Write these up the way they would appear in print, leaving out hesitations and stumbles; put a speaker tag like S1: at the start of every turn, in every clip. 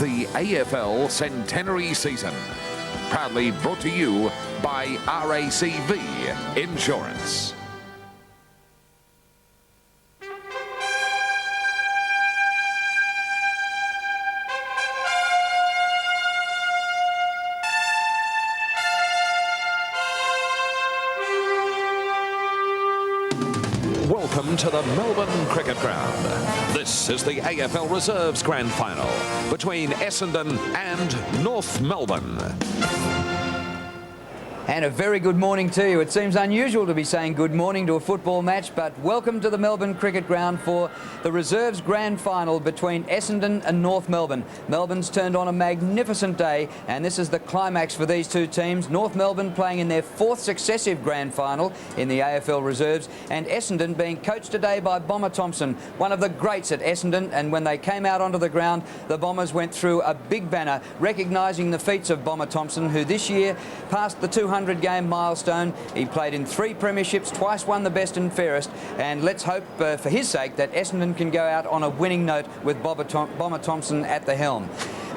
S1: The AFL Centenary Season, proudly brought to you by RACV Insurance. Welcome to the Melbourne Cricket Ground. This is the AFL Reserves Grand Final between Essendon and North Melbourne.
S2: And a very good morning to you. It seems unusual to be saying good morning to a football match, but welcome to the Melbourne Cricket Ground for the Reserves Grand Final between Essendon and North Melbourne. Melbourne's turned on a magnificent day, and this is the climax for these two teams. North Melbourne playing in their fourth successive Grand Final in the AFL Reserves, and Essendon being coached today by Bomber Thompson, one of the greats at Essendon. And when they came out onto the ground, the Bombers went through a big banner recognising the feats of Bomber Thompson, who this year passed the 200-game milestone. He played in 3 premierships, twice won the best and fairest, and let's hope for his sake that Essendon can go out on a winning note with Bomber Thompson at the helm.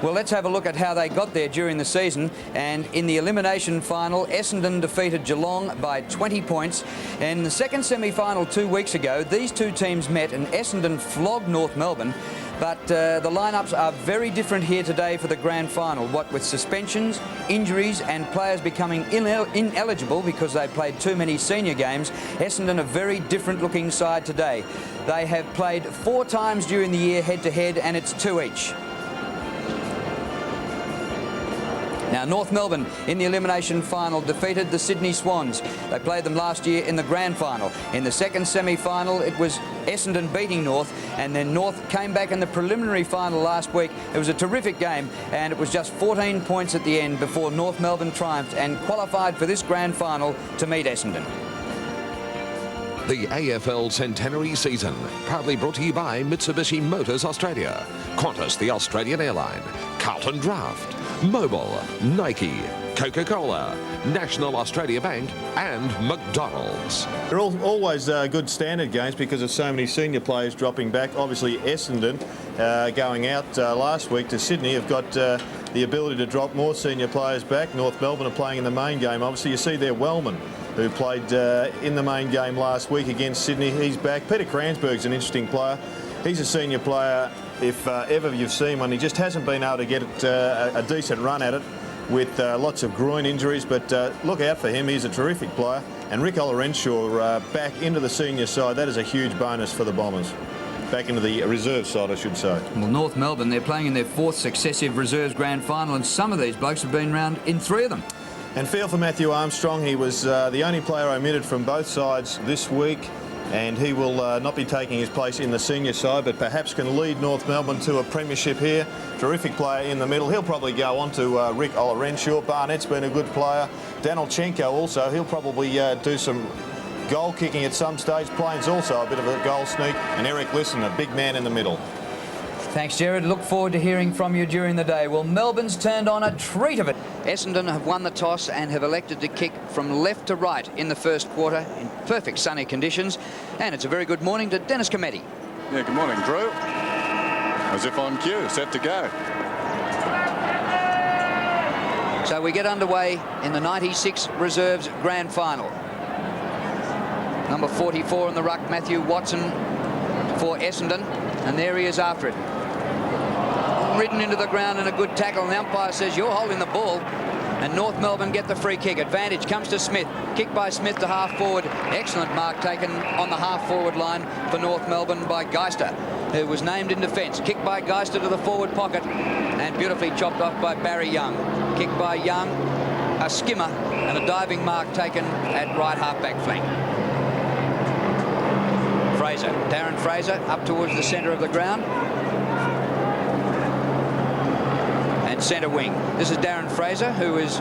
S2: Well, let's have a look at how they got there during the season. And in the elimination final, Essendon defeated Geelong by 20 points. And in the second semi-final 2 weeks ago, these two teams met and Essendon flogged North Melbourne. But the lineups are very different here today for the grand final. What with suspensions, injuries and players becoming ineligible because they played too many senior games, Essendon a very different looking side today. They have played 4 times during the year head-to-head, and it's 2 each. Now, North Melbourne in the elimination final defeated the Sydney Swans. They played them last year in the grand final. In the second semi-final, it was Essendon beating North, and then North came back in the preliminary final last week. It was a terrific game, and it was just 14 points at the end before North Melbourne triumphed and qualified for this grand final to meet Essendon.
S1: The AFL Centenary Season, proudly brought to you by Mitsubishi Motors Australia, Qantas the Australian airline, Carlton Draft, Mobil, Nike, Coca-Cola, National Australia Bank and McDonald's.
S3: They're always good standard games because of so many senior players dropping back. Obviously Essendon going out last week to Sydney have got the ability to drop more senior players back. North Melbourne are playing in the main game. Obviously you see there Wellman, who played in the main game last week against Sydney. He's back. Peter Cransberg's an interesting player. He's a senior player, if ever you've seen one. He just hasn't been able to get a decent run at it with lots of groin injuries, but look out for him. He's a terrific player. And Rick Olorenshaw back into the senior side. That is a huge bonus for the Bombers. Back into the reserve side, I should say.
S2: Well, North Melbourne, they're playing in their 4th successive Reserves Grand Final, and some of these blokes have been round in 3 of them.
S3: And feel for Matthew Armstrong. He was the only player omitted from both sides this week, and he will not be taking his place in the senior side, but perhaps can lead North Melbourne to a premiership here. Terrific player in the middle. He'll probably go on to Rick Olorenshaw. Barnett's been a good player. Danilchenko also. He'll probably do some goal kicking at some stage. Plains also a bit of a goal sneak. And Eric Lisson, a big man in the middle.
S2: Thanks, Jared. Look forward to hearing from you during the day. Well, Melbourne's turned on a treat of it. Essendon have won the toss and have elected to kick from left to right in the first quarter in perfect sunny conditions. And it's a very good morning to Dennis Cometti.
S4: Yeah, good morning, Drew. As if on cue, set to go.
S2: So we get underway in the 96 Reserves Grand Final. Number 44 in the ruck, Matthew Watson for Essendon. And there he is after it. Ridden into the ground and a good tackle, and the umpire says you're holding the ball, and North Melbourne get the free kick. Advantage comes to Smith. Kick by Smith to half forward. Excellent mark taken on the half forward line for North Melbourne by Geister, who was named in defence. Kick by Geister to the forward pocket and beautifully chopped off by Barry Young. Kick by Young, a skimmer and a diving mark taken at right half back flank. Fraser, Darren Fraser up towards the centre of the ground. And centre wing. This is Darren Fraser, who is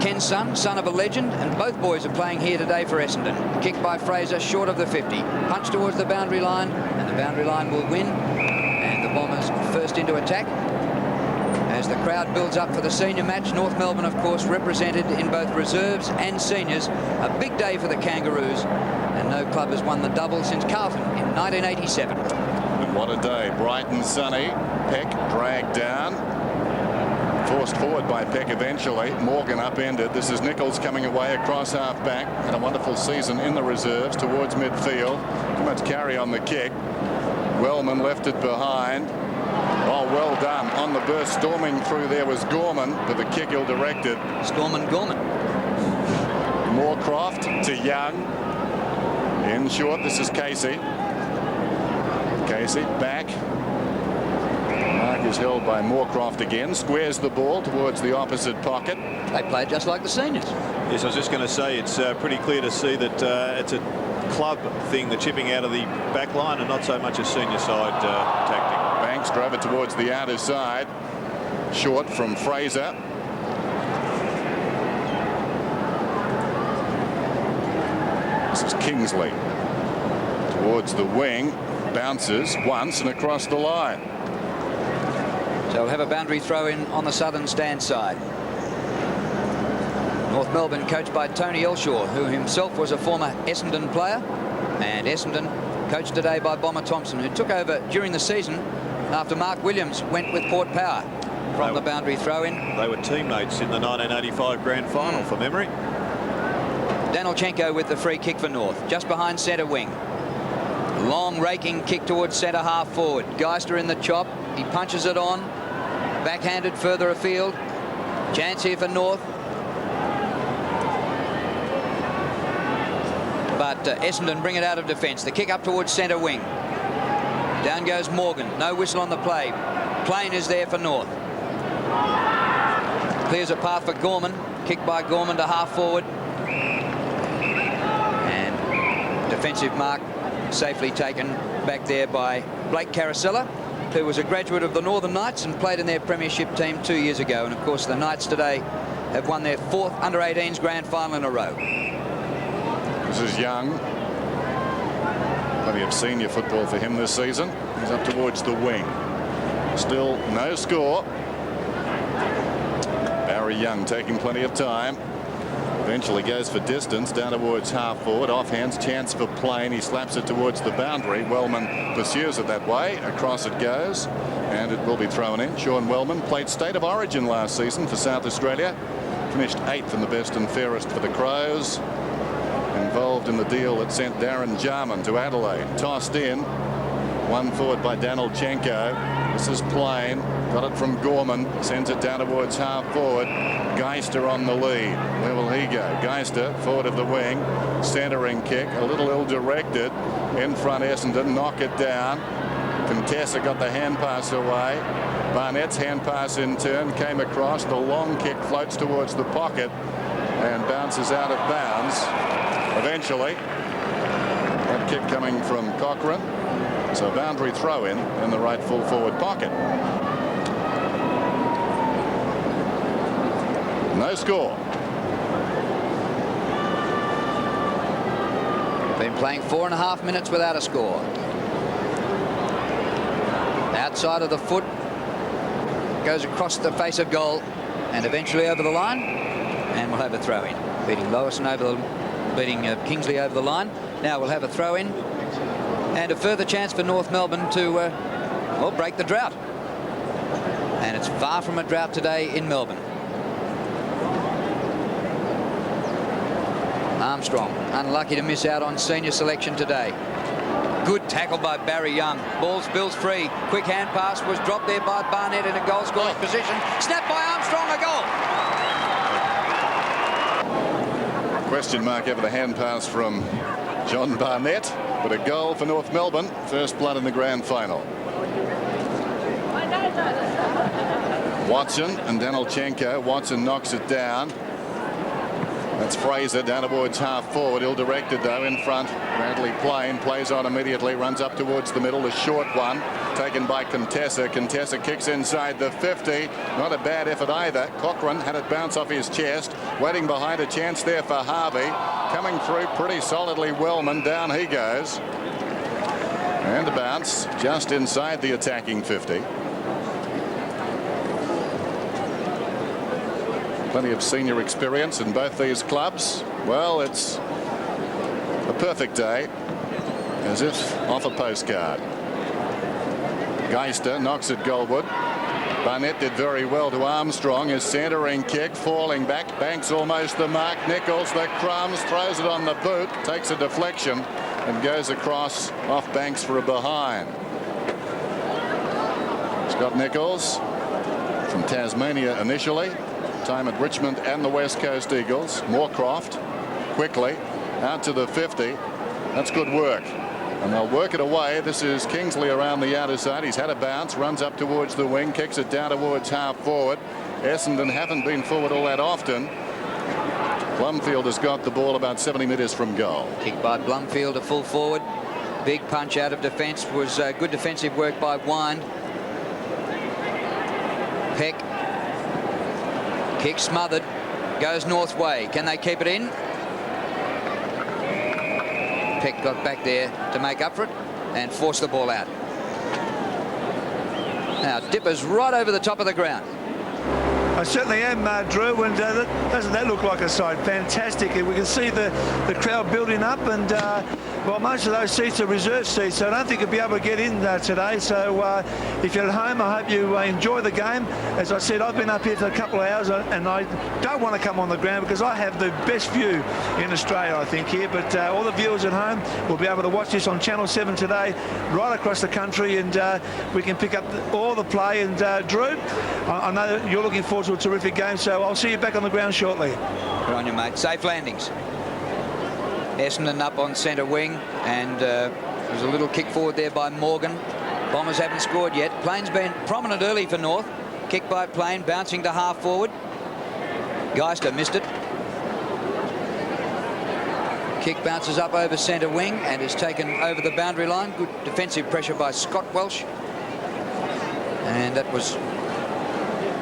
S2: Ken's son of a legend, and both boys are playing here today for Essendon. Kick by Fraser, short of the 50. Punch towards the boundary line, and the boundary line will win. And the Bombers first into attack. As the crowd builds up for the senior match, North Melbourne, of course, represented in both reserves and seniors. A big day for the Kangaroos, and no club has won the double since Carlton in 1987.
S4: And what a day. Bright and sunny. Peck dragged down. Forced forward by Peck eventually. Morgan upended. This is Nichols coming away across half back. Had a wonderful season in the reserves towards midfield. Too much carry on the kick. Wellman left it behind. Oh, well done. On the burst, storming through there was Gorman, but the kick ill-directed.
S2: Gorman.
S4: Moorcroft to Young. In short, this is Casey. Casey back. Mark is held by Moorcroft again. Squares the ball towards the opposite pocket.
S2: They played just like the seniors.
S3: Yes, I was just going to say it's pretty clear to see that it's a club thing, the chipping out of the back line, and not so much a senior side tactic.
S4: Banks drove it towards the outer side. Short from Fraser. This is Kingsley towards the wing. Bounces once and across the line.
S2: So we'll have a boundary throw in on the southern stand side. North Melbourne coached by Tony Elshaw, who himself was a former Essendon player, and Essendon coached today by Bomber Thompson, who took over during the season after Mark Williams went with Port Power from the boundary throw in.
S3: They were teammates in the 1985 grand final from memory.
S2: Danilchenko with the free kick for North, just behind centre wing. Long raking kick towards centre half forward. Geister in the chop. He punches it on. Backhanded further afield. Chance here for North. But Essendon bring it out of defence. The kick up towards centre wing. Down goes Morgan. No whistle on the play. Plain is there for North. Clears a path for Gorman. Kick by Gorman to half forward. And defensive mark safely taken back there by Blake Carosella, who was a graduate of the Northern Knights and played in their premiership team 2 years ago. And of course the Knights today have won their 4th under-18s grand final in a row.
S4: This is Young. Plenty of senior football for him this season. He's up towards the wing. Still no score. Barry Young taking plenty of time. Eventually goes for distance down towards half forward. Offhands, chance for Plain. He slaps it towards the boundary. Wellman pursues it that way. Across it goes, and it will be thrown in. Sean Wellman played State of Origin last season for South Australia. Finished 8th in the best and fairest for the Crows. Involved in the deal that sent Darren Jarman to Adelaide. Tossed in. One forward by Danilchenko. This is Plain. Got it from Gorman. Sends it down towards half forward. Geister on the lead. Where will he go? Geister forward of the wing. Centering kick. A little ill-directed. In front Essendon. Knock it down. Contessa got the hand pass away. Barnett's hand pass in turn came across. The long kick floats towards the pocket and bounces out of bounds. Eventually, that kick coming from Cochrane. So boundary throw in the right full forward pocket. No score.
S2: Been playing 4.5 minutes without a score. Outside of the foot, goes across the face of goal and eventually over the line, and we'll have a throw in. Beating Kingsley over the line. Now we'll have a throw in and a further chance for North Melbourne to well, break the drought. And it's far from a drought today in Melbourne. Armstrong unlucky to miss out on senior selection today. Good tackle by Barry Young. Ball spills free. Quick hand pass was dropped there by Barnett in a goal scoring position. Snapped by Armstrong, a goal.
S4: Question mark over the hand pass from John Barnett, but a goal for North Melbourne. First blood in the grand final. Watson and Danilchenko. Watson knocks it down. That's Fraser down towards half forward. Ill-directed though in front. Bradley Plain plays on immediately. Runs up towards the middle. A short one taken by Contessa. Contessa kicks inside the 50. Not a bad effort either. Cochrane had it bounce off his chest. Waiting behind, a chance there for Harvey. Coming through pretty solidly. Wellman. Down he goes. And the bounce just inside the attacking 50. Plenty of senior experience in both these clubs. Well, it's a perfect day, as if off a postcard. Geister knocks at Goldwood. Barnett did very well to Armstrong. His centering kick, falling back. Banks almost the mark. Nichols, the crumbs, throws it on the boot, takes a deflection and goes across off Banks for a behind. Scott Nichols from Tasmania initially. Time at Richmond and the West Coast Eagles. Moorcroft quickly out to the 50. That's good work. And they'll work it away. This is Kingsley around the outer side. He's had a bounce, runs up towards the wing, kicks it down towards half forward. Essendon haven't been forward all that often. Blumfield has got the ball about 70 metres from goal.
S2: Kick by Blumfield to full forward. Big punch out of defence. Was good defensive work by Wind. Peck. Kick smothered. Goes North way. Can they keep it in? Peck got back there to make up for it and force the ball out. Now Dipper's right over the top of the ground.
S5: I certainly am, Drew, and doesn't that look like a side? Fantastic. We can see the crowd building up, and well, most of those seats are reserve seats, so I don't think you'll be able to get in today. So if you're at home, I hope you enjoy the game. As I said, I've been up here for a couple of hours, and I don't want to come on the ground because I have the best view in Australia, I think, here. But all the viewers at home will be able to watch this on Channel 7 today, right across the country, and we can pick up all the play. And Drew, I know that you're looking forward to a terrific game, so I'll see you back on the ground shortly.
S2: Good on you, mate. Safe landings. Essendon up on centre wing, and there's a little kick forward there by Morgan. Bombers haven't scored yet. Plain's been prominent early for North. Kick by Plain, bouncing to half forward. Geister missed it. Kick bounces up over centre wing and is taken over the boundary line. Good defensive pressure by Scott Welsh. And that was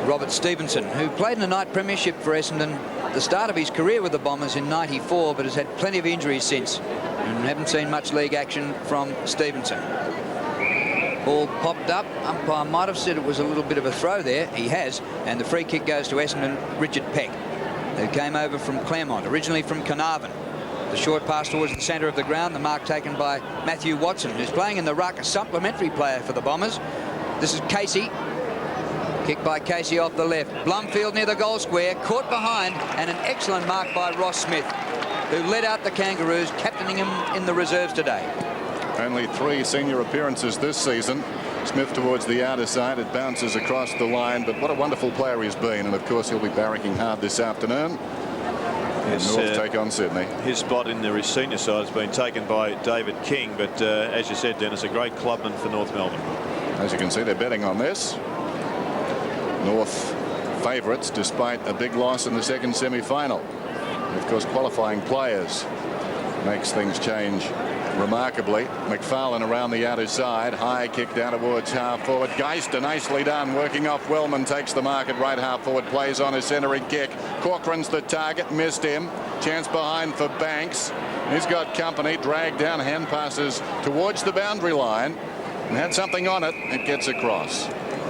S2: Robert Stevenson, who played in a night premiership for Essendon at the start of his career with the Bombers in '94, but has had plenty of injuries since and haven't seen much league action from Stevenson. Ball popped up. Umpire might have said it was a little bit of a throw there. He has, and the free kick goes to Essendon. Richard Peck, who came over from Claremont, originally from Carnarvon. The short pass towards the centre of the ground, the mark taken by Matthew Watson, who's playing in the ruck, a supplementary player for the Bombers. This is Casey. Kick by Casey off the left. Blumfield near the goal square, caught behind, and an excellent mark by Ross Smith, who led out the Kangaroos, captaining him in the reserves today.
S4: Only 3 senior appearances this season. Smith towards the outer side. It bounces across the line, but what a wonderful player he's been, and of course he'll be barracking hard this afternoon. North take on Sydney.
S3: His spot in the senior side has been taken by David King, but as you said, Dennis, a great clubman for North Melbourne.
S4: As you can see, they're betting on this. North favourites despite a big loss in the second semi-final. Of course, qualifying players makes things change remarkably. McFarlane around the outer side. High kick down towards half forward. Geister nicely done, working off Wellman, takes the mark at right half forward, plays on a centering kick. Corcoran's the target, missed him. Chance behind for Banks. He's got company, dragged down, hand passes towards the boundary line and had something on it. It gets across.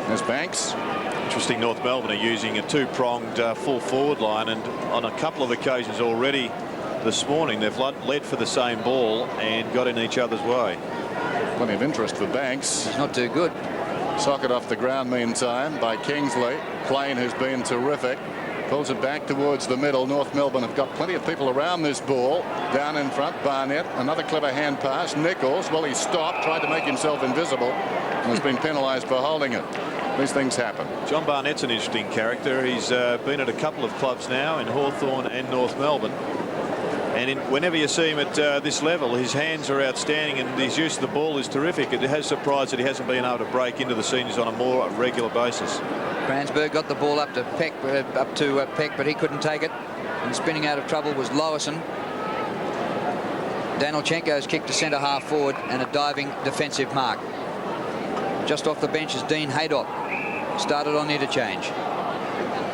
S4: There's Banks.
S3: Interesting, North Melbourne are using a two-pronged full forward line, and on a couple of occasions already this morning they've led for the same ball and got in each other's way.
S4: Plenty of interest for Banks.
S2: He's not too good.
S4: Socket off the ground meantime by Kingsley. Plain has been terrific. Pulls it back towards the middle. North Melbourne have got plenty of people around this ball. Down in front, Barnett. Another clever hand pass. Nichols, well, he stopped, tried to make himself invisible, and has been penalised for holding it. These things happen. John
S3: Barnett's an interesting character. He's been at a couple of clubs now in Hawthorn and North Melbourne. And whenever you see him at this level, his hands are outstanding and his use of the ball is terrific. It has surprised that he hasn't been able to break into the seniors on a more regular basis.
S2: Kranzberg got the ball up to Peck, but he couldn't take it. And spinning out of trouble was Lowison. Danilchenko's kick to centre half forward and a diving defensive mark. Just off the bench is Dean Haydock. Started on interchange.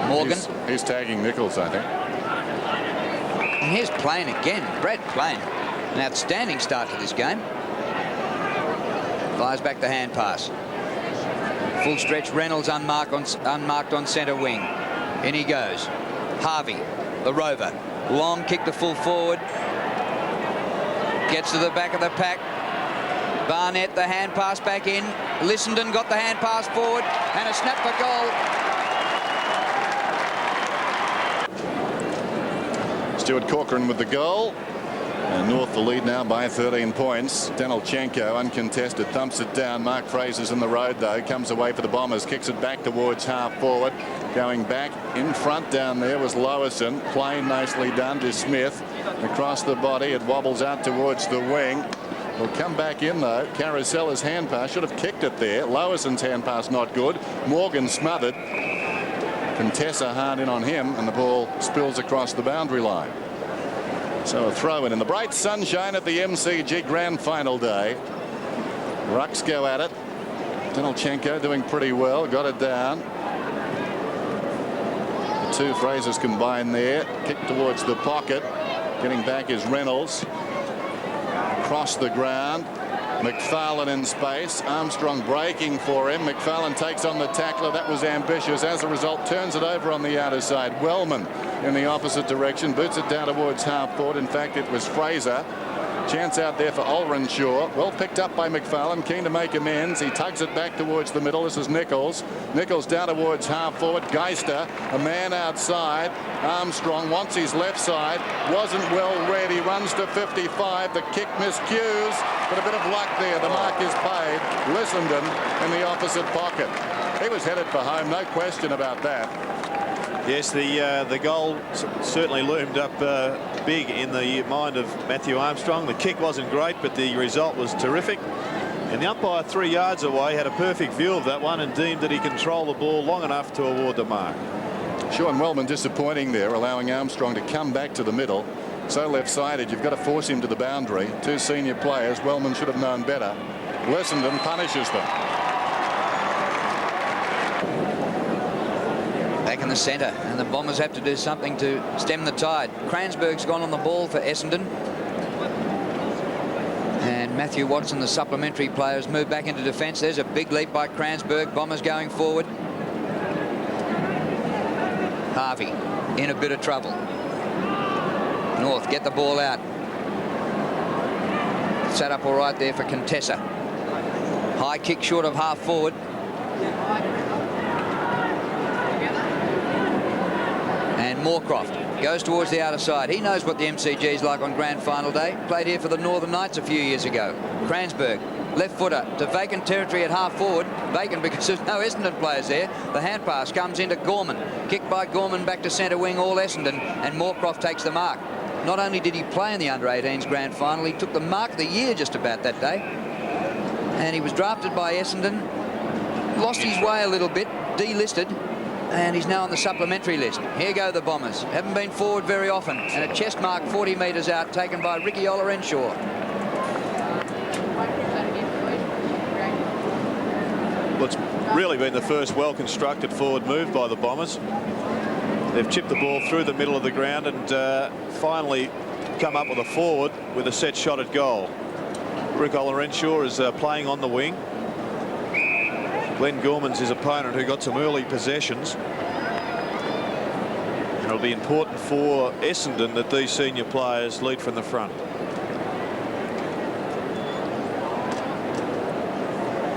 S2: Morgan.
S4: He's tagging Nichols, I think.
S2: And here's Plain again. Brad Plain. An outstanding start to this game. Fires back the hand pass. Full stretch. Reynolds unmarked on centre wing. In he goes. Harvey, the rover. Long kick to full forward. Gets to the back of the pack. Barnett, the hand pass back in. Essendon got the hand pass forward, and a snap for goal.
S4: Stuart Corcoran with the goal. And North the lead now by 13 points. Denelchenko uncontested, thumps it down. Mark Fraser's in the road though, comes away for the Bombers, kicks it back towards half forward. Going back in front down there was Lowison. Plain nicely done to Smith. Across the body, it wobbles out towards the wing. Will come back in though. Carasella's hand pass, should have kicked it there. Lowison's hand pass not good. Morgan smothered. Contessa hard in on him, and the ball spills across the boundary line. So a throw in the bright sunshine at the MCG Grand Final day. Rucks go at it. Denelchenko doing pretty well, got it down. The two Frasers combined there. Kick towards the pocket. Getting back is Reynolds. Across the ground. McFarlane in space. Armstrong breaking for him. McFarlane takes on the tackler. That was ambitious. As a result, turns it over on the outer side. Wellman in the opposite direction. Boots it down towards half forward. In fact, it was Fraser. Chance out there for Olrenshaw. Well picked up by McFarlane. Keen to make amends. He tugs it back towards the middle. This is Nichols. Nichols down towards half forward. Geister, a man outside. Armstrong wants his left side. Wasn't well read. He runs to 55. The kick miscues. But a bit of luck there. The mark is paid. Essendon in the opposite pocket. He was headed for home. No question about that.
S3: Yes, the goal certainly loomed up big in the mind of Matthew Armstrong. The kick wasn't great, but the result was terrific. And the umpire 3 yards away had a perfect view of that one and deemed that he controlled the ball long enough to award the mark.
S4: Sean Wellman disappointing there, allowing Armstrong to come back to the middle. So left-sided, you've got to force him to the boundary. Two senior players. Wellman should have known better. Essendon punishes them.
S2: Back in the centre, and the Bombers have to do something to stem the tide. Cransberg's gone on the ball for Essendon. And Matthew Watson, the supplementary players, move back into defence. There's a big leap by Cransberg. Bombers going forward. Harvey in a bit of trouble. North get the ball out. Set up all right there for Contessa. High kick short of half forward. And Moorcroft goes towards the outer side. He knows what the MCG is like on Grand Final day. Played here for the Northern Knights a few years ago. Cransberg, left footer to vacant territory at half forward. Vacant because there's no Essendon players there. The hand pass comes into Gorman. Kicked by Gorman back to centre wing, all Essendon. And Moorcroft takes the mark. Not only did he play in the under-18s Grand Final, he took the mark of the year just about that day. And he was drafted by Essendon. Lost his way a little bit, delisted. And he's now on the supplementary list. Here go the Bombers. Haven't been forward very often. And a chest mark 40 metres out, taken by Ricky Olorenshaw.
S3: Well, it's really been the first well-constructed forward move by the Bombers. They've chipped the ball through the middle of the ground and finally come up with a forward with a set shot at goal. Rick Olorenshaw is playing on the wing. Glenn Gorman's his opponent, who got some early possessions. And it'll be important for Essendon that these senior players lead from the front.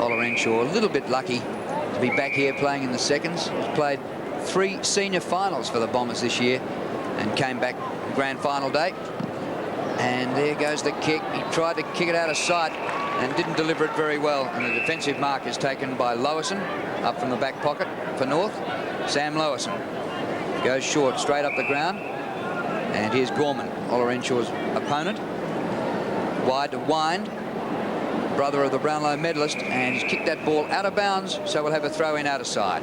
S2: Olorenshaw a little bit lucky to be back here playing in the seconds. He's played 3 senior finals for the Bombers this year and came back Grand Final day. And there goes the kick. He tried to kick it out of sight and didn't deliver it very well. And the defensive mark is taken by Lowison up from the back pocket for North. Sam Lowison goes short, straight up the ground. And here's Gorman, Olorensshaw's opponent. Wide to Wind, brother of the Brownlow medalist, and he's kicked that ball out of bounds, so we'll have a throw in out of side.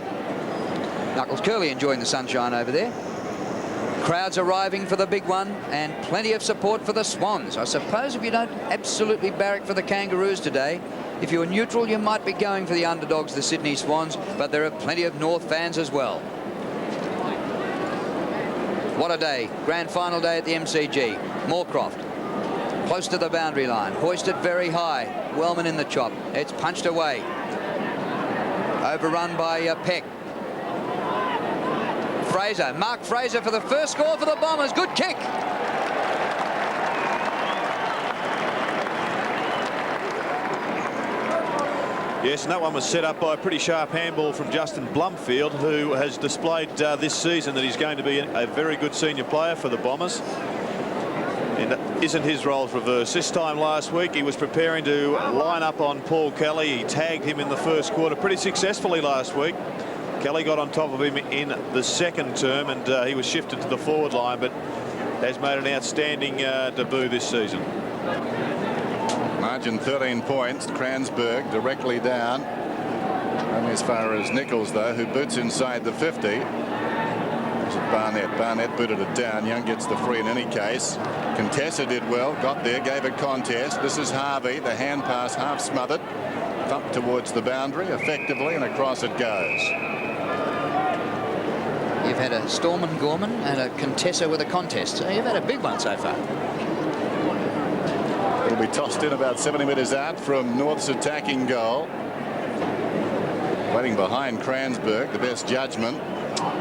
S2: Knuckles Curley enjoying the sunshine over there. Crowds arriving for the big one, and plenty of support for the Swans. I suppose if you don't absolutely barrack for the Kangaroos today, if you're neutral, you might be going for the underdogs, the Sydney Swans, but there are plenty of North fans as well. What a day. Grand Final day at the MCG. Moorcroft close to the boundary line, hoisted very high. Wellman in the chop. It's punched away. Overrun by Peck. Fraser, Mark Fraser for the first score for the Bombers. Good kick.
S3: Yes, and that one was set up by a pretty sharp handball from Justin Blumfield, who has displayed this season that he's going to be a very good senior player for the Bombers. And isn't his roles reversed? This time last week he was preparing to line up on Paul Kelly. He tagged him in the first quarter pretty successfully last week. Kelly got on top of him in the second term, and he was shifted to the forward line, but has made an outstanding debut this season.
S4: Margin 13 points. Kransberg directly down. Only as far as Nichols, though, who boots inside the 50. This is Barnett. Barnett booted it down. Young gets the free in any case. Contessa did well. Got there. Gave a contest. This is Harvey. The hand pass half smothered. Thumped towards the boundary effectively, and across it goes.
S2: You've had a Storm and Gorman and a Contessa with a contest. So you've had a big one so far.
S4: It'll be tossed in about 70 metres out from North's attacking goal. Waiting behind Kransberg, the best judgment.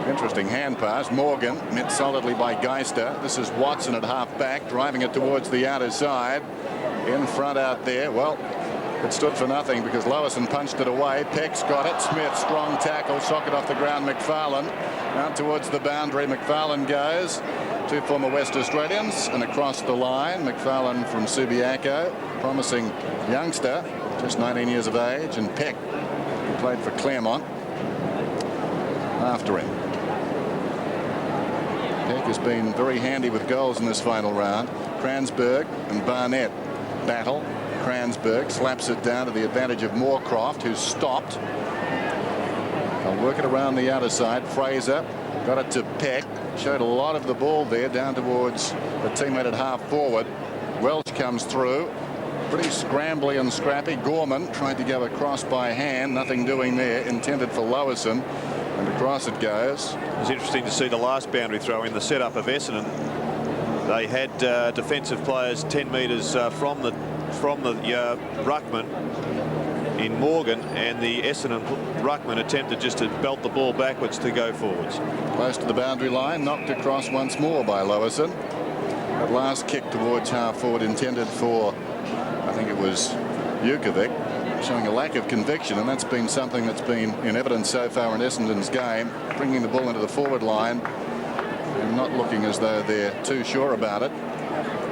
S4: Interesting hand pass. Morgan met solidly by Geister. This is Watson at half back, driving it towards the outer side. In front out there. Well, it stood for nothing because Lewison punched it away. Peck's got it. Smith, strong tackle, socket off the ground. McFarlane out towards the boundary. McFarlane goes. Two former West Australians, and across the line, McFarlane from Subiaco, promising youngster, just 19 years of age, and Peck, who played for Claremont, after him. Peck has been very handy with goals in this final round. Kransberg and Barnett battle. Kransberg slaps it down to the advantage of Moorcroft, who's stopped. They'll work it around the outer side. Fraser got it to Peck. Showed a lot of the ball there down towards the teammate at half forward. Welch comes through. Pretty scrambly and scrappy. Gorman tried to go across by hand. Nothing doing there. Intended for Lewison. And across it goes.
S3: It was interesting to see the last boundary throw in the setup of Essendon. They had defensive players 10 metres from the ruckman in Morgan, and the Essendon ruckman attempted just to belt the ball backwards to go forwards.
S4: Close to the boundary line, knocked across once more by Lewison. That last kick towards half forward intended for, I think it was Jukovic, showing a lack of conviction, and that's been something that's been in evidence so far in Essendon's game, bringing the ball into the forward line and not looking as though they're too sure about it.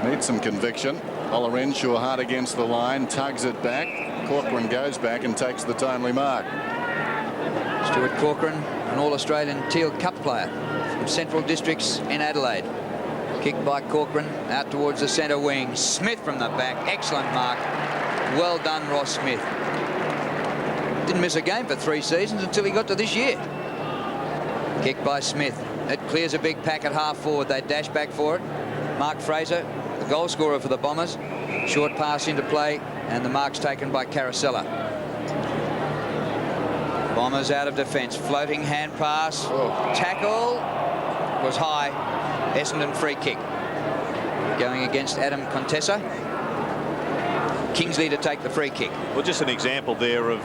S4: Needs some conviction. Ola Renshaw hard against the line, tugs it back. Corcoran goes back and takes the timely mark.
S2: Stuart Corcoran, an All-Australian Teal Cup player from Central Districts in Adelaide. Kicked by Corcoran out towards the centre wing. Smith from the back. Excellent mark. Well done, Ross Smith. Didn't miss a game for 3 seasons until he got to this year. Kicked by Smith. It clears a big pack at half forward. They dash back for it. Mark Fraser, the goal scorer for the Bombers. Short pass into play, and the mark's taken by Caracella. Bombers out of defence. Floating hand pass. Tackle was high. Essendon free kick. Going against Adam Contessa. Kingsley to take the free kick.
S3: Well, just an example there of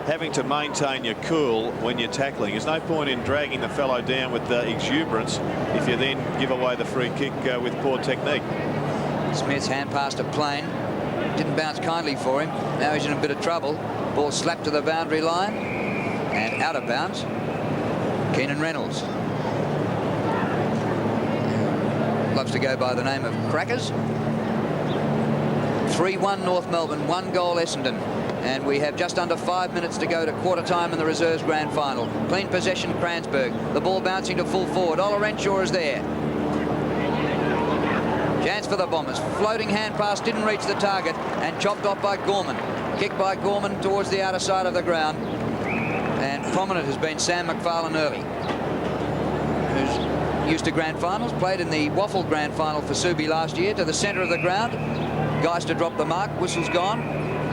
S3: having to maintain your cool when you're tackling. There's no point in dragging the fellow down with exuberance if you then give away the free kick with poor technique.
S2: Smith's hand pass to Plain. Didn't bounce kindly for him. Now he's in a bit of trouble. Ball slapped to the boundary line and out of bounds. Keenan Reynolds. Loves to go by the name of Crackers. 3-1 North Melbourne, 1 goal Essendon. And we have just under 5 minutes to go to quarter time in the reserves grand final. Clean possession, Kransberg. The ball bouncing to full forward. Ola Renshaw is there. Chance for the Bombers. Floating hand pass didn't reach the target and chopped off by Gorman. Kicked by Gorman towards the outer side of the ground. And prominent has been Sam McFarlane early, who's used to grand finals. Played in the Waffle grand final for Subi last year. To the centre of the ground. Geister dropped the mark. Whistle's gone.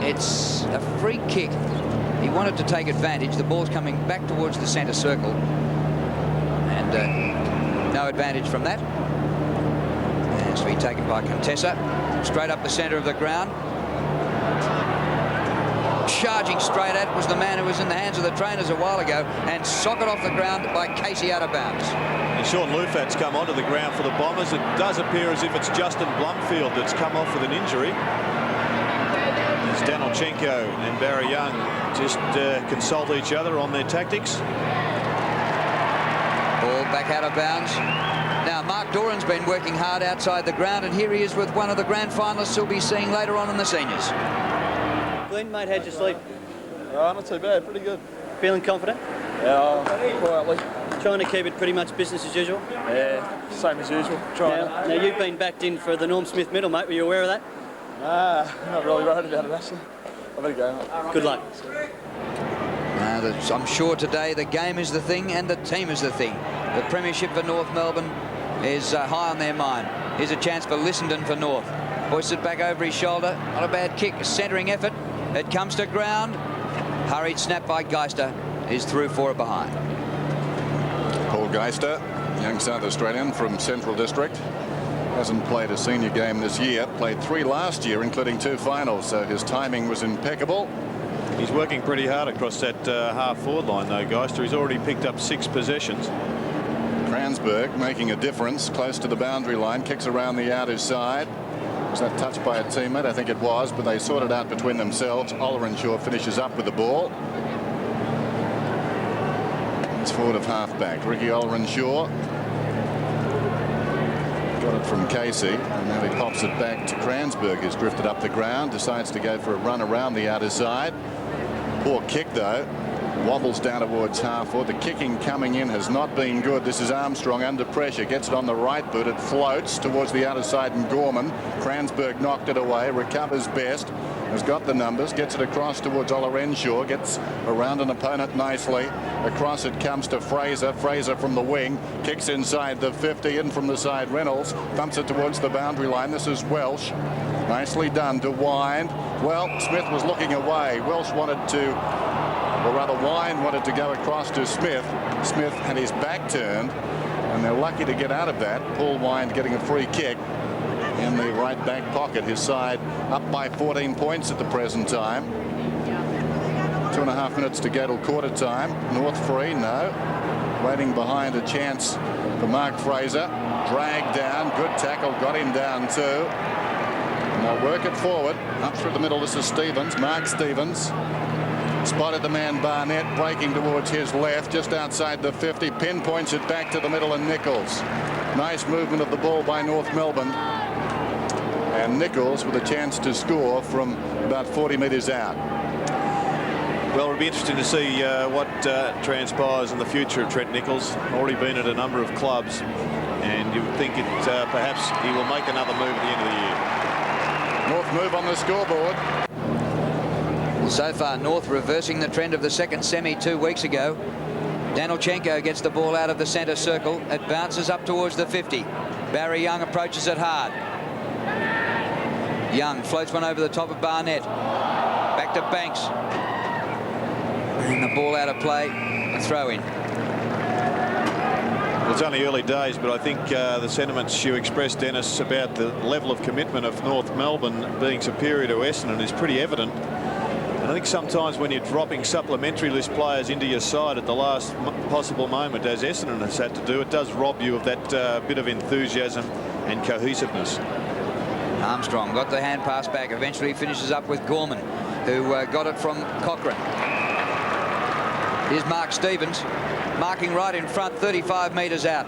S2: It's a free kick. He wanted to take advantage. The ball's coming back towards the centre circle. And no advantage from that. Has to be taken by Contessa. Straight up the centre of the ground. Charging straight at was the man who was in the hands of the trainers a while ago, and socket off the ground by Casey out of bounds.
S3: And Sean Lufat's come onto the ground for the Bombers. It does appear as if it's Justin Blumfield that's come off with an injury. He's Danilchenko and Barry Young just consult each other on their tactics.
S2: Ball back out of bounds. Now, Mark Doran's been working hard outside the ground, and here he is with one of the grand finalists he'll be seeing later on in the seniors.
S6: Glenn, mate, how'd you sleep?
S7: Not too bad, pretty good.
S6: Feeling confident?
S7: Yeah, quietly.
S6: Trying to keep it pretty much business as usual?
S7: Yeah, same as usual. Trying.
S6: Now you've been backed in for the Norm Smith medal, mate. Were you aware of that?
S7: Not really worried about it, actually. I better go, mate.
S6: Good luck.
S2: I'm sure today the game is the thing and the team is the thing. The premiership for North Melbourne is high on their mind. Here's a chance for Essendon for North. Hoisted back over his shoulder. Not a bad kick. A centering effort. It comes to ground. Hurried snap by Geister. Is through for it behind.
S4: Paul Geister, young South Australian from Central District. Hasn't played a senior game this year. Played 3 last year, including 2 finals, so his timing was impeccable.
S3: He's working pretty hard across that half-forward line, though, Geister. He's already picked up 6 possessions.
S4: Kransberg making a difference, close to the boundary line, kicks around the outer side. Was that touched by a teammate? I think it was, but they sorted out between themselves. Ollerenshaw finishes up with the ball. It's forward of halfback. Ricky Ollerenshaw got it from Casey, and now he pops it back to Kransberg, who's drifted up the ground, decides to go for a run around the outer side. Poor kick, though. Wobbles down towards half forward. The kicking coming in has not been good. This is Armstrong under pressure. Gets it on the right boot. It floats towards the outer side, and Gorman. Kransberg knocked it away. Recovers best. Has got the numbers. Gets it across towards Ollerenshaw. Gets around an opponent nicely. Across it comes to Fraser. Fraser from the wing. Kicks inside the 50. In from the side, Reynolds. Thumps it towards the boundary line. This is Welsh. Nicely done to Wind. Well, Smith was looking away. Welsh wanted to, or rather Wine wanted to go across to Smith. Smith had his back turned, and they're lucky to get out of that. Paul Wine getting a free kick in the right back pocket. His side up by 14 points at the present time. 2.5 minutes to go till quarter time. North free, no. Waiting behind a chance for Mark Fraser. Dragged down, good tackle, got him down too. And they'll work it forward. Up through the middle, this is Stevens, Mark Stevens. Spotted the man Barnett breaking towards his left, just outside the 50. Pinpoints it back to the middle, and Nichols. Nice movement of the ball by North Melbourne. And Nichols with a chance to score from about 40 metres out.
S3: Well, it'll be interesting to see what transpires in the future of Trent Nichols. Already been at a number of clubs, and you would think perhaps he will make another move at the end of the year.
S4: North move on the scoreboard.
S2: So far, North reversing the trend of the second semi 2 weeks ago. Danilchenko gets the ball out of the centre circle. It bounces up towards the 50. Barry Young approaches it hard. Young floats one over the top of Barnett. Back to Banks. And the ball out of play. A throw in.
S3: Well, it's only early days, but I think the sentiments you expressed, Dennis, about the level of commitment of North Melbourne being superior to Essendon is pretty evident. I think sometimes when you're dropping supplementary list players into your side at the last possible moment, as Essendon has had to do, it does rob you of that bit of enthusiasm and cohesiveness.
S2: Armstrong got the hand pass back. Eventually finishes up with Gorman, who got it from Cochrane. Here's Mark Stevens, marking right in front, 35 metres out.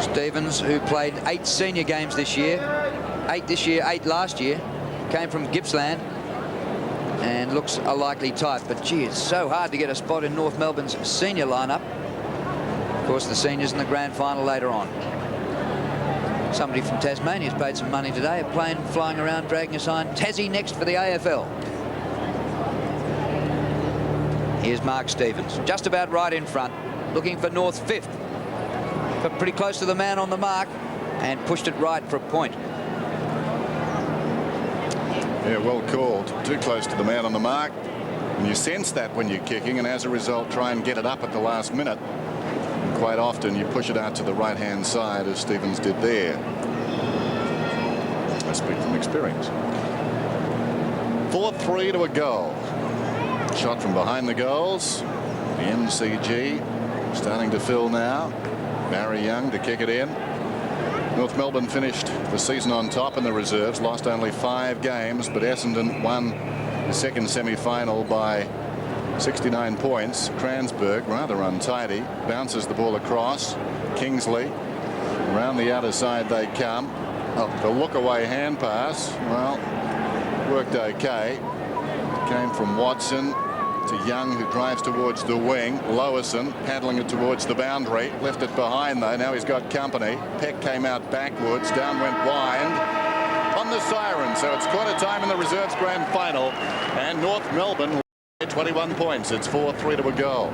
S2: Stevens, who played 8 senior games this year, 8 this year, 8 last year. Came from Gippsland and looks a likely type, but gee, it's so hard to get a spot in North Melbourne's senior lineup. Of course, the seniors in the grand final later on. Somebody from Tasmania's paid some money today. A plane flying around dragging a sign, Tassie next for the AFL. Here's Mark Stevens, just about right in front, looking for North 5th, but pretty close to the man on the mark, and pushed it right for a point.
S4: Yeah, well called. Too close to the man on the mark. And you sense that when you're kicking, and as a result try and get it up at the last minute. And quite often you push it out to the right-hand side, as Stevens did there. I speak from experience. 4-3 to a goal. Shot from behind the goals. The MCG starting to fill now. Barry Young to kick it in. North Melbourne finished the season on top in the reserves, lost only 5 games, but Essendon won the second semi-final by 69 points. Cransberg, rather untidy, bounces the ball across. Kingsley, around the outer side they come. The look-away hand pass, well, worked okay. Came from Watson to Young, who drives towards the wing. Lowerson paddling it towards the boundary. Left it behind, though. Now he's got company. Peck came out backwards. Down went Wind. On the siren, so it's quarter time in the reserves grand final. And North Melbourne 21 points. It's 4-3 to a goal.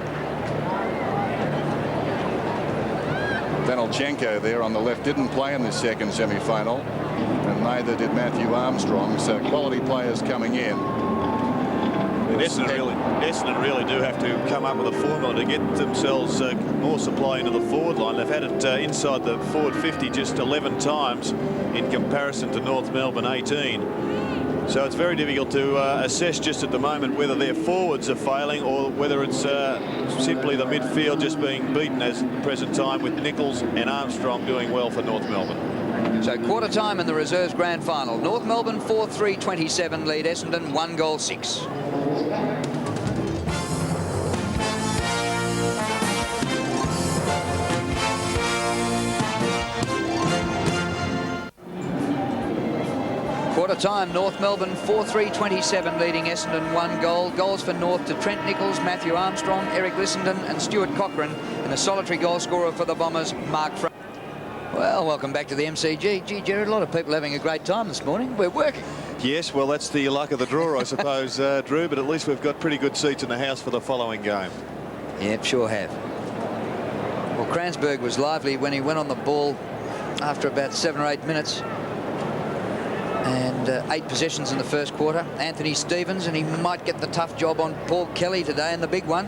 S4: Danilchenko there on the left didn't play in the second semi-final, and neither did Matthew Armstrong. So quality players coming in.
S3: Essendon really do have to come up with a formula to get themselves more supply into the forward line. They've had it inside the forward 50 just 11 times in comparison to North Melbourne 18. So it's very difficult to assess just at the moment whether their forwards are failing or whether it's simply the midfield just being beaten at the present time, with Nichols and Armstrong doing well for North Melbourne.
S2: So quarter time in the reserves grand final. North Melbourne 4-3-27 lead Essendon 1-6. Quarter time, North Melbourne 4-3-27 leading Essendon 1 goal. Goals for North to Trent Nichols, Matthew Armstrong, Eric Lissenden and Stuart Cochrane, and a solitary goal scorer for the Bombers, Mark Fraser. Well, welcome back to the MCG. Gee, Jared, a lot of people having a great time this morning. We're working.
S3: Yes, well, that's the luck of the draw, I suppose, Drew, but at least we've got pretty good seats in the house for the following game.
S2: Yep, sure have. Well, Cransberg was lively when he went on the ball after about 7 or 8 minutes. And 8 possessions in the first quarter. Anthony Stevens, and he might get the tough job on Paul Kelly today in the big one.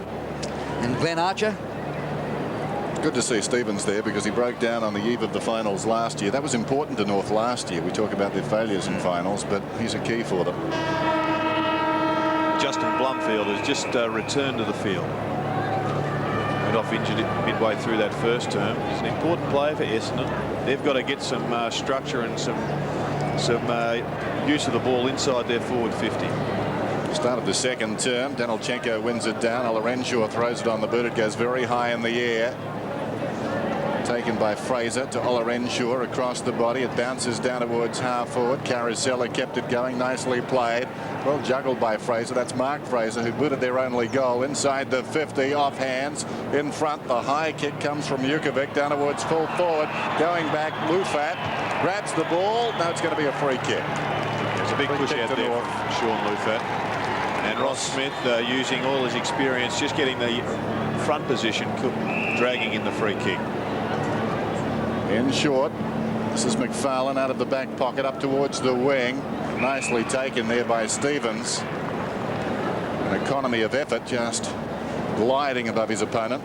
S2: And Glenn Archer.
S4: Good to see Stevens there, because he broke down on the eve of the finals last year. That was important to North last year. We talk about their failures in finals, but he's a key for them.
S3: Justin Blumfield has just returned to the field. Went off injured midway through that first term. He's an important player for Essendon. They've got to get some structure and some use of the ball inside their forward 50.
S4: Start of the second term. Danilchenko wins it down. Olorenshaw throws it on the boot. It goes very high in the air. Taken by Fraser to Olorenshaw across the body. It bounces down towards half forward. Carosella kept it going. Nicely played. Well juggled by Fraser. That's Mark Fraser, who booted their only goal inside the 50, off hands. In front, the high kick comes from Jukovic down towards full forward. Going back, Lufat grabs the ball. Now it's going to be a free kick.
S3: There's a big push out there from Sean Lufat. And Ross Smith using all his experience, just getting the front position, dragging in the free kick.
S4: In short, this is McFarlane out of the back pocket up towards the wing. Nicely taken there by Stevens. An economy of effort, just gliding above his opponent.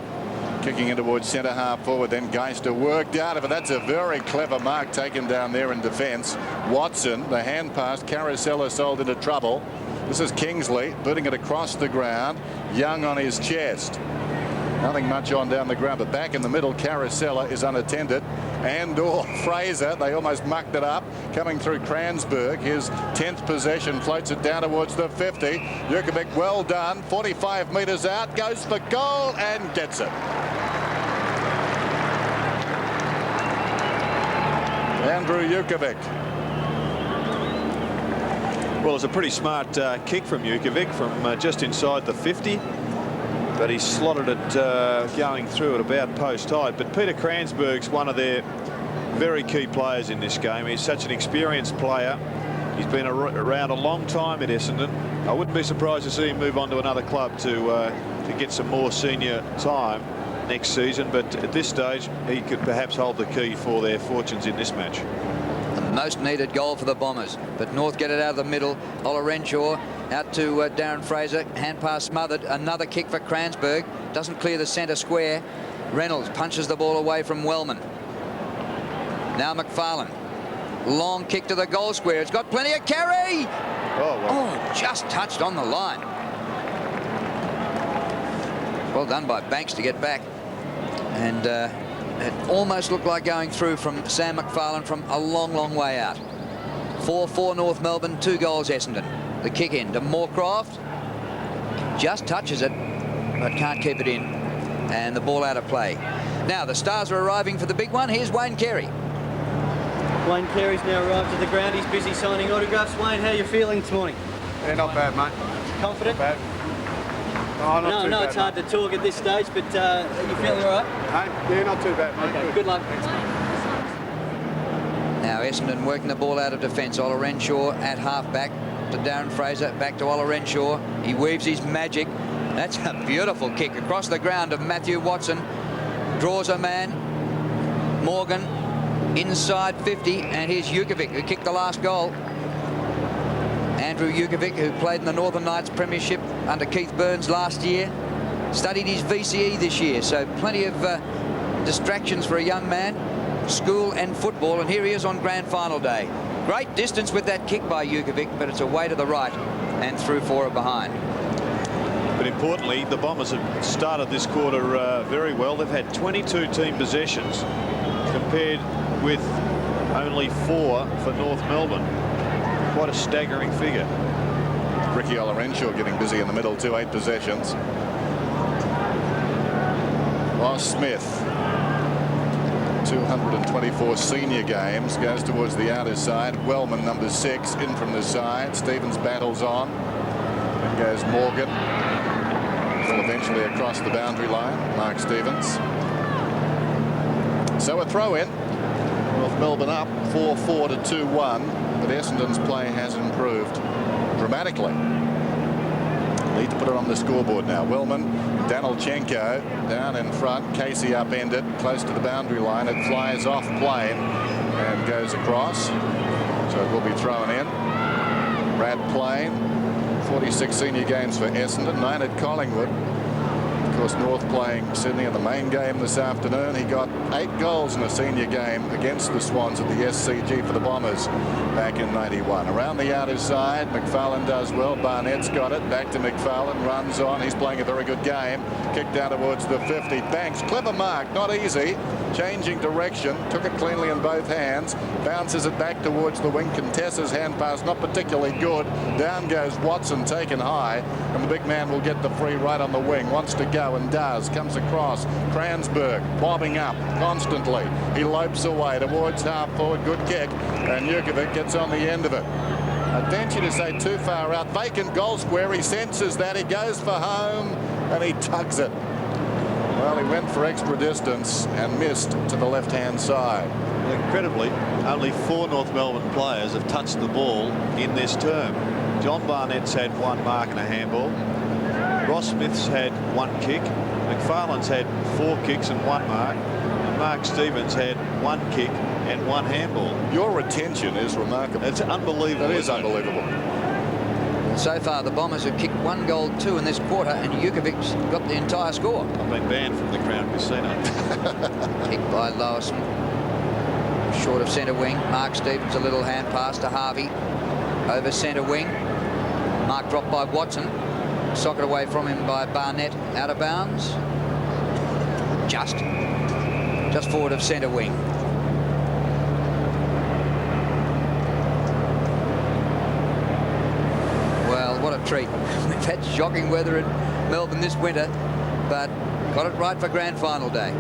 S4: Kicking in towards centre half forward, then Geister worked out of it. That's a very clever mark taken down there in defence. Watson, the hand pass, Carosella sold into trouble. This is Kingsley putting it across the ground. Young on his chest. Nothing much on down the ground, but back in the middle, Carosella is unattended. And/or Fraser, they almost mucked it up. Coming through Cransberg, his 10th possession, floats it down towards the 50. Jukovic, well done. 45 metres out, goes for goal and gets it. Andrew Jukovic.
S3: Well, it's a pretty smart kick from Jukovic from just inside the 50. But he slotted it going through at about post height. But Peter Cransberg's one of their very key players in this game. He's such an experienced player. He's been around a long time at Essendon. I wouldn't be surprised to see him move on to another club to get some more senior time next season. But at this stage, he could perhaps hold the key for their fortunes in this match.
S2: The most needed goal for the Bombers, but North get it out of the middle. Olorenshaw out to Darren Fraser. Hand pass smothered. Another kick for Cransberg. Doesn't clear the centre square. Reynolds punches the ball away from Wellman. Now McFarlane. Long kick to the goal square. It's got plenty of carry. Oh, just touched on the line. Well done by Banks to get back. And it almost looked like going through from Sam McFarlane from a long, long way out. 4-4 North Melbourne, 2 goals Essendon. The kick in to Moorcroft. Just touches it, but can't keep it in. And the ball out of play. Now the Stars are arriving for the big one. Here's Wayne Carey.
S6: Wayne Carey's now arrived at the ground. He's busy signing autographs. Wayne, how are you feeling this morning?
S8: Yeah, not bad, mate.
S6: Confident?
S8: Not bad. Oh, not too
S6: No,
S8: bad,
S6: it's hard
S8: mate.
S6: to talk at this stage, but are you feeling all right?
S8: Hey, yeah, not too bad, mate.
S6: Okay, good luck.
S2: Now Essendon working the ball out of defence. Ola Renshaw at half-back to Darren Fraser. Back to Ola Renshaw. He weaves his magic. That's a beautiful kick across the ground of Matthew Watson. Draws a man. Morgan inside 50. And here's Jukovic, who kicked the last goal. Andrew Jukovic, who played in the Northern Knights Premiership under Keith Burns last year. Studied his VCE this year. So plenty of distractions for a young man. School and football. And here he is on grand final day. Great distance with that kick by Jukovic, but it's away to the right and through for or behind.
S3: But importantly, the Bombers have started this quarter very well. They've had 22 team possessions compared with only 4 for North Melbourne. Quite a staggering figure.
S4: Ricky Ola Renshaw getting busy in the middle too, 8 possessions. Ross Smith, 224 senior games, goes towards the outer side. Wellman, number 6, in from the side. Stevens battles on. Then goes Morgan. Will eventually across the boundary line. Mark Stevens. So a throw in. North Melbourne up 4-4 to 2-1. But Essendon's play has improved dramatically. Need to put it on the scoreboard now. Wellman, Danilchenko down in front. Casey upended close to the boundary line. It flies off plane and goes across. So it will be thrown in. Brad Plain. 46 senior games for Essendon, 9 at Collingwood. Of course, North playing Sydney in the main game this afternoon. He got 8 goals in a senior game against the Swans at the SCG for the Bombers back in '91. Around the outer side, McFarlane does well. Barnett's got it. Back to McFarlane. Runs on. He's playing a very good game. Kicked down towards the 50. Banks. Clever mark. Not easy. Changing direction. Took it cleanly in both hands. Bounces it back towards the wing. Contessa's hand pass not particularly good. Down goes Watson, taken high. And the big man will get the free right on the wing. Wants to go and does. Comes across. Kranzberg bobbing up constantly. He lopes away towards half forward. Good kick. And Jukovic gets on the end of it. I venture to say too far out. Vacant goal square. He senses that. He goes for home and he tugs it. Well, he went for extra distance and missed to the left-hand side.
S3: Incredibly, only 4 North Melbourne players have touched the ball in this term. John Barnett's had 1 mark and a handball. Ross Smith's had 1 kick. McFarlane's had 4 kicks and 1 mark. And Mark Stevens had 1 kick and 1 handball.
S4: Your retention is remarkable.
S3: It's unbelievable.
S4: That is unbelievable.
S2: So far, the Bombers have kicked 1 goal, 2 in this quarter, and Jukovic's got the entire score.
S3: I've been banned from the Crown Casino.
S2: Kicked by Lowson. Short of centre wing. Mark Stevens, a little hand pass to Harvey. Over centre wing. Mark dropped by Watson. Socket away from him by Barnett. Out of bounds. Just forward of centre wing. Well, what a treat. We've had shocking weather in Melbourne this winter, but got it right for grand final day.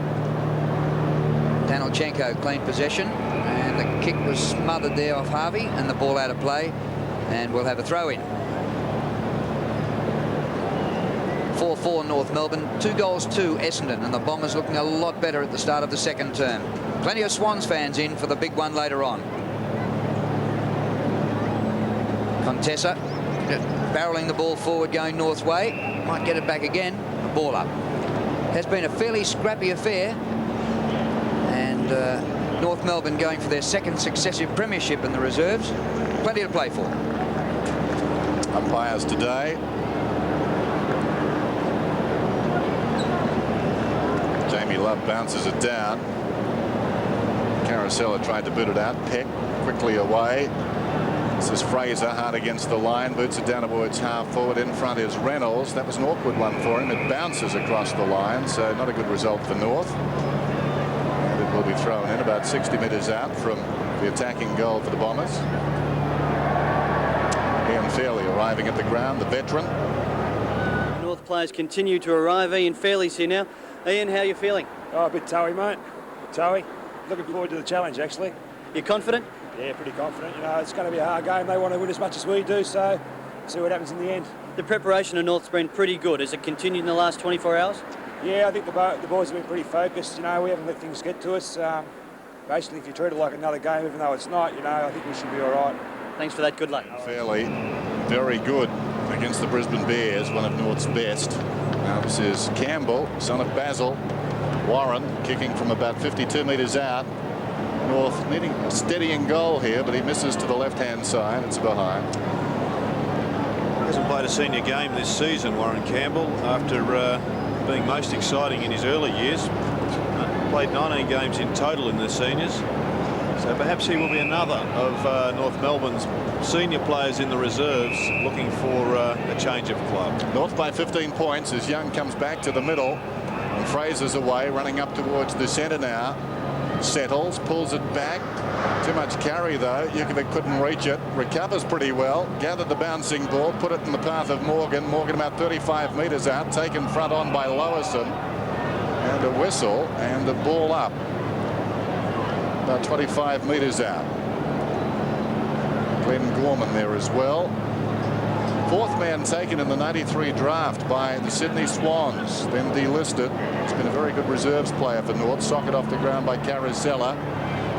S2: Danilchenko clean possession, and the kick was smothered there off Harvey, and the ball out of play, and we'll have a throw in. 4-4 North Melbourne, 2 goals to Essendon, and the Bombers looking a lot better at the start of the second term. Plenty of Swans fans in for the big one later on. Contessa barreling the ball forward, going North's way. Might get it back again. Ball up. Has been a fairly scrappy affair, and North Melbourne going for their 2nd successive premiership in the reserves. Plenty to play for.
S4: Umpires today. Jamie Love bounces it down. Carousella tried to boot it out. Peck quickly away. This is Fraser, hard against the line, boots it down towards half forward. In front is Reynolds. That was an awkward one for him. It bounces across the line, so not a good result for North. And it will be thrown in about 60 metres out from the attacking goal for the Bombers. Ian Fairley arriving at the ground, the veteran.
S6: North players continue to arrive. Ian Fairley's here now. Ian, how are you feeling?
S9: Oh, a bit toey, mate. A bit toey. Looking forward to the challenge, actually.
S6: You confident?
S9: Yeah, pretty confident. You know, it's going to be a hard game. They want to win as much as we do, so see what happens in the end.
S6: The preparation of North's been pretty good. Has it continued in the last 24 hours?
S9: Yeah, I think the boys have been pretty focused. You know, we haven't let things get to us. Basically, if you treat it like another game, even though it's not, you know, I think we should be all right.
S6: Thanks for that. Good luck.
S4: Fairley, very good against the Brisbane Bears, one of North's best. Now this is Campbell, son of Basil. Warren kicking from about 52 metres out. North needing a steadying goal here, but he misses to the left-hand side. It's behind.
S3: Hasn't played a senior game this season, Warren Campbell, after being most exciting in his early years. Played 19 games in total in the seniors. So perhaps he will be another of North Melbourne's senior players in the reserves looking for a change of club.
S4: North by 15 points as Young comes back to the middle. And Fraser's away, running up towards the centre now. Settles, pulls it back. Too much carry though. Jukovic couldn't reach it. Recovers pretty well. Gathered the bouncing ball, put it in the path of Morgan. Morgan about 35 metres out, taken front on by Lowerson. And a whistle and the ball up. About 25 metres out. Glenn Gorman there as well. Fourth man taken in the 93 draft by the Sydney Swans, then delisted. He's been a very good reserves player for North. Socket off the ground by Carosella.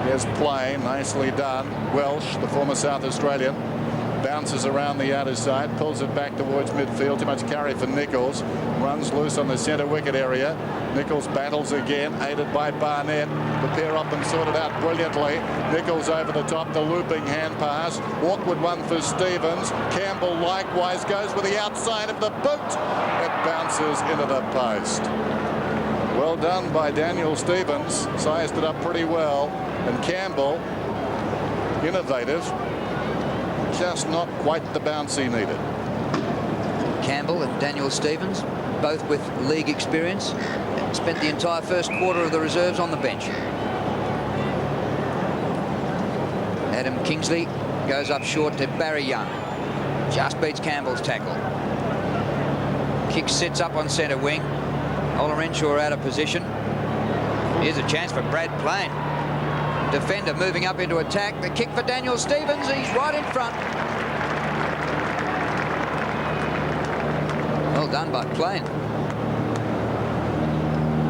S4: Here's play, nicely done. Welsh, the former South Australian, bounces around the outer side, pulls it back towards midfield. Too much carry for Nichols. Runs loose on the centre wicket area. Nichols battles again, aided by Barnett. The pair up and sorted out brilliantly. Nichols over the top, the looping hand pass. Awkward one for Stevens. Campbell likewise goes with the outside of the boot. It bounces into the post. Well done by Daniel Stevens. Sized it up pretty well. And Campbell, innovative. Just not quite the bounce he needed.
S2: Campbell and Daniel Stevens, both with league experience, spent the entire first quarter of the reserves on the bench. Adam Kingsley goes up short to Barry Young. Just beats Campbell's tackle. Kick sits up on centre wing. Ola Renshaw out of position. Here's a chance for Brad Plain. Defender moving up into attack. The kick for Daniel Stevens. He's right in front. Well done by Plain.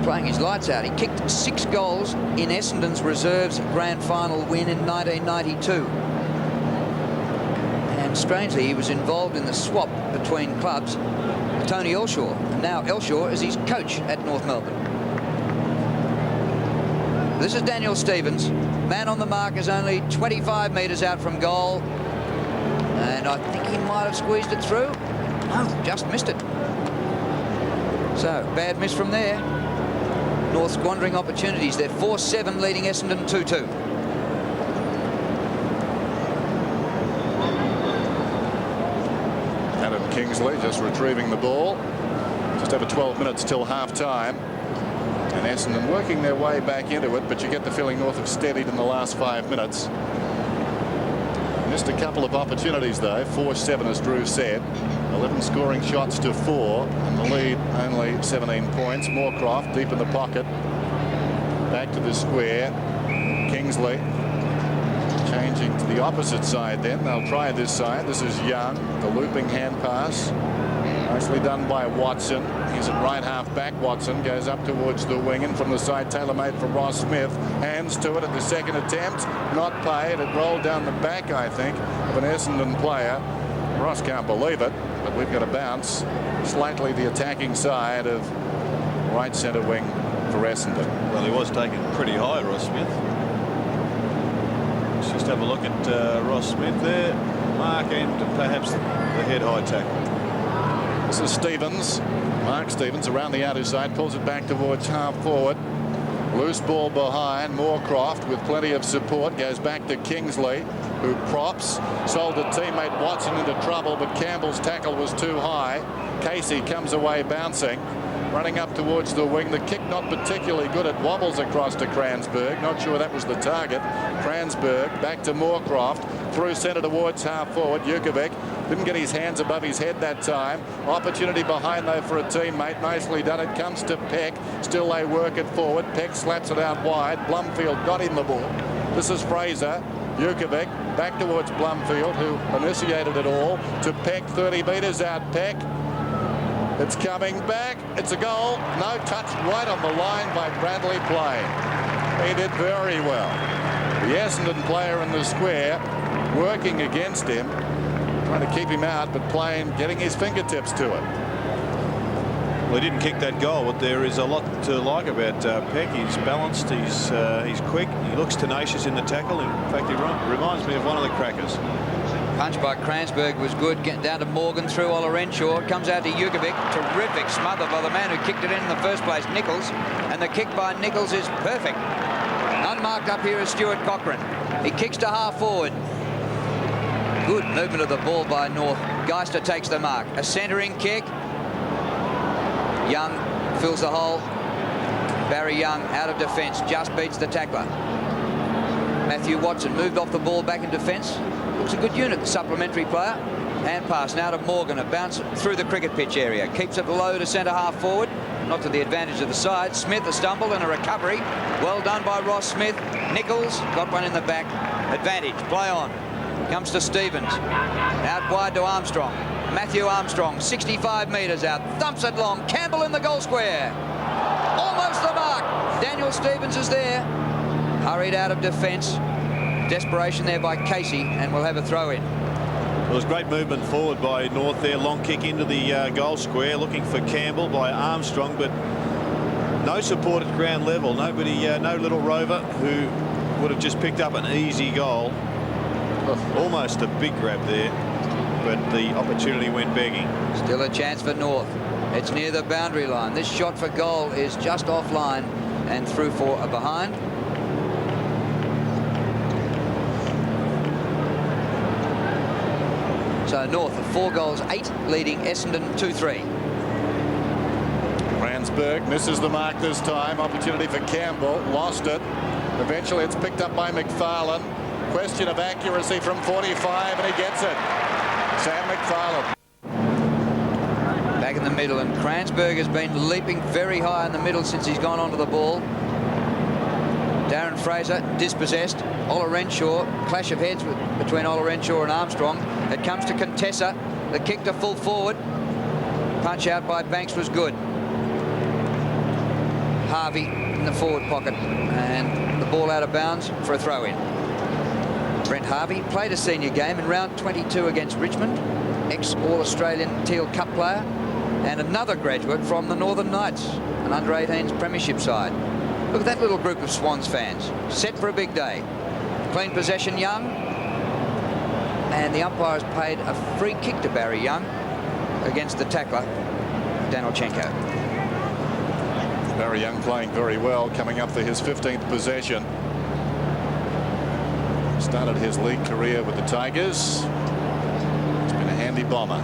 S2: Playing his lights out. He kicked 6 goals in Essendon's reserves grand final win in 1992. And strangely, he was involved in the swap between clubs. Tony Elshaw. And now Elshaw is his coach at North Melbourne. This is Daniel Stevens. Man on the mark is only 25 metres out from goal. And I think he might have squeezed it through. No, just missed it. So, bad miss from there. North squandering opportunities. They're 4-7 leading Essendon 2-2.
S4: Adam Kingsley just retrieving the ball. Just over 12 minutes till half-time. And Essendon working their way back into it, but you get the feeling North have steadied in the last 5 minutes. Missed a couple of opportunities though. 4-7 as Drew said. 11 scoring shots to 4, and the lead only 17 points. Moorcroft deep in the pocket. Back to the square. Kingsley changing to the opposite side then. They'll try this side. This is Young. The looping hand pass. Nicely done by Watson. He's at right half back. Watson goes up towards the wing, and from the side, tailor-made for Ross Smith. Hands to it at the second attempt. Not paid. It rolled down the back, I think, of an Essendon player. Ross can't believe it, but we've got a bounce. Slightly the attacking side of right centre wing for Essendon.
S3: Well, he was taken pretty high, Ross Smith. Let's just have a look at Ross Smith there. Mark and perhaps the head-high tackle.
S4: This is Stevens. Mark Stevens around the outer side, pulls it back towards half forward. Loose ball behind. Moorcroft with plenty of support goes back to Kingsley, who props. Sold a teammate Watson into trouble, but Campbell's tackle was too high. Casey comes away bouncing. running up towards the wing. The kick not particularly good. It wobbles across to Kransberg. Not sure that was the target. Kransberg back to Moorcroft. Through centre towards half forward. Jukovic didn't get his hands above his head that time. Opportunity behind though for a teammate. Nicely done. It comes to Peck. Still they work it forward. Peck slaps it out wide. Blumfield got in the ball. This is Fraser. Jukovic back towards Blumfield, who initiated it all, to Peck. 30 metres out. Peck. It's coming back. It's a goal. No touch, right on the line by Bradley Plain. He did very well. The Essendon player in the square working against him, trying to keep him out, but Plain getting his fingertips to it.
S3: Well, he didn't kick that goal, but there is a lot to like about Peck. He's balanced, he's quick, he looks tenacious in the tackle. In fact, he reminds me of one of the crackers.
S2: Punch by Kransberg was good. Getting down to Morgan through Olorenshaw. Comes out to Jukovic. Terrific smother by the man who kicked it in the first place, Nichols. And the kick by Nichols is perfect. Unmarked up here is Stuart Cochrane. He kicks to half forward. Good movement of the ball by North. Geister takes the mark. A centering kick. Young fills the hole. Barry Young out of defence. Just beats the tackler. Matthew Watson moved off the ball back in defence. Looks a good unit, the supplementary player. Hand pass now to Morgan. A bounce through the cricket pitch area. Keeps it low to centre half forward. Not to the advantage of the side. Smith a stumble and a recovery. Well done by Ross Smith. Nichols got one in the back. Advantage. Play on. Comes to Stevens. Out wide to Armstrong. Matthew Armstrong, 65 metres out. Thumps it long. Campbell in the goal square. Almost the mark. Daniel Stevens is there. Hurried out of defence. Desperation there by Casey, and we'll have a throw in.
S3: Well, there's great movement forward by North there. Long kick into the goal square, looking for Campbell by Armstrong, but no support at ground level. Nobody, no little rover who would have just picked up an easy goal. Almost a big grab there, but the opportunity went begging.
S2: Still a chance for North. It's near the boundary line. This shot for goal is just offline and through for a behind. So North 4 goals 8, leading Essendon 2-3.
S4: Kransberg misses the mark this time. Opportunity for Campbell. Lost it. Eventually it's picked up by McFarlane. Question of accuracy from 45, and he gets it. Sam McFarlane.
S2: Back in the middle, and Kransberg has been leaping very high in the middle since he's gone onto the ball. Darren Fraser dispossessed. Olorenshaw, clash of heads between Olorenshaw and Armstrong. It comes to Contessa. The kick to full forward. Punch out by Banks was good. Harvey in the forward pocket, and the ball out of bounds for a throw in. Brent Harvey played a senior game in round 22 against Richmond. Ex-All-Australian Teal Cup player, and another graduate from the Northern Knights, an under-18s premiership side. Look at that little group of Swans fans, set for a big day. Clean possession, Young. And the umpire has paid a free kick to Barry Young against the tackler, Danilchenko.
S4: Barry Young playing very well, coming up for his 15th possession. Started his league career with the Tigers. He's been a handy bomber.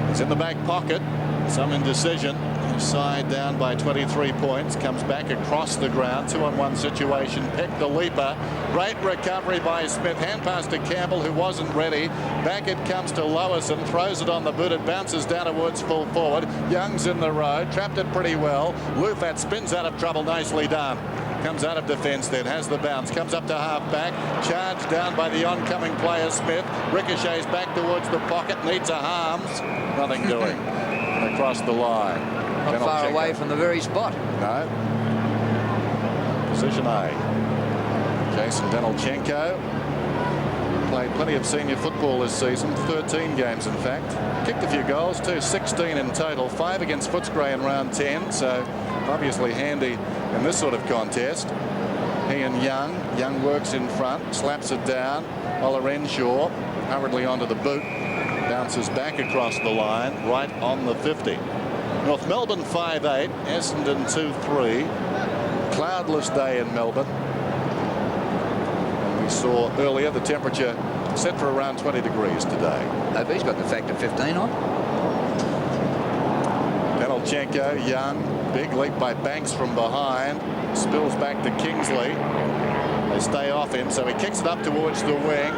S4: He's in the back pocket. Some indecision. His side down by 23 points. Comes back across the ground. 2-on-1 situation. Peck the leaper. Great recovery by Smith. Hand pass to Campbell, who wasn't ready. Back it comes to Lewison. Throws it on the boot. It bounces down towards full forward. Young's in the road. Trapped it pretty well. Lufat spins out of trouble. Nicely done. Comes out of defence then, has the bounce, comes up to half-back, charged down by the oncoming player Smith, ricochets back towards the pocket, needs a harms, nothing doing. Across the line.
S2: Not far away from the very spot.
S4: No. Position A. Jason Danilchenko played plenty of senior football this season, 13 games in fact. Kicked a few goals too, 16 in total, 5 against Footscray in round 10, so obviously handy in this sort of contest. He and Young. Young works in front, slaps it down. Olorenshaw hurriedly onto the boot. Bounces back across the line, right on the 50. North Melbourne 5-8, Essendon 2-3. Cloudless day in Melbourne. And we saw earlier the temperature set for around 20 degrees today.
S2: He's got the factor 15 on.
S4: Denelchenko, young, big leap by Banks from behind, spills back to Kingsley. They stay off him, so he kicks it up towards the wing.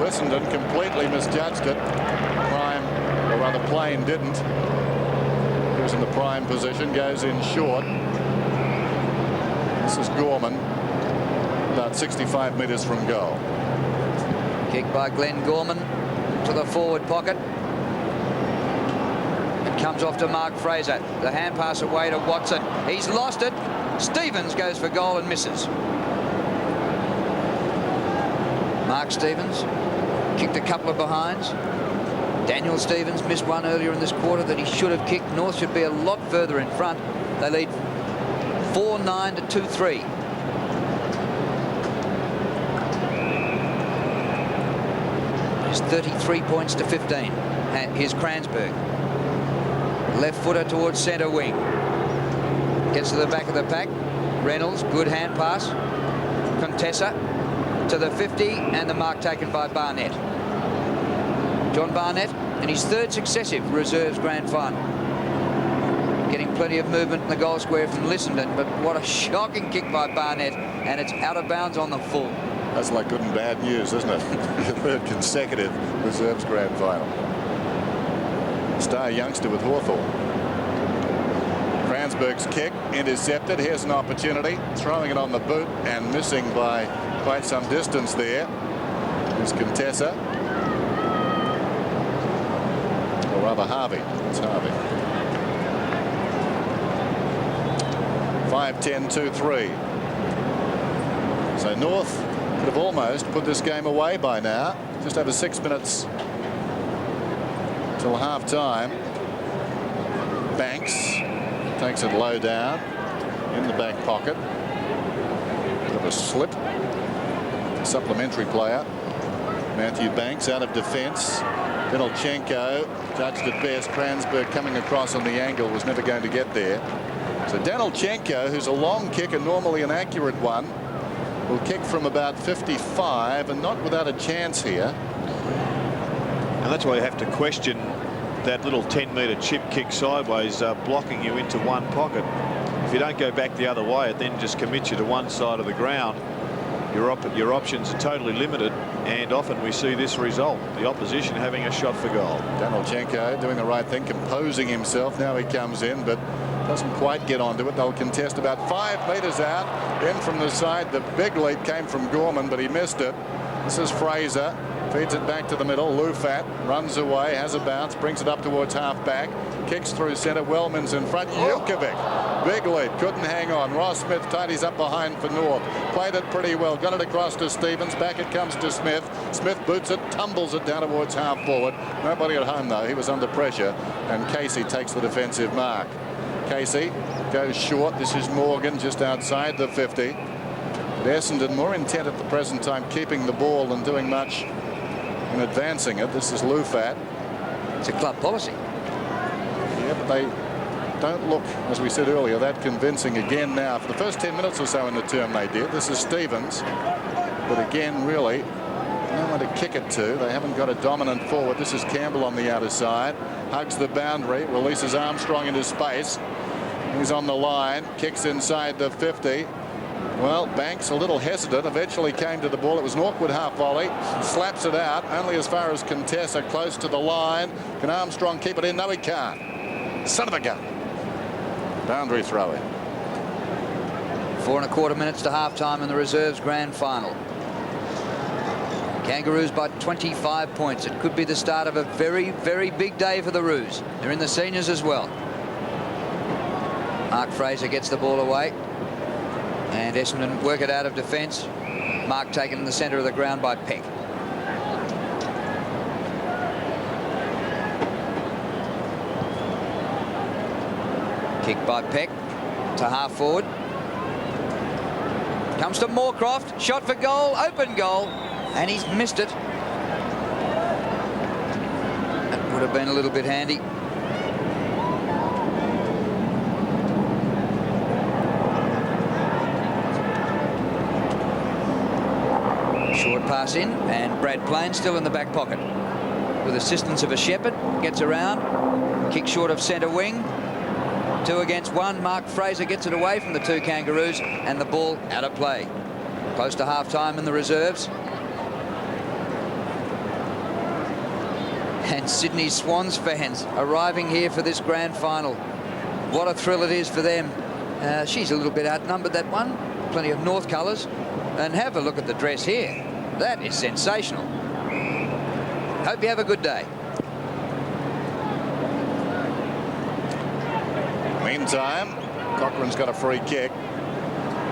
S4: Essendon completely misjudged it. Prime, or rather Plain, didn't. He was in the prime position, goes in short. This is Gorman, about 65 metres from goal.
S2: Kick by Glenn Gorman to the forward pocket. It comes off to Mark Fraser. The hand pass away to Watson. He's lost it. Stevens goes for goal and misses. Mark Stevens kicked a couple of behinds. Daniel Stevens missed one earlier in this quarter that he should have kicked. North should be a lot further in front. They lead 4-9 to 2-3. There's 33 points to 15. And here's Kransberg. Left footer towards centre wing. Gets to the back of the pack. Reynolds, good hand pass. Contessa to the 50, and the mark taken by Barnett. John Barnett in his third successive reserves grand final. Getting plenty of movement in the goal square from Essendon, but what a shocking kick by Barnett, and it's out of bounds on the full.
S4: That's like good and bad news, isn't it? The third consecutive reserves grand final. Star youngster with Hawthorn. Kransberg's kick intercepted. Here's an opportunity, throwing it on the boot and missing by quite some distance there. Here's Contessa. Or rather Harvey. It's Harvey. 5-10, 2-3. So North could have almost put this game away by now. Just over 6 minutes till half time. Banks takes it low down in the back pocket. Bit of a slip. Supplementary player Matthew Banks out of defence. Denelchenko judged at best. Kransberg coming across on the angle was never going to get there. So Denelchenko, who's a long kicker, normally an accurate one, will kick from about 55 and not without a chance here.
S3: And that's why you have to question that little 10-metre chip kick sideways blocking you into one pocket. If you don't go back the other way, it then just commits you to one side of the ground. Your options are totally limited, and often we see this result, the opposition having a shot for goal.
S4: Denelchenko doing the right thing, composing himself. Now he comes in, but doesn't quite get onto it. They'll contest about 5 metres out. In from the side, the big leap came from Gorman, but he missed it. This is Fraser. Feeds it back to the middle. Lufat runs away, has a bounce, brings it up towards half back, kicks through centre. Wellman's in front. Jukovic, big lead, couldn't hang on. Ross Smith tidies up behind for North. Played it pretty well. Got it across to Stevens. Back it comes to Smith. Smith boots it, tumbles it down towards half forward. Nobody at home though. He was under pressure, and Casey takes the defensive mark. Casey goes short. This is Morgan just outside the 50. But Essendon more intent at the present time keeping the ball than doing much in advancing it. This is Lufat.
S2: It's a club policy.
S4: Yeah, but they don't look, as we said earlier, that convincing again now. For the first 10 minutes or so in the term they did. This is Stevens. But again, really, no one to kick it to. They haven't got a dominant forward. This is Campbell on the outer side. Hugs the boundary. Releases Armstrong into space. He's on the line. Kicks inside the 50. Well, Banks a little hesitant, eventually came to the ball. It was an awkward half volley. Slaps it out only as far as Contessa, close to the line. Can Armstrong keep it in? No, he can't. Son of a gun. Boundary throw in.
S2: 4 1/4 minutes to half time in the reserves grand final. Kangaroos by 25 points. It could be the start of a very, very big day for the Roos. They're in the seniors as well. Mark Fraser gets the ball away. And Essendon work it out of defence. Mark taken in the centre of the ground by Peck. Kick by Peck to half forward. Comes to Moorcroft. Shot for goal. Open goal. And he's missed it. That would have been a little bit handy. Short pass in, and Brad Plain still in the back pocket. With assistance of a Shepherd, gets around, kick short of centre wing. 2 against 1. Mark Fraser gets it away from the 2 Kangaroos, and the ball out of play. Close to half-time in the reserves. And Sydney Swans fans arriving here for this grand final. What a thrill it is for them. She's a little bit outnumbered, that one. Plenty of North colours. And have a look at the dress here. That is sensational. Hope you have a good day.
S4: Meantime, Cochrane's got a free kick.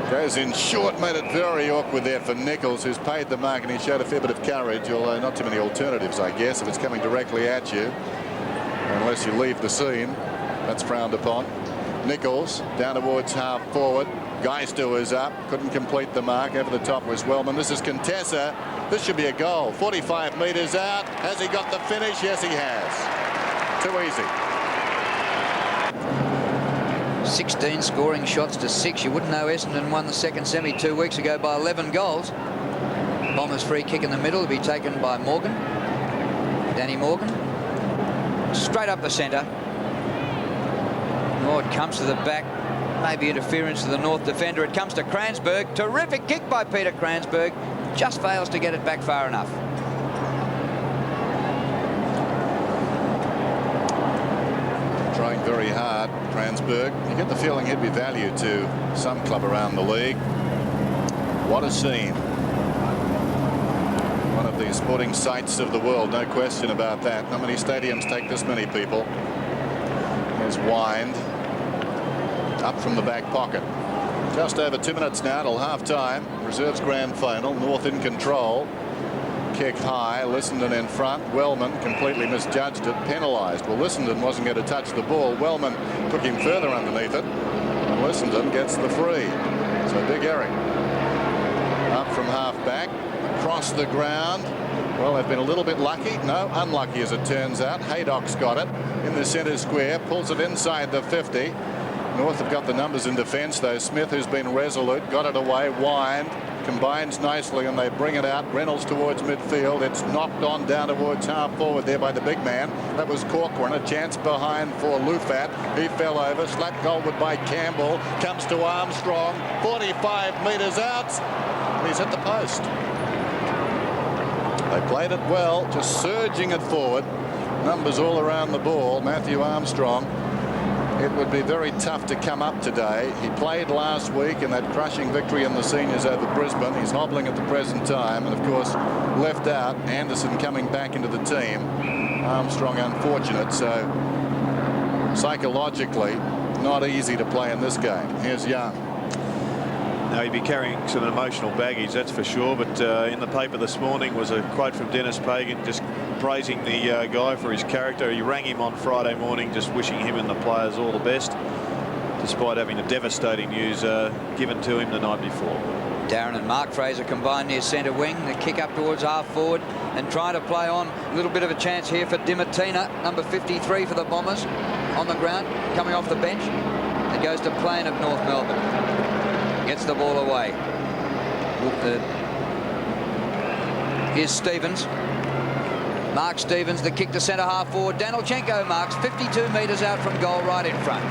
S4: Goes in short, made it very awkward there for Nichols, who's paid the mark, and he showed a fair bit of courage, although not too many alternatives, I guess, if it's coming directly at you. Unless you leave the scene, that's frowned upon. Nichols down towards half forward. Geister was up, couldn't complete the mark. Over the top was Wellman. This is Contessa. This should be a goal. 45 metres out. Has he got the finish? Yes, he has. Too easy.
S2: 16 scoring shots to 6. You wouldn't know Essendon won the second semi 2 weeks ago by 11 goals. Bombers free kick in the middle will be taken by Morgan. Danny Morgan. Straight up the centre. Oh, it comes to the back. Maybe interference to the North defender. It comes to Kransberg. Terrific kick by Peter Kransberg. Just fails to get it back far enough.
S4: Trying very hard, Kransberg. You get the feeling he'd be valued to some club around the league. What a scene. One of the sporting sights of the world, no question about that. Not many stadiums take this many people. There's Wind. Up from the back pocket. Just over 2 minutes now till half-time. Reserves grand final. North in control. Kick high. Lissenden in front. Wellman completely misjudged it. Penalised. Well, Lissenden wasn't going to touch the ball. Wellman took him further underneath it. And Lissenden gets the free. So Big Eric. Up from half-back. Across the ground. Well, they've been a little bit lucky. No, unlucky as it turns out. Haydock's got it in the centre square. Pulls it inside the 50. North have got the numbers in defence, though. Smith, who's been resolute, got it away. Wind combines nicely, and they bring it out. Reynolds towards midfield. It's knocked on down towards half forward there by the big man. That was Corcoran. A chance behind for Lufat. He fell over. Slapped goalward by Campbell. Comes to Armstrong. 45 metres out. And he's at the post. They played it well, just surging it forward. Numbers all around the ball. Matthew Armstrong. It would be very tough to come up today. He played last week in that crushing victory in the seniors over Brisbane. He's hobbling at the present time, and of course left out. Anderson coming back into the team. Armstrong unfortunate, so psychologically not easy to play in this game. Here's Young.
S3: Now, he'd be carrying some emotional baggage, that's for sure, but in the paper this morning was a quote from Dennis Pagan just praising the guy for his character. He rang him on Friday morning just wishing him and the players all the best, despite having the devastating news given to him the night before.
S2: Darren and Mark Fraser combined near centre wing. The kick up towards half forward and trying to play on. A little bit of a chance here for Dimatina, number 53 for the Bombers, on the ground, coming off the bench. It goes to Plain of North Melbourne. Gets the ball away. Here's Stevens. Mark Stevens, the kick to centre half forward. Danilchenko marks 52 metres out from goal, right in front.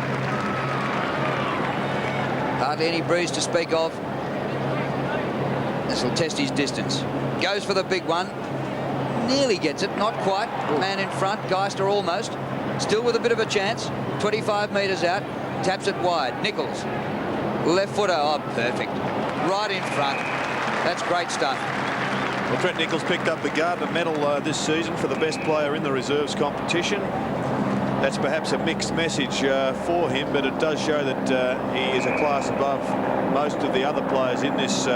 S2: Hardly any breeze to speak of. This will test his distance. Goes for the big one. Nearly gets it, not quite. Man in front, Geister almost. Still with a bit of a chance. 25 metres out. Taps it wide. Nichols. Left footer, oh, perfect. Right in front. That's great stuff.
S3: Well, Trent Nichols picked up the Gardner medal this season for the best player in the reserves competition. That's perhaps a mixed message for him, but it does show that he is a class above most of the other players in this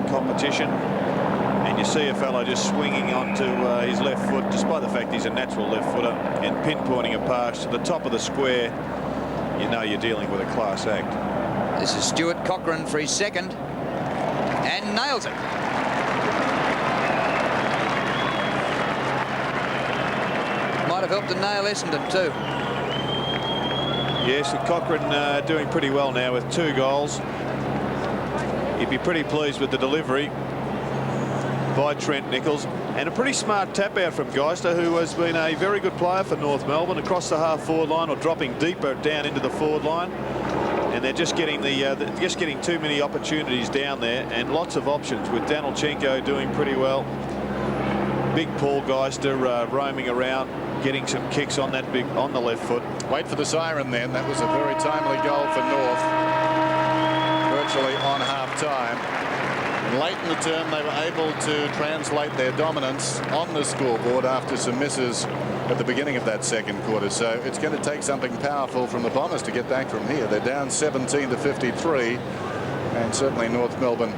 S3: competition. And you see a fellow just swinging onto his left foot, despite the fact he's a natural left footer, and pinpointing a pass to the top of the square. You know you're dealing with a class act.
S2: This is Stuart Cochrane for his second, and nails it. Might have helped to nail Essendon too.
S3: Yes, and Cochrane doing pretty well now with 2 goals. He'd be pretty pleased with the delivery. by Trent Nichols. And a pretty smart tap out from Geister, who has been a very good player for North Melbourne, across the half-forward line or dropping deeper down into the forward line. And they're just getting too many opportunities down there, and lots of options, with Danilchenko doing pretty well. Big Paul Geister roaming around, getting some kicks on the left foot.
S4: Wait for the siren then. That was a very timely goal for North, virtually on half-time. And late in the term, they were able to translate their dominance on the scoreboard after some misses at the beginning of that second quarter. So it's going to take something powerful from the Bombers to get back from here. They're down 17-53, and certainly North Melbourne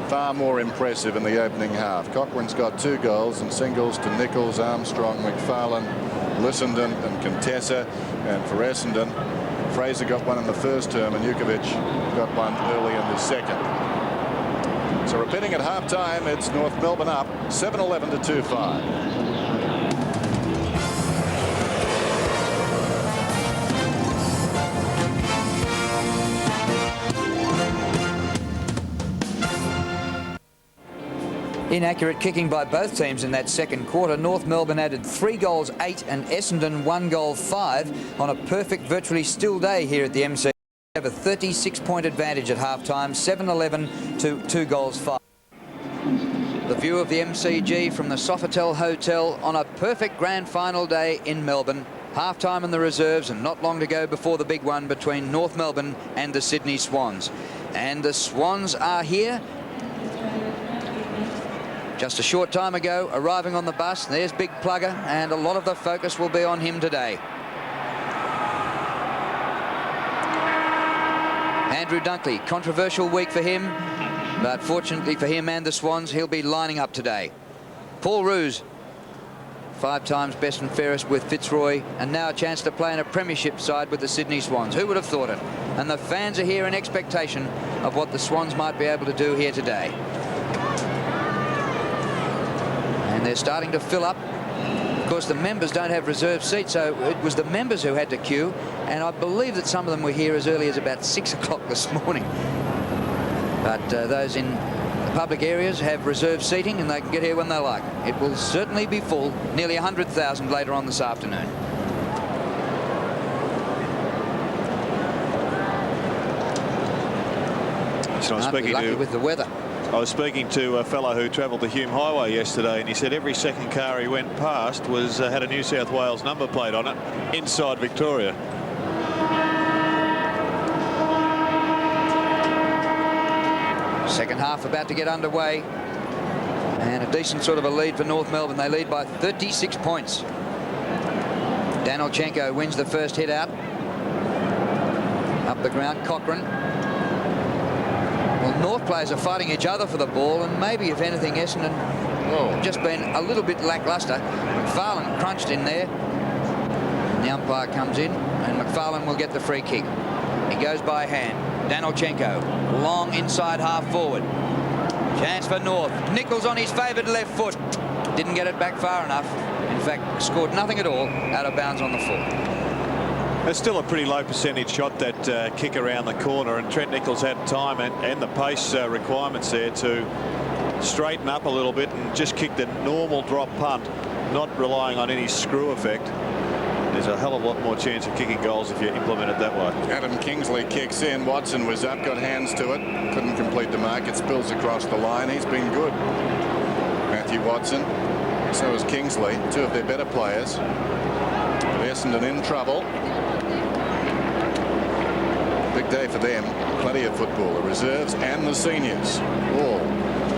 S4: far more impressive in the opening half. Cochrane's got 2 goals and singles to Nichols, Armstrong, McFarlane, Lissenden and Contessa. And for Essendon, Fraser got one in the first term and Jukovic got one early in the second. So repeating at half-time, it's North Melbourne up 7-11 to 2-5.
S2: Inaccurate kicking by both teams in that second quarter. North Melbourne added 3 goals 8 and Essendon 1 goal 5 on a perfect, virtually still day here at the MC. They have a 36-point advantage at half-time, 7-11 to 2 goals 5. The view of the MCG from the Sofitel Hotel on a perfect grand final day in Melbourne. Half-time in the reserves and not long to go before the big one between North Melbourne and the Sydney Swans. And the Swans are here. Just a short time ago, arriving on the bus. There's Big Plugger, and a lot of the focus will be on him today. Andrew Dunkley, controversial week for him, but fortunately for him and the Swans, he'll be lining up today. Paul Roos, 5 times best and fairest with Fitzroy, and now a chance to play in a premiership side with the Sydney Swans. Who would have thought it? And the fans are here in expectation of what the Swans might be able to do here today. And they're starting to fill up. Of course, the members don't have reserve seats, so it was the members who had to queue, and I believe that some of them were here as early as about 6 o'clock this morning. But those in the public areas have reserved seating, and they can get here when they like. It will certainly be full, nearly 100,000 later on this afternoon.
S3: So I'm speaking
S2: lucky with the weather.
S3: I was speaking to a fellow who travelled the Hume Highway yesterday, and he said every second car he went past had a New South Wales number plate on it inside Victoria.
S2: Second half about to get underway, and a decent sort of a lead for North Melbourne. They lead by 36 points. Danilchenko wins the first hit out. Up the ground, Cochrane. Well, North players are fighting each other for the ball, and maybe, if anything, Essendon just been a little bit lacklustre. McFarlane crunched in there. And the umpire comes in, and McFarlane will get the free kick. He goes by hand. Danilchenko, long inside half forward. Chance for North. Nichols on his favoured left foot. Didn't get it back far enough. In fact, scored nothing at all, out of bounds on the full.
S3: It's still a pretty low percentage shot, that kick around the corner, and Trent Nichols had time and the pace requirements there to straighten up a little bit and just kick the normal drop punt, not relying on any screw effect. There's a hell of a lot more chance of kicking goals if you implement it that way.
S4: Adam Kingsley kicks in. Watson was up, got hands to it, couldn't complete the mark. It spills across the line. He's been good, Matthew Watson. So is Kingsley, 2 of their better players. Essendon in trouble. Big day for them. Plenty of football. The reserves and the seniors all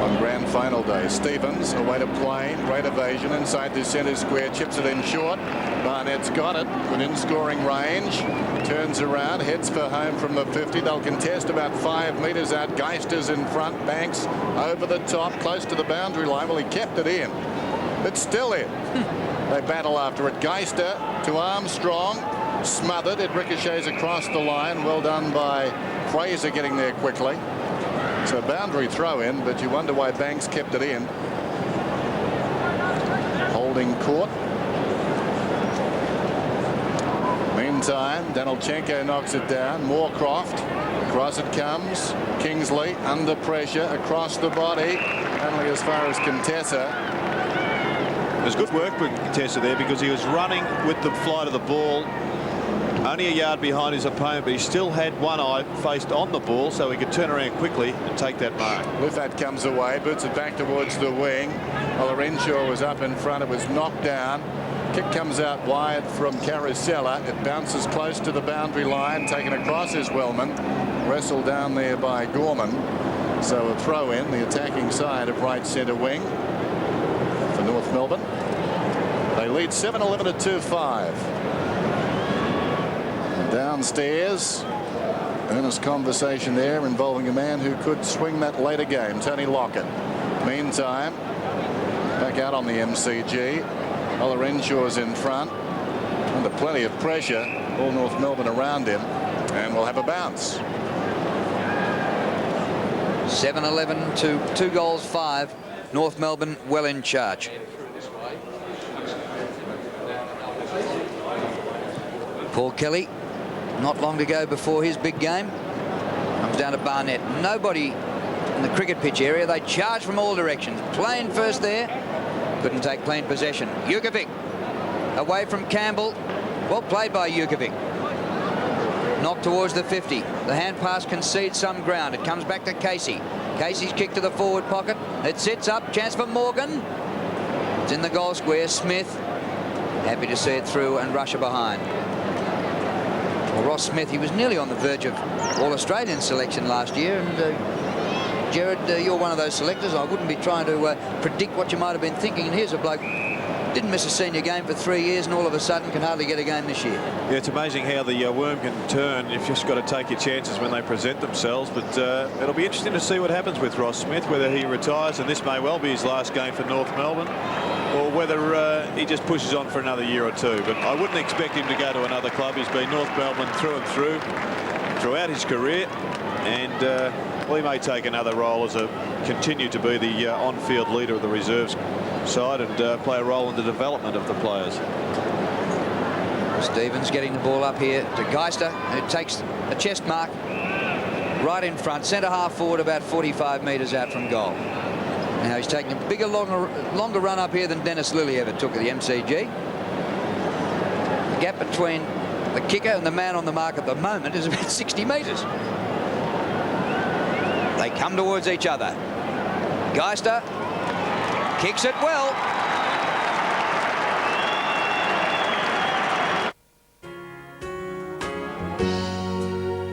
S4: on grand final day. Stevens away to Plain. Great evasion inside the centre square. Chips it in short. Barnett's got it within scoring range. Turns around. Heads for home from the 50. They'll contest about 5 metres out. Geister's in front. Banks over the top. Close to the boundary line. Well, he kept it in. It's still in. They battle after it. Geister to Armstrong. Smothered. It ricochets across the line. Well done by Fraser getting there quickly. So boundary throw in, but you wonder why Banks kept it in. Holding court. Meantime, Danilchenko knocks it down. Moorcroft. Across it comes. Kingsley under pressure across the body. only as far as Contessa.
S3: There's good work with Contessa there because he was running with the flight of the ball only a yard behind his opponent, but he still had one eye faced on the ball so he could turn around quickly and take that mark.
S4: Lufat comes away, boots it back towards the wing. Renshaw was up in front. It was knocked down. Kick comes out wide from Carusella. It bounces close to the boundary line. Taken across is Wellman. Wrestled down there by Gorman. So a throw in the attacking side of right centre wing for North Melbourne. They lead 7-11 at 2-5. Downstairs, earnest conversation there involving a man who could swing that later game, Tony Lockett. Meantime, back out on the MCG. Olorenshaws in front, under plenty of pressure. All North Melbourne around him, and we'll have a bounce.
S2: 7-11 to 2 goals 5. North Melbourne well in charge. Paul Kelly, not long to go before his big game. Comes down to Barnett. Nobody in the cricket pitch area. They charge from all directions. Plain first there. Couldn't take plain possession. Jukovic away from Campbell. Well played by Jukovic. Knocked towards the 50. The hand pass concedes some ground. It comes back to Casey. Casey's kick to the forward pocket. It sits up. Chance for Morgan. It's in the goal square. Smith happy to see it through and Russia behind. Well, Ross Smith, he was nearly on the verge of All-Australian selection last year, and Gerard, you're one of those selectors. I wouldn't be trying to predict what you might have been thinking, and here's a bloke didn't miss a senior game for 3 years and all of a sudden can hardly get a game this year.
S3: Yeah, it's amazing how the worm can turn. You've just got to take your chances when they present themselves, but it'll be interesting to see what happens with Ross Smith, whether he retires, and this may well be his last game for North Melbourne, or whether he just pushes on for another year or two. But I wouldn't expect him to go to another club. He's been North Melbourne through and through throughout his career, and well, he may take another role as continue to be the on-field leader of the reserves side and play a role in the development of the players.
S2: Stevens getting the ball up here to Geister, who takes a chest mark right in front, centre half forward, about 45 metres out from goal. Now he's taking a bigger, longer run up here than Dennis Lilly ever took at the MCG. The gap between the kicker and the man on the mark at the moment is about 60 metres. They come towards each other. Geister kicks it well.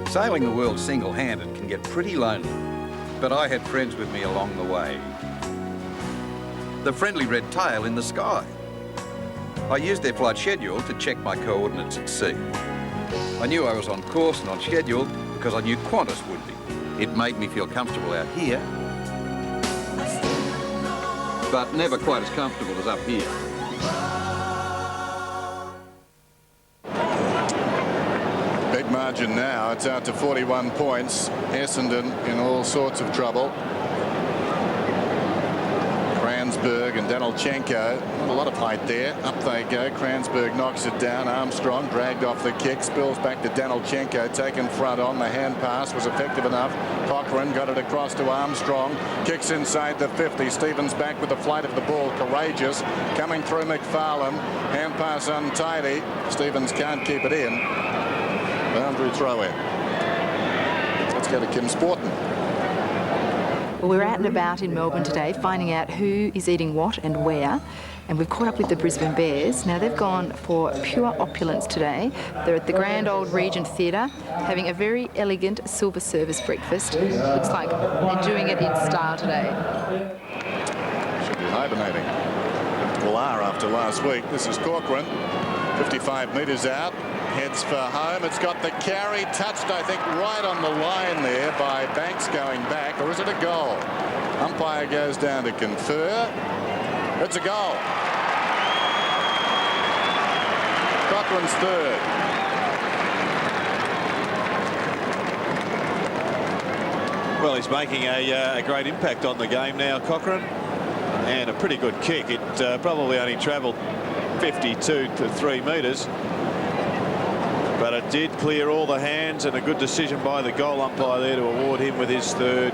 S10: Sailing the world single-handed can get pretty lonely, but I had friends with me along the way. The friendly red tail in the sky. I used their flight schedule to check my coordinates at sea. I knew I was on course and on schedule because I knew Qantas would be. It made me feel comfortable out here, but never quite as comfortable as up here.
S4: Big margin now. It's out to 41 points. Essendon in all sorts of trouble. Kranzberg and Danilchenko. Not a lot of height there. Up they go. Kranzberg knocks it down. Armstrong dragged off the kick. Spills back to Danilchenko. Taken front on. The hand pass was effective enough. Cochrane got it across to Armstrong. Kicks inside the 50. Stevens back with the flight of the ball. Courageous. Coming through McFarlane. Hand pass untidy. Stevens can't keep it in. Boundary throw in. Let's go to Kim Sporton.
S11: Well, we're out and about in Melbourne today, finding out who is eating what and where. And we've caught up with the Brisbane Bears. Now, they've gone for pure opulence today. They're at the Grand Old Regent Theatre, having a very elegant silver service breakfast. Looks like they're doing it in style today.
S4: Should be hibernating. Well, are after last week. This is Cochrane. 55 metres out. Heads for home. It's got the carry touched, I think, right on the line there by Banks going back. Or is it a goal? Umpire goes down to confer. It's a goal. Cochrane's third.
S3: Well, he's making a great impact on the game now, Cochrane, and a pretty good kick. It probably only travelled 52 to 3 metres. But it did clear all the hands, and a good decision by the goal umpire there to award him with his third.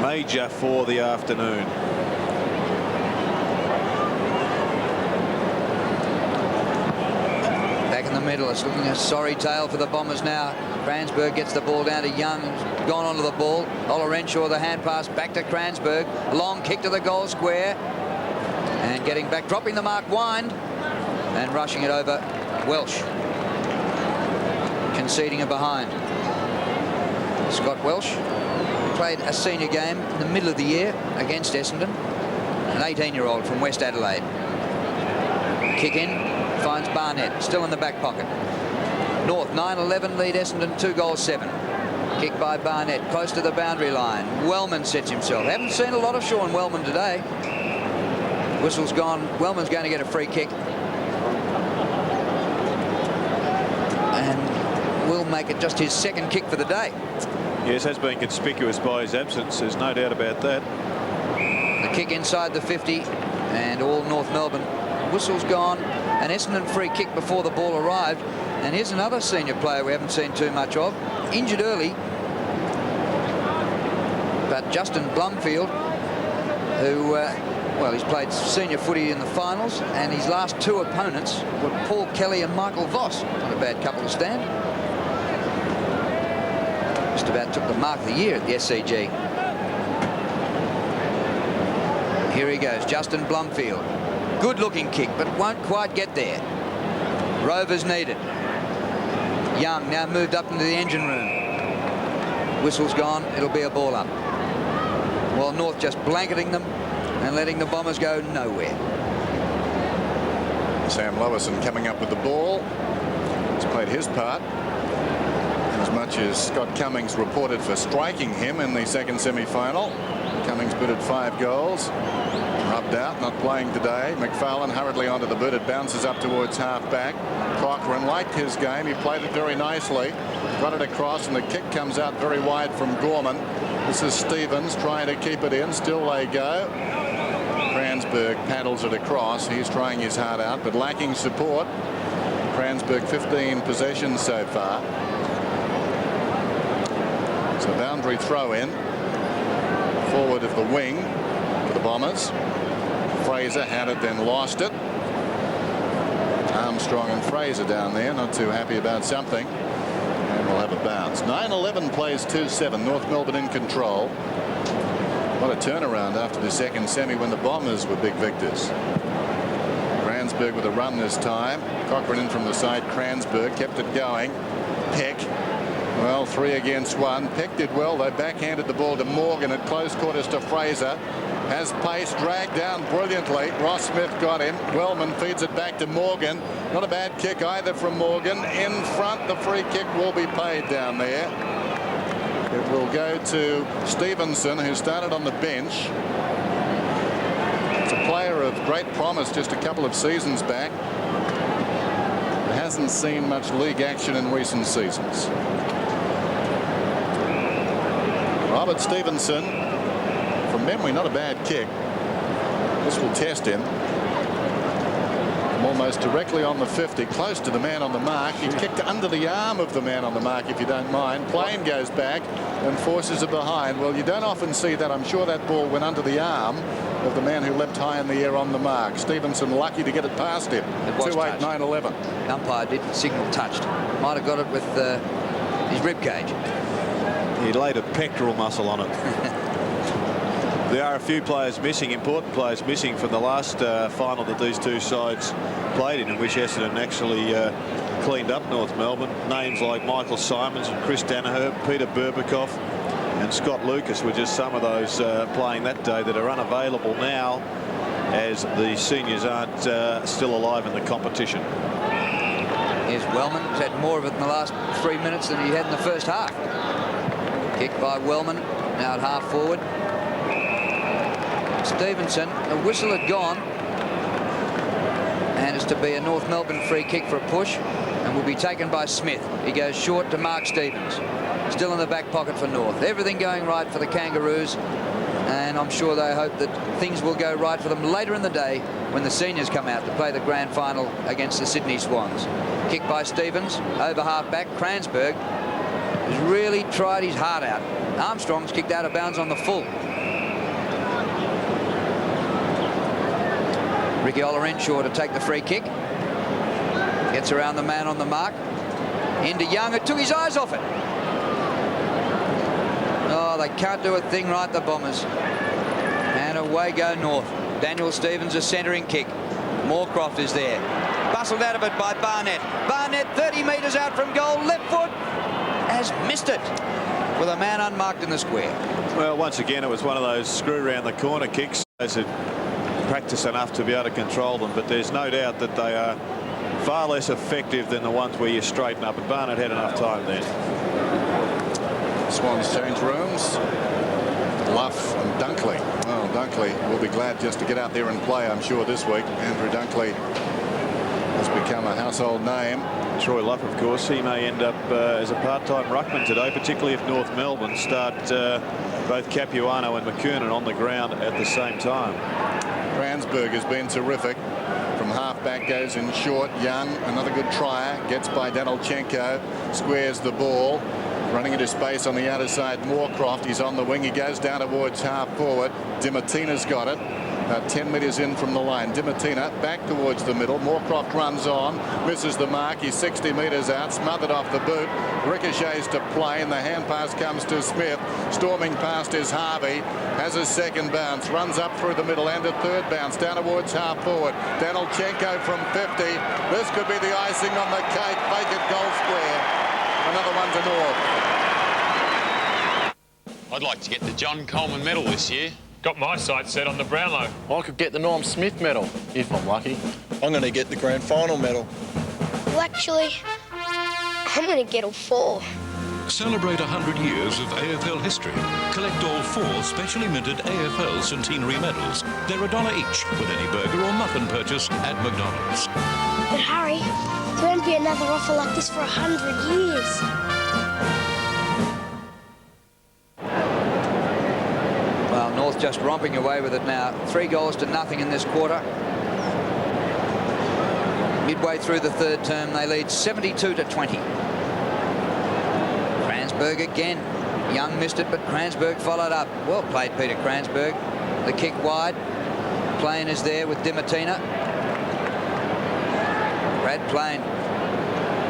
S3: major for the afternoon.
S2: Back in the middle, it's looking a sorry tale for the Bombers now. Cransberg gets the ball down to Young, who's gone onto the ball. Ola Renshaw, the hand pass back to Cransberg. A long kick to the goal square. And getting back, dropping the mark, Wind. And rushing it over, Welsh. Conceding a behind. Scott Welsh played a senior game in the middle of the year against Essendon. An 18-year-old from West Adelaide. Kick in, finds Barnett, still in the back pocket. North 9-11 lead Essendon 2-7. Kick by Barnett, close to the boundary line. Wellman sets himself. Haven't seen a lot of Sean Wellman today. Whistle's gone. Wellman's going to get a free kick. And will make it just his second kick for the day.
S3: Yes, has been conspicuous by his absence. There's no doubt about that.
S2: The kick inside the 50 and all North Melbourne. Whistle's gone. An Essendon free kick before the ball arrived. And here's another senior player we haven't seen too much of. Injured early. But Justin Blumfield, who, well, he's played senior footy in the finals. And his last two opponents were Paul Kelly and Michael Voss. Not a bad couple to stand. Just about took the mark of the year at the SCG. Here he goes, Justin Blumfield. Good looking kick, but won't quite get there. Rovers needed. Young now moved up into the engine room. Whistle's gone, it'll be a ball up. Well, North just blanketing them and letting the Bombers go nowhere.
S4: Sam Lewison coming up with the ball. He's played his part. As much as Scott Cummings reported for striking him in the second semi-final. Cummings booted 5 goals. Rubbed out, not playing today. McFarlane hurriedly onto the boot. It bounces up towards half-back. Cochrane liked his game. He played it very nicely. Got it across, and the kick comes out very wide from Gorman. This is Stevens trying to keep it in. Still they go. Cransberg paddles it across. He's trying his heart out, but lacking support. Cransberg 15 possessions so far. So boundary throw in. Forward of the wing for the Bombers. Fraser had it, then lost it. Armstrong and Fraser down there, not too happy about something. And we'll have a bounce. 9-11 plays 2-7. North Melbourne in control. What a turnaround after the second semi when the Bombers were big victors. Cransberg with a run this time. Cochrane in from the side. Cransberg kept it going. Peck. Well, 3 against 1. Peck did well. They backhanded the ball to Morgan at close quarters to Fraser. Has pace, dragged down brilliantly. Ross Smith got him. Wellman feeds it back to Morgan. Not a bad kick either from Morgan. In front, the free kick will be paid down there. It will go to Stevenson, who started on the bench. It's a player of great promise just a couple of seasons back. Hasn't seen much league action in recent seasons. Robert Stevenson, from memory, not a bad kick. This will test him. Almost directly on the 50, close to the man on the mark. He kicked under the arm of the man on the mark, if you don't mind. Plain goes back and forces it behind. Well, you don't often see that. I'm sure that ball went under the arm of the man who leapt high in the air on the mark. Stevenson lucky to get it past him. 2-8, 9-11.
S2: The umpire didn't signal touched. Might have got it with his rib cage.
S3: He laid a pectoral muscle on it. There are a few players missing, important players missing from the last final that these two sides played in which Essendon actually cleaned up North Melbourne. Names like Michael Simons and Chris Danaher, Peter Berbakoff and Scott Lucas were just some of those playing that day that are unavailable now, as the seniors aren't still alive in the competition.
S2: Here's Wellman. He's had more of it in the last 3 minutes than he had in the first half. Kick by Wellman, now at half forward. Stevenson, the whistle had gone, and it's to be a North Melbourne free kick for a push, and will be taken by Smith. He goes short to Mark Stevens. Still in the back pocket for North. Everything going right for the Kangaroos, and I'm sure they hope that things will go right for them later in the day when the seniors come out to play the grand final against the Sydney Swans. Kick by Stevens, over half back. Cransberg has really tried his heart out Armstrong's kicked out of bounds on the full. Ricky Olorenshaw to take the free kick. Gets around the man on the mark. Into Young, who took his eyes off it. Oh, they can't do a thing right, the Bombers. And away go North. Daniel Stevens, a centering kick. Moorcroft is there. Bustled out of it by Barnett. Barnett 30 metres out from goal. Left foot has missed it with a man unmarked in the square.
S3: Well, once again, it was one of those screw around the corner kicks. Those had practice enough to be able to control them, but there's no doubt that they are far less effective than the ones where you straighten up, and Barnett had enough time then.
S4: Swans change rooms. Luff and Dunkley. Well, Dunkley will be glad just to get out there and play, I'm sure, this week. Andrew Dunkley has become a household name.
S3: Troy Luff, of course, he may end up as a part-time ruckman today, particularly if North Melbourne start both Capuano and McKernan on the ground at the same time.
S4: Kransberg has been terrific. From half-back goes in short. Young, another good tryer, gets by Danilchenko, squares the ball. Running into space on the outer side, Moorcroft. He's on the wing. He goes down towards half-forward. Dimatina's got it. About 10 metres in from the line. Dimatina back towards the middle. Moorcroft runs on, misses the mark. He's 60 metres out, smothered off the boot. Ricochets to play, and the hand pass comes to Smith. Storming past is Harvey. Has a second bounce. Runs up through the middle and a third bounce down towards half-forward. Danilchenko from 50. This could be the icing on the cake. Vacant goal square. Another one to North.
S12: I'd like to get the John Coleman medal this year.
S13: Got my sights set on the Brownlow.
S14: I could get the Norm Smith medal, if I'm lucky. I'm going to get the grand final medal.
S15: Well, actually, I'm going to get all 4.
S16: Celebrate 100 years of AFL history. Collect all 4 specially minted AFL centenary medals. They're $1 each with any burger or muffin purchase at McDonald's.
S15: But Harry, there won't be another offer like this for 100 years.
S2: Well, North just romping away with it now. 3-0 in this quarter. Midway through the third term, they lead 72-20. Kransberg again. Young missed it, but Kransberg followed up. Well played, Peter Kransberg. The kick wide. Plain is there with Dimatina. Brad Plain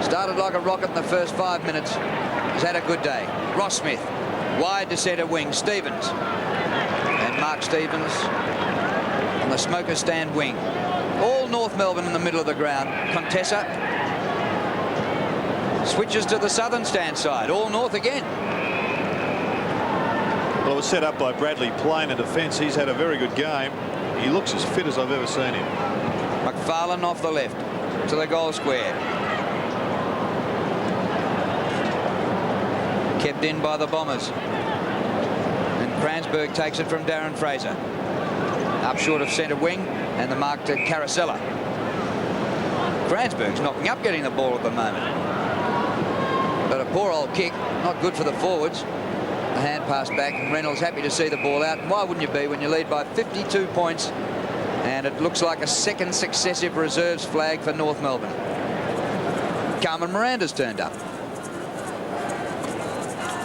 S2: started like a rocket in the first 5 minutes. He's had a good day. Ross Smith wide to centre wing. Stevens. And Mark Stevens on the smoker stand wing. All North Melbourne in the middle of the ground. Contessa switches to the southern stand side. All North again.
S3: Well, it was set up by Bradley Plain in defence. He's had a very good game. He looks as fit as I've ever seen him.
S2: McFarlane off the left to the goal square. Kept in by the Bombers. And Kransberg takes it from Darren Fraser. Up short of centre wing, and the mark to Caracella. Kransberg's knocking up getting the ball at the moment. But a poor old kick, not good for the forwards. The hand pass back, and Reynolds happy to see the ball out. And why wouldn't you be when you lead by 52 points? And it looks like a second successive reserves flag for North Melbourne. Carmen Miranda's turned up.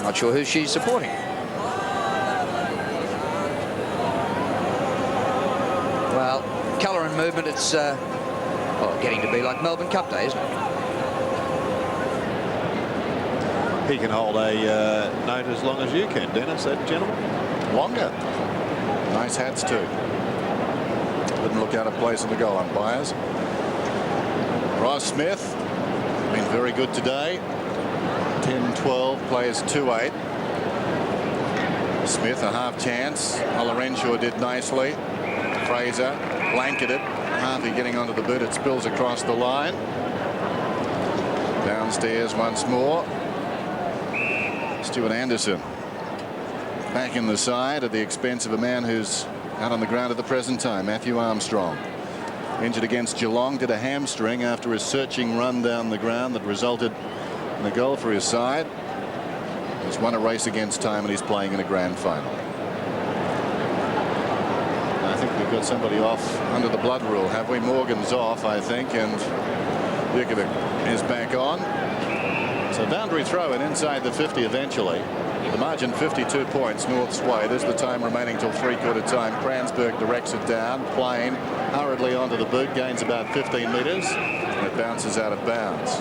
S2: Not sure who she's supporting. Well, colour and movement, it's getting to be like Melbourne Cup Day, isn't it?
S3: He can hold a note as long as you can, Dennis, that gentleman.
S4: Longer. Nice hats too. Didn't look out of place in the goal umpires. Ross Smith been very good today. 10-12, plays 2-8. Smith a half chance. Olorenshaw did nicely. Fraser blanketed. Harvey getting onto the boot. It spills across the line. Downstairs once more. Stuart Anderson back in the side at the expense of a man who's out on the ground at the present time. Matthew Armstrong injured against Geelong, did a hamstring after a searching run down the ground that resulted in a goal for his side. He's won a race against time and he's playing in a grand final. I think we've got somebody off under the blood rule, have we? Morgan's off, I think, and Vukovic is back on. So boundary throw in inside the 50 eventually. The margin 52 points, North's way. There's the time remaining till three-quarter time. Kransberg directs it down. Plain hurriedly onto the boot, gains about 15 metres, and it bounces out of bounds.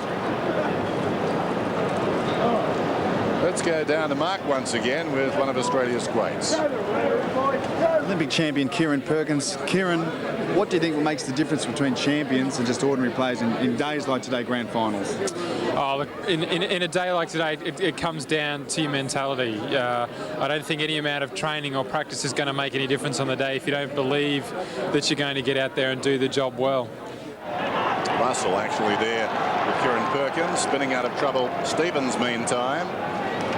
S4: Let's go down to Mark once again with one of Australia's greats.
S17: Olympic champion Kieran Perkins. Kieran, what do you think makes the difference between champions and just ordinary players in days like today, grand finals?
S18: Oh, look, in a day like today, it comes down to your mentality. I don't think any amount of training or practice is going to make any difference on the day if you don't believe that you're going to get out there and do the job well.
S4: Russell actually there with Kieran Perkins, spinning out of trouble. Stevens, meantime,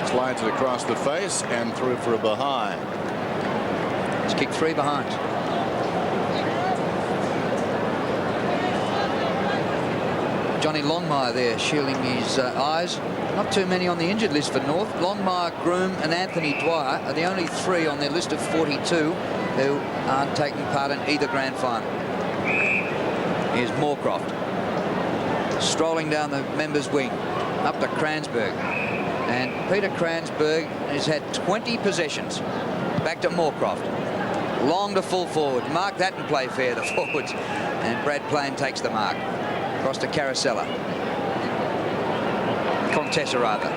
S4: slides it across the face and through for a behind.
S2: He's kicked 3 behind. Johnny Longmire there shielding his eyes. Not too many on the injured list for North. Longmire, Groom and Anthony Dwyer are the only 3 on their list of 42 who aren't taking part in either grand final. Here's Moorcroft strolling down the members' wing up to Kransberg. And Peter Kransberg has had 20 possessions. Back to Moorcroft. Long to full forward. Mark that and play fair, the forwards. And Brad Plain takes the mark. Across to Carosella. Contessa, rather.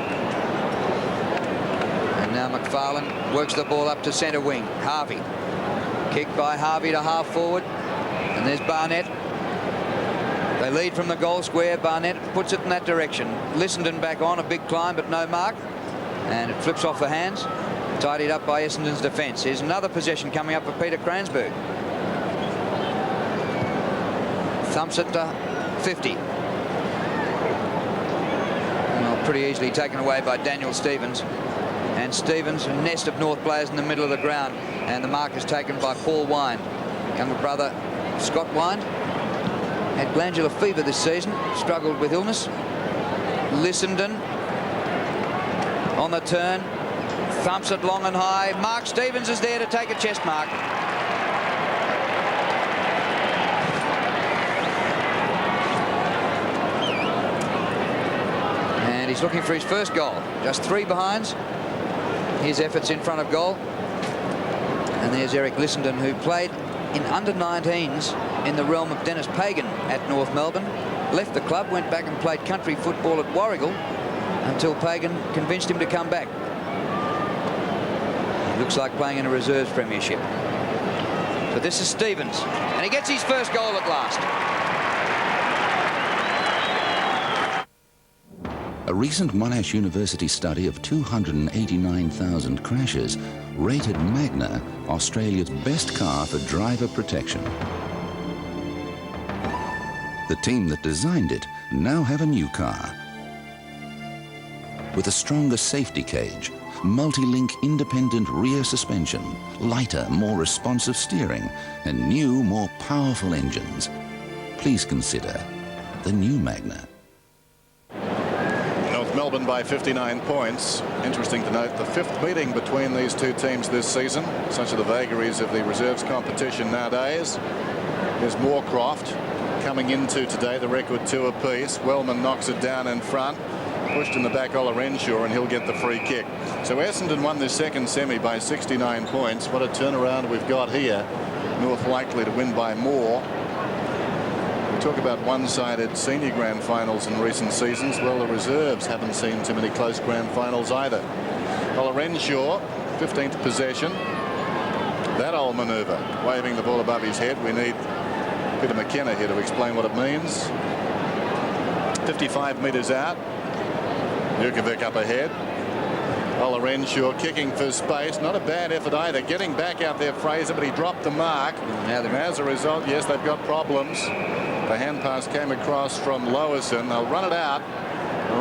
S2: And now McFarlane works the ball up to centre wing. Harvey. Kicked by Harvey to half forward. And there's Barnett. They lead from the goal square. Barnett puts it in that direction. Lissenden back on, a big climb, but no mark. And it flips off the hands. Tidied up by Essendon's defence. Here's another possession coming up for Peter Kransberg. Thumps it to 50. Well, pretty easily taken away by Daniel Stevens. And Stevens, a nest of North players in the middle of the ground. And the mark is taken by Paul Wine. Younger brother Scott Wine had glandular fever this season, struggled with illness. Lissenden on the turn, thumps it long and high. Mark Stevens is there to take a chest mark. And he's looking for his first goal. Just 3 behinds. His efforts in front of goal. And there's Eric Lissenden, who played in under-19s in the realm of Dennis Pagan at North Melbourne. Left the club, went back and played country football at Warragul until Pagan convinced him to come back. He looks like playing in a reserves premiership. But this is Stevens, and he gets his first goal at last.
S19: A recent Monash University study of 289,000 crashes rated Magna Australia's best car for driver protection. The team that designed it now have a new car. With a stronger safety cage, multi-link independent rear suspension, lighter, more responsive steering, and new, more powerful engines. Please consider the new Magna.
S4: Melbourne by 59 points. Interesting to note the 5th meeting between these two teams this season. Such are the vagaries of the reserves competition nowadays. There's Moorcroft coming into today, the record 2 apiece. Wellman knocks it down in front. Pushed in the back, Ola Renshaw, and he'll get the free kick. So Essendon won this second semi by 69 points. What a turnaround we've got here. North likely to win by more. We talk about one-sided senior grand finals in recent seasons. Well, the reserves haven't seen too many close grand finals either. Ola Renshaw, 15th possession. That old manoeuvre, waving the ball above his head. We need Peter McKenna here to explain what it means. 55 metres out. Jukovic up ahead. Ola Renshaw kicking for space. Not a bad effort either. Getting back out there, Fraser, but he dropped the mark. And as a result, yes, they've got problems. The hand pass came across from Lowerson. They'll run it out.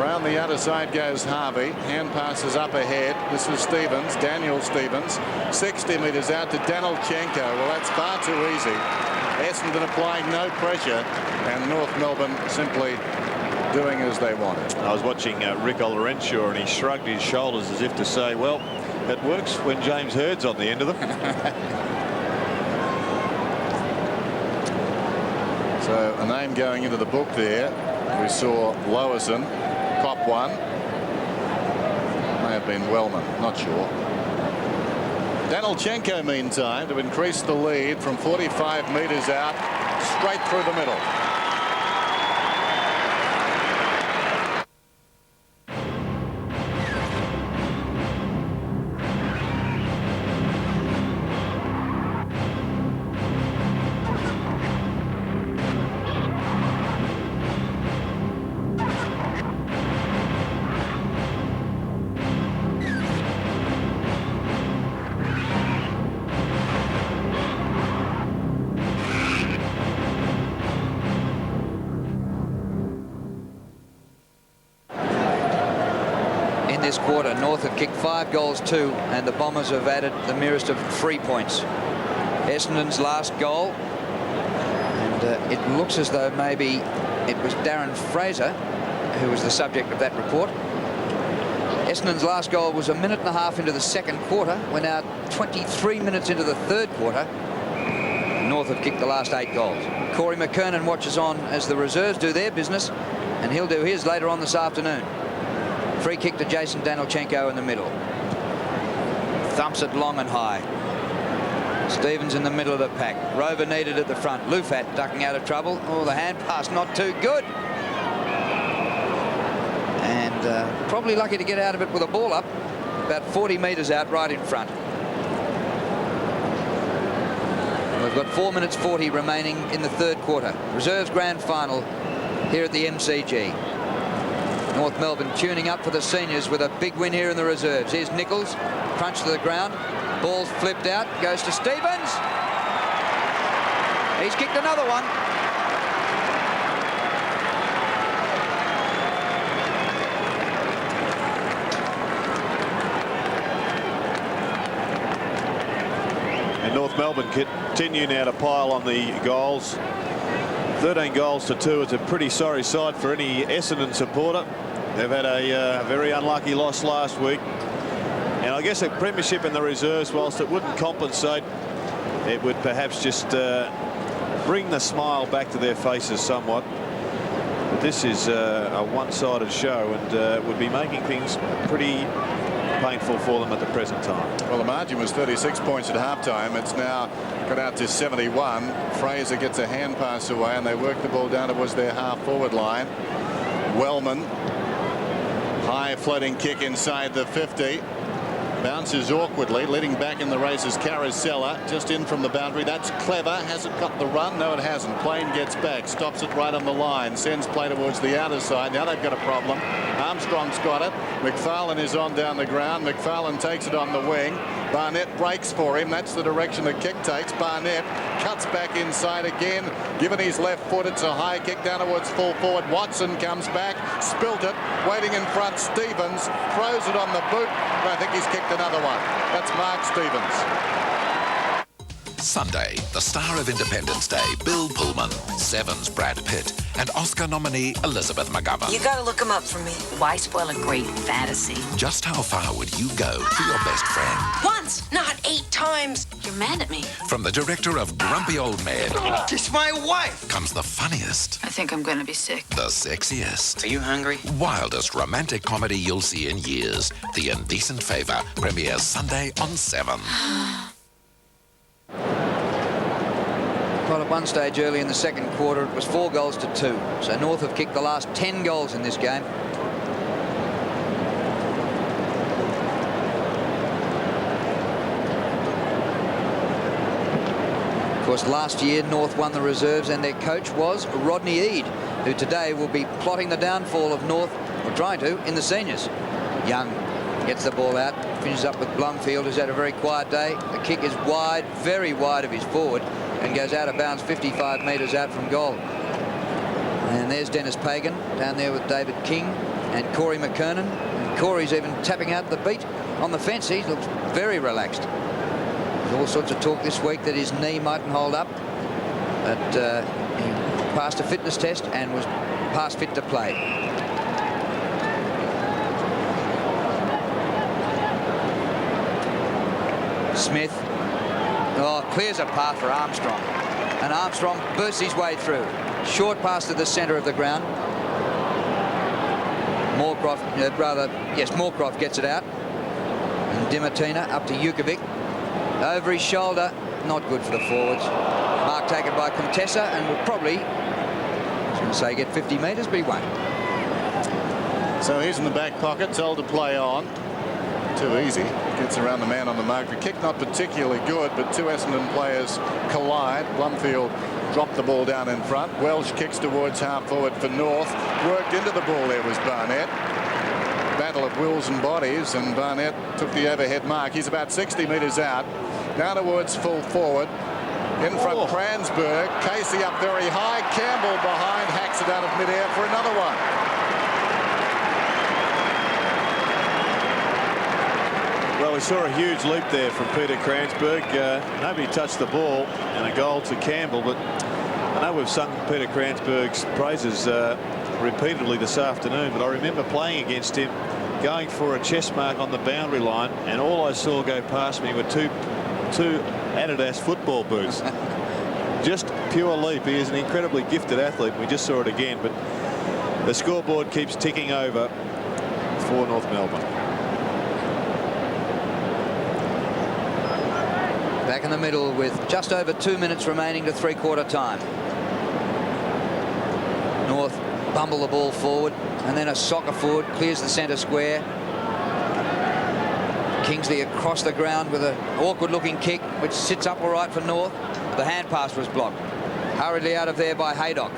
S4: Around the other side goes Harvey. Hand passes up ahead. This is Stevens, Daniel Stevens. 60 metres out to Danilchenko. Well, that's far too easy. Essendon applying no pressure, and North Melbourne simply doing as they wanted.
S3: I was watching Rick Ola Renshaw, and he shrugged his shoulders as if to say, well, it works when James Hird's on the end of them.
S4: So a name going into the book there. We saw Lowerson cop one. May have have been Wellman. Not sure. Danilchenko, meantime, to increase the lead from 45 metres out, straight through the middle.
S2: This quarter, North have kicked 5 goals, 2, and the Bombers have added the merest of 3 points. Essendon's last goal, and it looks as though maybe it was Darren Fraser who was the subject of that report. Essendon's last goal was 1.5 minutes into the second quarter. We're now 23 minutes into the third quarter. North have kicked the last 8 goals. Corey McKernan watches on as the reserves do their business, and he'll do his later on this afternoon. Free kick to Jason Danilchenko in the middle. Thumps it long and high. Stevens in the middle of the pack. Rover needed at the front. Lufat ducking out of trouble. Oh, the hand pass not too good. And probably lucky to get out of it with a ball up. About 40 metres out right in front. We've got 4 minutes 40 remaining in the third quarter. Reserves grand final here at the MCG. North Melbourne tuning up for the seniors with a big win here in the reserves. Here's Nichols, crunch to the ground. Ball's flipped out, goes to Stevens. He's kicked another one.
S3: And North Melbourne continue now to pile on the goals. 13 goals to 2. It's a pretty sorry sight for any Essendon supporter. They've had a very unlucky loss last week. And I guess a premiership in the reserves, whilst it wouldn't compensate, it would perhaps just bring the smile back to their faces somewhat. But this is a one-sided show, and would be making things pretty painful for them at the present time.
S4: Well, the margin was 36 points at halftime. It's now got out to 71. Fraser gets a hand pass away, and they work the ball down towards their half-forward line. Wellman, high floating kick inside the 50. Bounces awkwardly. Leading back in the race is Carosella, just in from the boundary. That's clever. Has it got the run? No, it hasn't. Plain gets back, stops it right on the line, sends play towards the outer side. Now they've got a problem. Armstrong's got it. McFarlane is on down the ground. McFarlane takes it on the wing. Barnett breaks for him. That's the direction the kick takes. Barnett cuts back inside again. Given his left foot, it's a high kick down towards full forward. Watson comes back, spilt it, waiting in front. Stevens throws it on the boot. And I think he's kicked another one. That's Mark Stevens.
S1: Sunday, the star of Independence Day, Bill Pullman, Seven's Brad Pitt, and Oscar nominee Elizabeth McGovern.
S20: You gotta look him up for me. Why spoil a great fantasy?
S1: Just how far would you go for your best friend?
S20: Once, not 8 times. You're mad at me.
S1: From the director of Grumpy Old Men,
S20: It's my wife.
S1: comes the funniest,
S20: I think I'm gonna be sick.
S1: the sexiest,
S20: Are you hungry?
S1: wildest romantic comedy you'll see in years. The Indecent Favour premieres Sunday on 7.
S2: Well, at one stage early in the second quarter, it was 4 goals to 2. So North have kicked the last 10 goals in this game. Of course, last year, North won the reserves, and their coach was Rodney Eade, who today will be plotting the downfall of North, or trying to, in the seniors. Young gets the ball out, finishes up with Blumfield, who's had a very quiet day. The kick is wide, very wide of his forward, and goes out of bounds 55 metres out from goal. And there's Dennis Pagan down there with David King and Corey McKernan. And Corey's even tapping out the beat on the fence. He looks very relaxed. There's all sorts of talk this week that his knee mightn't hold up. But he passed a fitness test and was past fit to play. Smith. Oh, clears a path for Armstrong. And Armstrong bursts his way through. Short pass to the centre of the ground. Moorcroft gets it out. And Dimartina up to Jukovic. Over his shoulder, not good for the forwards. Mark taken by Contessa and will probably, I was going to say get 50 metres, but he won't.
S4: So he's in the back pocket, told to play on. Too easy. Gets around the man on the mark. The kick not particularly good, but two Essendon players collide. Blumfield dropped the ball down in front. Welsh kicks towards half forward for North. Worked into the ball there was Barnett. Battle of wills and bodies, and Barnett took the overhead mark. He's about 60 metres out. Now towards full forward. In front, Kransberg. Casey up very high. Campbell behind. Hacks it out of midair for another one.
S3: Well, we saw a huge leap there from Peter Kransberg. Nobody touched the ball, and a goal to Campbell. But I know we've sung Peter Kransberg's praises repeatedly this afternoon, but I remember playing against him, going for a chest mark on the boundary line, and all I saw go past me were two Adidas football boots. Just pure leap. He is an incredibly gifted athlete. We just saw it again, but the scoreboard keeps ticking over for North Melbourne.
S2: Back in the middle with just over 2 minutes remaining to three-quarter time. North bumble the ball forward, and then a soccer forward clears the centre square. Kingsley across the ground with an awkward-looking kick, which sits up all right for North. The hand pass was blocked. Hurriedly out of there by Haydock.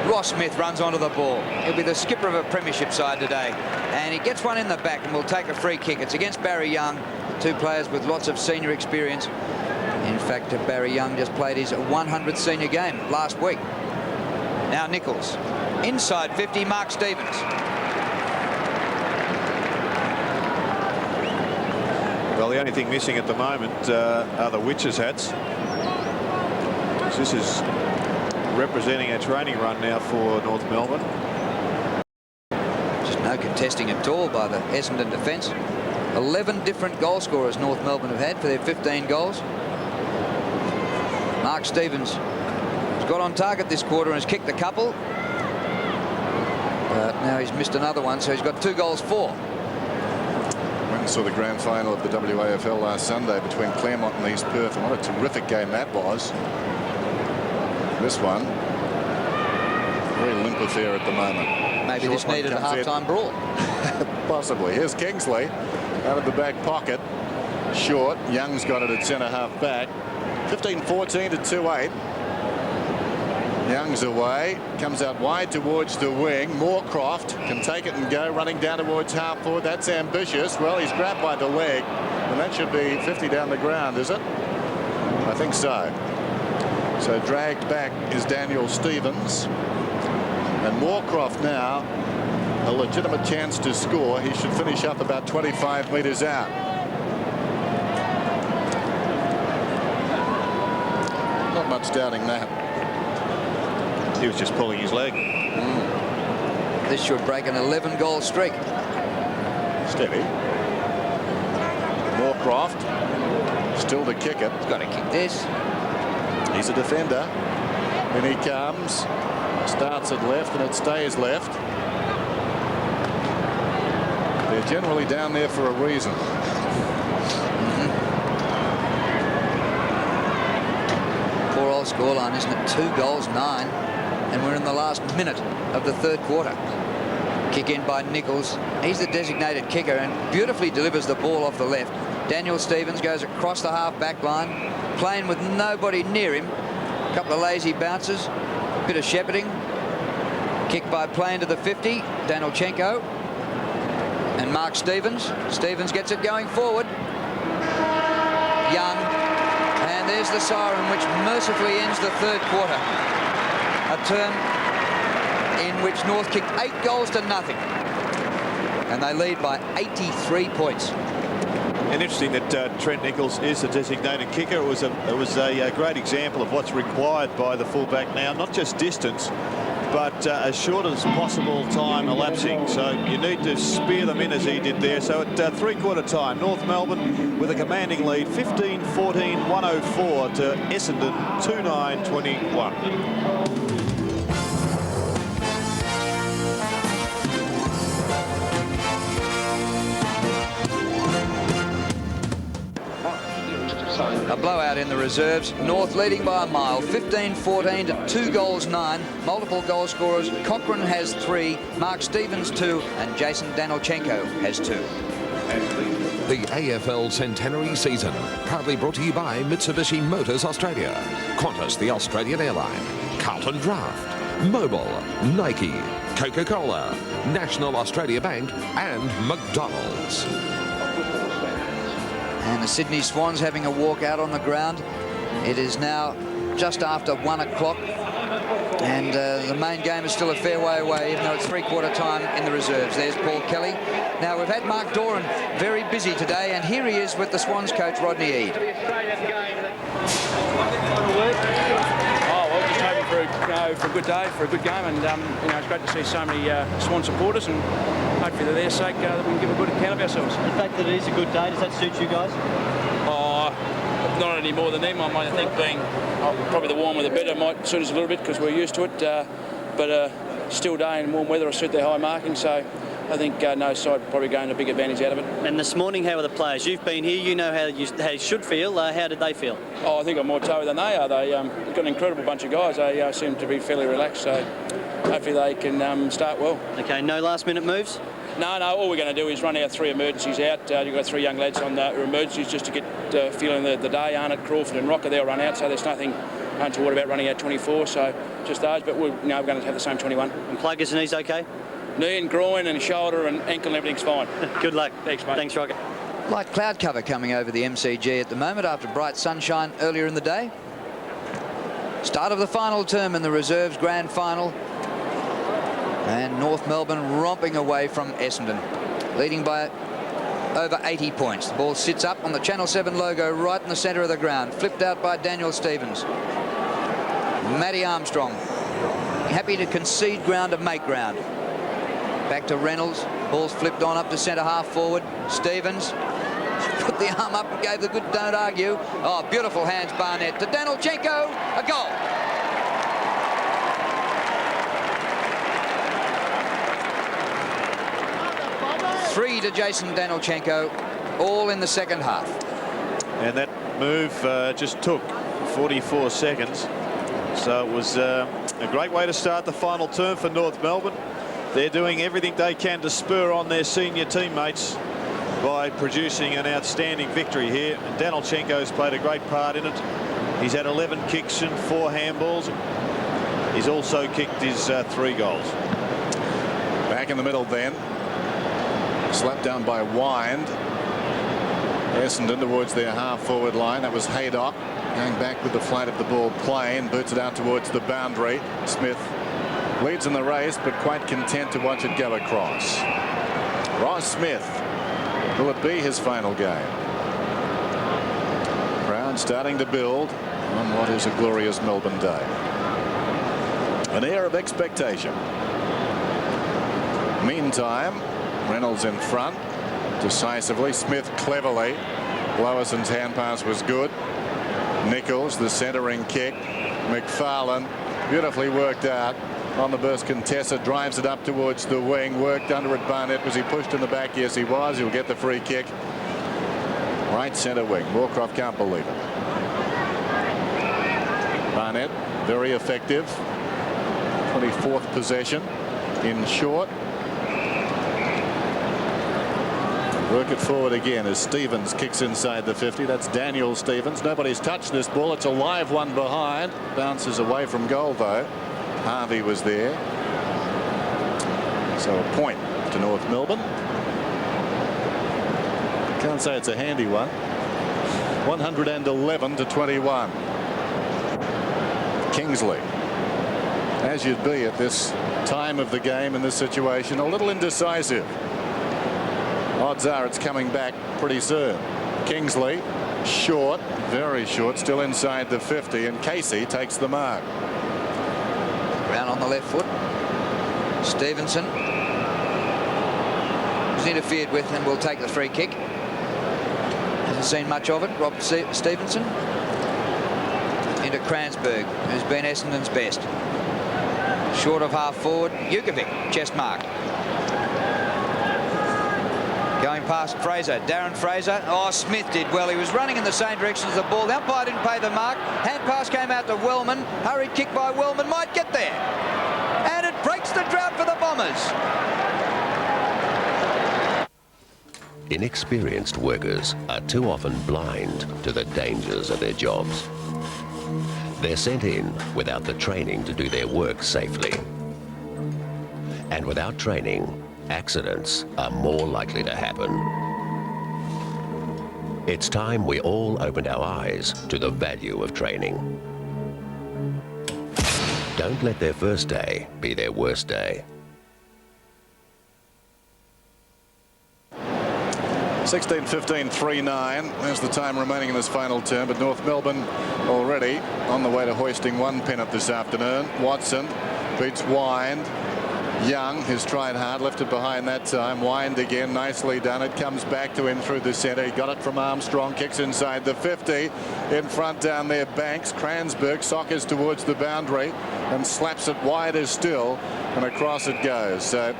S2: Ross Smith runs onto the ball. He'll be the skipper of a premiership side today, and he gets one in the back and will take a free kick. It's against Barry Young, two players with lots of senior experience. In fact, Barry Young just played his 100th senior game last week. Now Nichols. Inside 50, Mark Stevens.
S3: Well, the only thing missing at the moment are the Witches hats. This is representing a training run now for North Melbourne.
S2: Just no contesting at all by the Essendon defence. 11 different goal scorers North Melbourne have had for their 15 goals. Mark Stevens has got on target this quarter and has kicked a couple. But now he's missed another one, so he's got 2 goals for.
S4: Went and saw the grand final of the WAFL last Sunday between Claremont and East Perth, and what a terrific game that was. This one, very limp affair at the moment.
S2: Maybe this needed a half-time brawl.
S4: Possibly. Here's Kingsley out of the back pocket. Short. Young's got it at centre-half back. 15-14 to 2-8. Young's away. Comes out wide towards the wing. Moorcroft can take it and go. Running down towards half forward. That's ambitious. Well, he's grabbed by the leg. And that should be 50 down the ground, is it? I think so. So dragged back is Daniel Stevens. And Moorcroft now a legitimate chance to score. He should finish up about 25 metres out. Not much doubting that.
S3: He was just pulling his leg.
S2: This should break an 11-goal streak.
S4: Steady. Moorcroft still to kick it.
S2: He's got to kick this.
S4: He's a defender. In he comes. Starts at left and it stays left. They're generally down there for a reason.
S2: Poor old scoreline, isn't it? 2 goals, 9. And we're in the last minute of the third quarter. Kick in by Nichols. He's the designated kicker and beautifully delivers the ball off the left. Daniel Stevens goes across the half-back line, playing with nobody near him. A couple of lazy bounces, a bit of shepherding. Kick by Plain to the 50, Danilchenko. And Mark Stevens. Stevens gets it going forward. Young. And there's the siren, which mercifully ends the third quarter. A term in which North kicked 8 goals to nothing. And they lead by 83 points.
S3: And interesting that Trent Nichols is the designated kicker. It was a great example of what's required by the fullback now, not just distance, but as short as possible time elapsing. So you need to spear them in as he did there. So at three-quarter time, North Melbourne with a commanding lead, 15-14, 104 to Essendon, 2-9-21.
S2: A blowout in the reserves. North leading by a mile, 15-14 to 2 goals 9. Multiple goal scorers. Cochrane has 3, Mark Stevens 2, and Jason Danilchenko has 2.
S1: The AFL Centenary season, proudly brought to you by Mitsubishi Motors Australia, Qantas the Australian airline, Carlton Draft, Mobil, Nike, Coca-Cola, National Australia Bank and McDonald's.
S2: And the Sydney Swans having a walk out on the ground. It is now just after 1 o'clock. And the main game is still a fair way away, even though it's three-quarter time in the reserves. There's Paul Kelly. Now, we've had Mark Doran very busy today, and here he is with the Swans coach, Rodney Eade.
S7: Oh, well, just hoping for a good day, for a good game, and it's great to see so many Swan supporters, and hopefully for their sake that we can give a good account of ourselves.
S6: The fact that it is a good day, does that suit you guys?
S7: Oh, not any more than them. I think being probably the warmer the better might suit us a little bit because we're used to it. But still day and warm weather will suit their high marking. So I think no side probably gained a big advantage out of it.
S6: And this morning, how are the players? You've been here. You know how you should feel. How did they feel?
S7: Oh, I think I'm more toe than they are. They've got an incredible bunch of guys. They seem to be fairly relaxed. So hopefully they can start well.
S6: Okay. No last-minute moves.
S7: No, all we're going to do is run our 3 emergencies out. You've got 3 young lads on the emergencies just to get feeling the day. Arnott, Crawford and Rocker, they'll run out, so there's nothing untoward about running out 24, so just those, but we're going to have the same 21.
S6: And Plugger's knees okay?
S7: Knee and groin and shoulder and ankle and everything's fine.
S6: Good luck.
S7: Thanks, mate.
S6: Thanks, Rocker.
S2: Light cloud cover coming over the MCG at the moment after bright sunshine earlier in the day. Start of the final term in the reserves grand final. And North Melbourne romping away from Essendon, leading by over 80 points. The ball sits up on the Channel 7 logo right in the centre of the ground, flipped out by Daniel Stevens. Matty Armstrong, happy to concede ground to make ground. Back to Reynolds, ball's flipped on up to centre half forward. Stevens put the arm up and gave the good don't argue. Oh, beautiful hands, Barnett to Danilchenko, a goal. Three to Jason Danilchenko, all in the second half.
S3: And that move just took 44 seconds. So it was a great way to start the final term for North Melbourne. They're doing everything they can to spur on their senior teammates by producing an outstanding victory here. And Danilchenko's played a great part in it. He's had 11 kicks and 4 handballs. He's also kicked his 3 goals.
S4: Back in the middle then. Slapped down by Wind. Essendon towards their half-forward line. That was Haydock going back with the flight of the ball plain. Boots it out towards the boundary. Smith leads in the race, but quite content to watch it go across. Ross Smith. Will it be his final game? Crowd starting to build on what is a glorious Melbourne day. An air of expectation. Meantime, Reynolds in front decisively. Smith cleverly. Lowerson's hand pass was good. Nichols, the centering kick. McFarlane beautifully worked out on the burst. Contessa drives it up towards the wing. Worked under it. Barnett. Was he pushed in the back? Yes, he was. He'll get the free kick. Right centre wing. Moorcroft can't believe it. Barnett very effective. 24th possession in short. Work it forward again as Stevens kicks inside the 50. That's Daniel Stevens. Nobody's touched this ball. It's a live one behind. Bounces away from goal though. Harvey was there. So a point to North Melbourne. Can't say it's a handy one. 111 to 21. Kingsley, as you'd be at this time of the game in this situation, a little indecisive. Odds are it's coming back pretty soon. Kingsley, short, very short, still inside the 50, and Casey takes the mark.
S2: Brown on the left foot. Stevenson was interfered with and will take the free kick. Hasn't seen much of it. Rob Stevenson into Kransberg, who's been Essendon's best. Short of half forward, Jukovic, chest mark. Going past Fraser. Darren Fraser. Oh, Smith did well. He was running in the same direction as the ball. The umpire didn't pay the mark. Hand pass came out to Wellman. Hurried kick by Wellman. Might get there. And it breaks the drought for the Bombers.
S21: Inexperienced workers are too often blind to the dangers of their jobs. They're sent in without the training to do their work safely. And without training, accidents are more likely to happen. It's time we all opened our eyes to the value of training. Don't let their first day be their worst day.
S4: 16-15, 3-9. There's the time remaining in this final term, but North Melbourne already on the way to hoisting one pennant this afternoon. Watson beats Wind. Young has tried hard, left it behind that time. Wind again, nicely done. It comes back to him through the centre. He got it from Armstrong, kicks inside the 50. In front down there, Banks. Kransberg soccers towards the boundary and slaps it wider still, and across it goes. So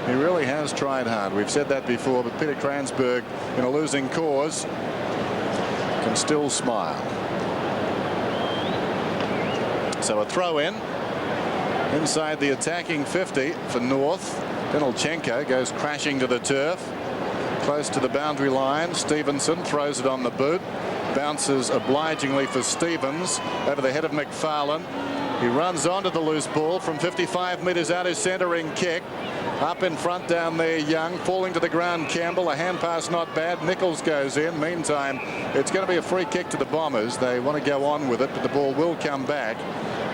S4: he really has tried hard. We've said that before, but Peter Kransberg, in a losing cause, can still smile. So a throw in inside the attacking 50 for North. Denelchenko goes crashing to the turf, close to the boundary line. Stevenson throws it on the boot, bounces obligingly for Stevens over the head of McFarlane. He runs onto the loose ball from 55 metres out. His centering kick. Up in front down there, Young, falling to the ground. Campbell, a hand pass not bad. Nichols goes in. Meantime, it's going to be a free kick to the Bombers. They want to go on with it, but the ball will come back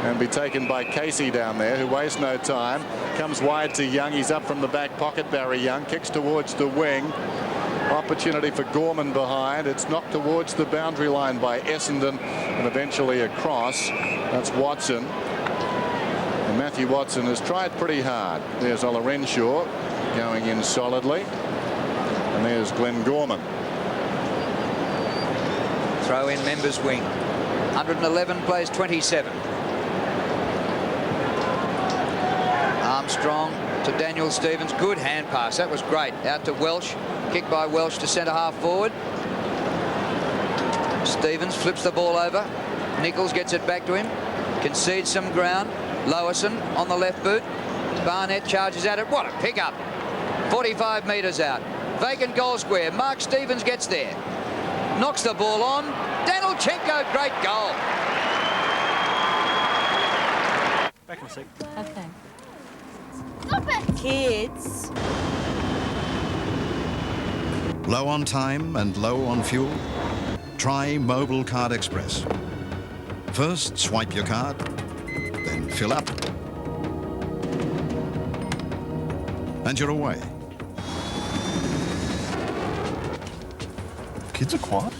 S4: and be taken by Casey down there, who wastes no time. Comes wide to Young. He's up from the back pocket, Barry Young. Kicks towards the wing. Opportunity for Gorman behind. It's knocked towards the boundary line by Essendon and eventually across. That's Watson. And Matthew Watson has tried pretty hard. There's Ola Renshaw going in solidly. And there's Glenn Gorman.
S2: Throw in members wing. 111 plays 27. Armstrong to Daniel Stevens. Good hand pass. That was great. Out to Welsh. Kick by Welsh to centre half forward. Stevens flips the ball over. Nichols gets it back to him. Concedes some ground. Lowerson on the left boot. Barnett charges at it. What a pickup. 45 metres out. Vacant goal square. Mark Stevens gets there. Knocks the ball on. Denelchenko, great goal.
S6: Back in a sec.
S22: Okay. Stop it! Kids.
S23: Low on time and low on fuel? Try Mobile Card Express. First, swipe your card, then fill up, and you're away.
S14: Kids are quiet.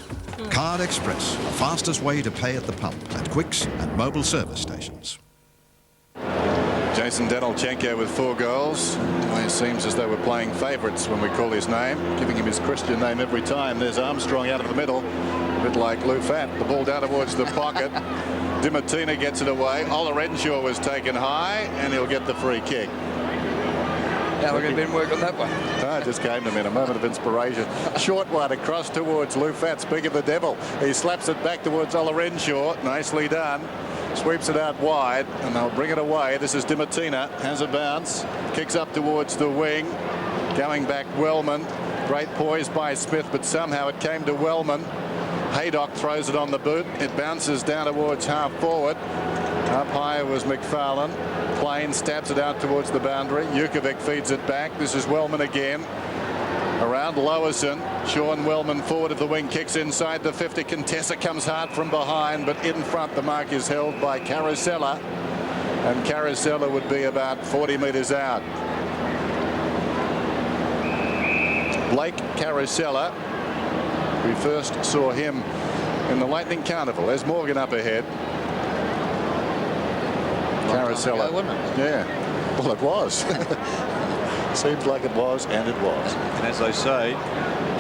S23: Card Express, the fastest way to pay at the pump at Quicks and mobile service stations.
S4: Jason Denelchenko with 4 goals. It seems as though we're playing favourites when we call his name, giving him his Christian name every time. There's Armstrong out of the middle, a bit like Lou Fat. The ball down towards the pocket. Dimatina gets it away. Ola Renshaw was taken high, and he'll get the free kick.
S2: How long have you been working on that one?
S4: It just came to me in a moment of inspiration. Short one across towards Lou Fat, speak of the devil. He slaps it back towards Ola Renshaw. Nicely done. Sweeps it out wide, and they'll bring it away. This is Dimatina. Has a bounce. Kicks up towards the wing. Going back, Wellman. Great poise by Smith, but somehow it came to Wellman. Haydock throws it on the boot. It bounces down towards half forward. Up high was McFarlane. Plain stabs it out towards the boundary. Jukovic feeds it back. This is Wellman again. Around Lowerson. Sean Wellman forward of the wing, kicks inside the 50. Contessa comes hard from behind, but in front the mark is held by Carosella. And Carosella would be about 40 metres out. Blake Carosella. We first saw him in the Lightning Carnival. There's Morgan up ahead. Carosella.
S3: Ago, wasn't it?
S4: Yeah. Well, it was. Seems like it was, and it was.
S3: And as they say,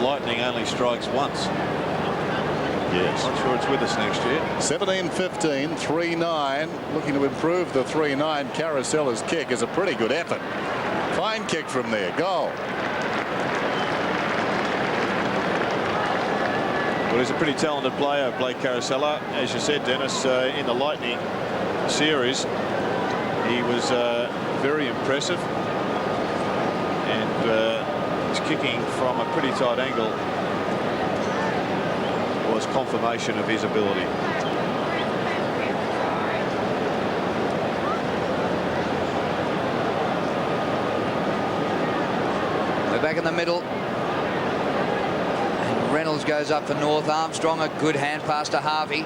S3: lightning only strikes once.
S4: Yes.
S3: Not sure it's with us next year.
S4: 17-15, 3-9. Looking to improve the 3-9. Carosella's kick is a pretty good effort. Fine kick from there. Goal.
S3: Well, he's a pretty talented player, Blake Carosella. As you said, Dennis, in the Lightning series, he was very impressive. And his kicking from a pretty tight angle was confirmation of his ability.
S2: We're back in the middle. And Reynolds goes up for North. Armstrong, a good hand pass to Harvey.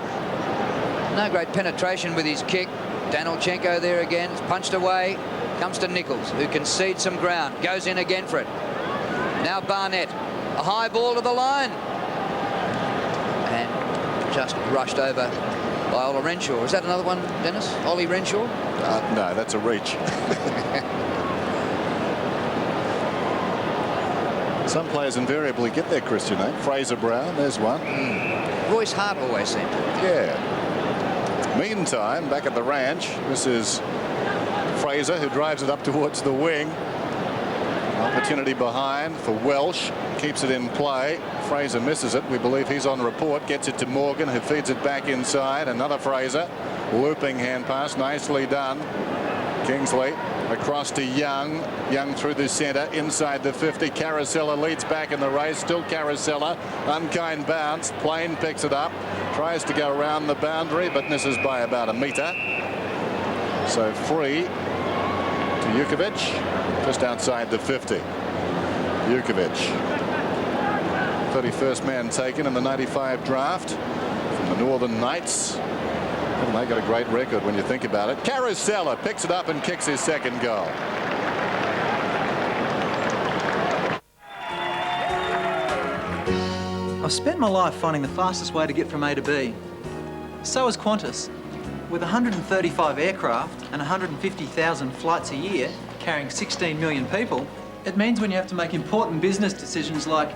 S2: No great penetration with his kick. Danilchenko there again. It's punched away. Comes to Nichols, who concedes some ground. Goes in again for it. Now Barnett. A high ball to the line. And just rushed over by Ollie Renshaw. Is that another one, Dennis? Ollie Renshaw?
S4: No, that's a reach. Some players invariably get their Christian name. Fraser Brown, there's one.
S2: Royce Hart always seemed to.
S4: Yeah. Meantime, back at the ranch, this is Fraser, who drives it up towards the wing. Opportunity behind for Welsh. Keeps it in play. Fraser misses it. We believe he's on report. Gets it to Morgan, who feeds it back inside. Another Fraser. Looping hand pass. Nicely done. Kingsley across to Young. Young through the centre. Inside the 50. Carosella leads back in the race. Still Carosella. Unkind bounce. Plain picks it up. Tries to go around the boundary, but misses by about a metre. So free to Jukovic, just outside the 50. Jukovic, 31st man taken in the 95 draft from the Northern Knights. And they got a great record when you think about it. Carosella picks it up and kicks his second goal.
S6: I've spent my life finding the fastest way to get from A to B. So has Qantas. With 135 aircraft and 150,000 flights a year, carrying 16 million people, it means when you have to make important business decisions like,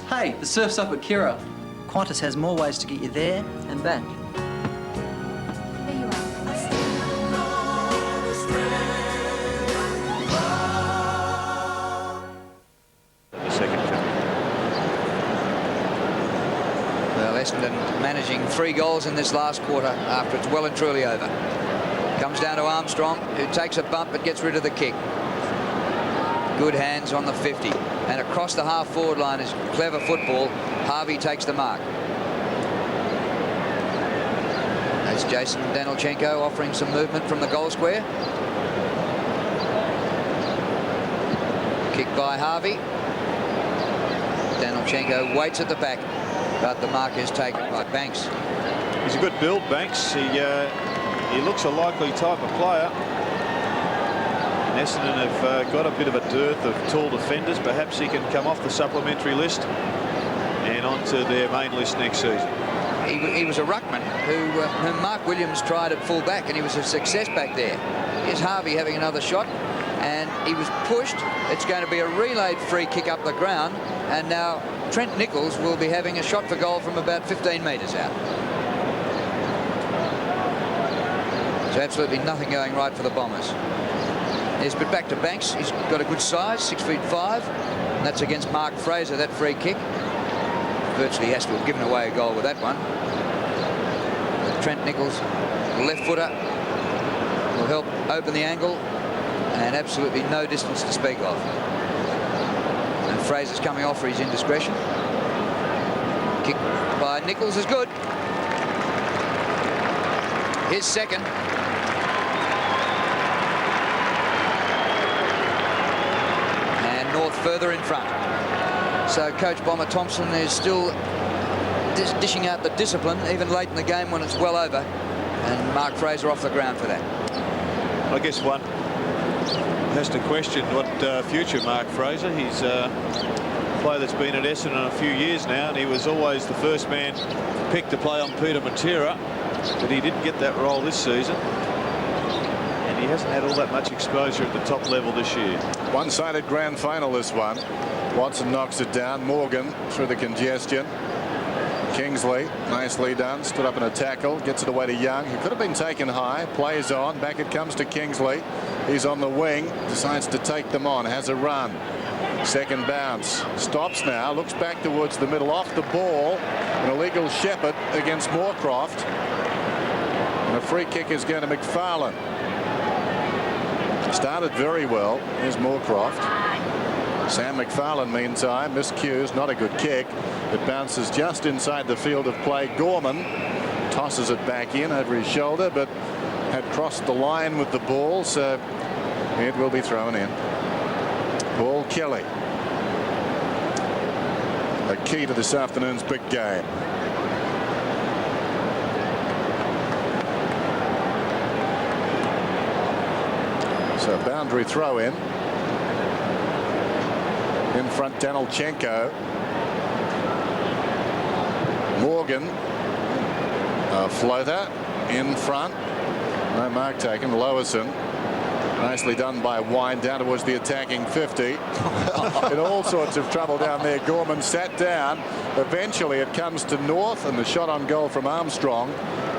S6: hey, the surf's up at Kirra, Qantas has more ways to get you there and back.
S2: Essendon managing 3 goals in this last quarter after it's well and truly over. Comes down to Armstrong, who takes a bump but gets rid of the kick. Good hands on the 50. And across the half-forward line is clever football. Harvey takes the mark. That's Jason Danilchenko offering some movement from the goal square. Kick by Harvey. Danilchenko waits at the back, but the mark is taken by Banks.
S3: He's a good build, Banks. He looks a likely type of player. And Essendon have got a bit of a dearth of tall defenders. Perhaps he can come off the supplementary list and onto their main list next season.
S2: He was a ruckman whom Mark Williams tried at full back, and he was a success back there. Here's Harvey having another shot, and he was pushed. It's going to be a relayed free kick up the ground, and now Trent Nichols will be having a shot for goal from about 15 metres out. So absolutely nothing going right for the Bombers. Yes, but back to Banks. He's got a good size, 6'5", and that's against Mark Fraser, that free kick. Virtually has to have given away a goal with that one. But Trent Nichols, left footer, will help open the angle, and absolutely no distance to speak of. And Fraser's coming off for his indiscretion. Kick by Nichols is good. His second. And North further in front. So Coach Bomber Thompson is still dishing out the discipline even late in the game when it's well over. And Mark Fraser off the ground for that.
S3: I guess one has to question what future Mark Fraser. He's a player that's been at Essendon a few years now, and he was always the first man picked to play on Peter Matera, but he didn't get that role this season, and he hasn't had all that much exposure at the top level this year.
S4: One-sided grand final, this one. Watson knocks it down. Morgan through the congestion. Kingsley, nicely done, stood up in a tackle, gets it away to Young. He could have been taken high, plays on, back it comes to Kingsley. He's on the wing, decides to take them on, has a run. Second bounce. Stops now. Looks back towards the middle. Off the ball. An illegal shepherd against Moorcroft. And a free kick is going to McFarlane. Started very well. Here's Moorcroft. Sam McFarlane, meantime, miscues. Not a good kick. It bounces just inside the field of play. Gorman tosses it back in over his shoulder, but had crossed the line with the ball, so it will be thrown in. Paul Kelly, a key to this afternoon's big game. So boundary throw in. In front, Danilchenko. Morgan, a floater in front. No mark taken. Lowerson. Nicely done by Wine down towards the attacking 50. In all sorts of trouble down there. Gorman sat down. Eventually it comes to North, and the shot on goal from Armstrong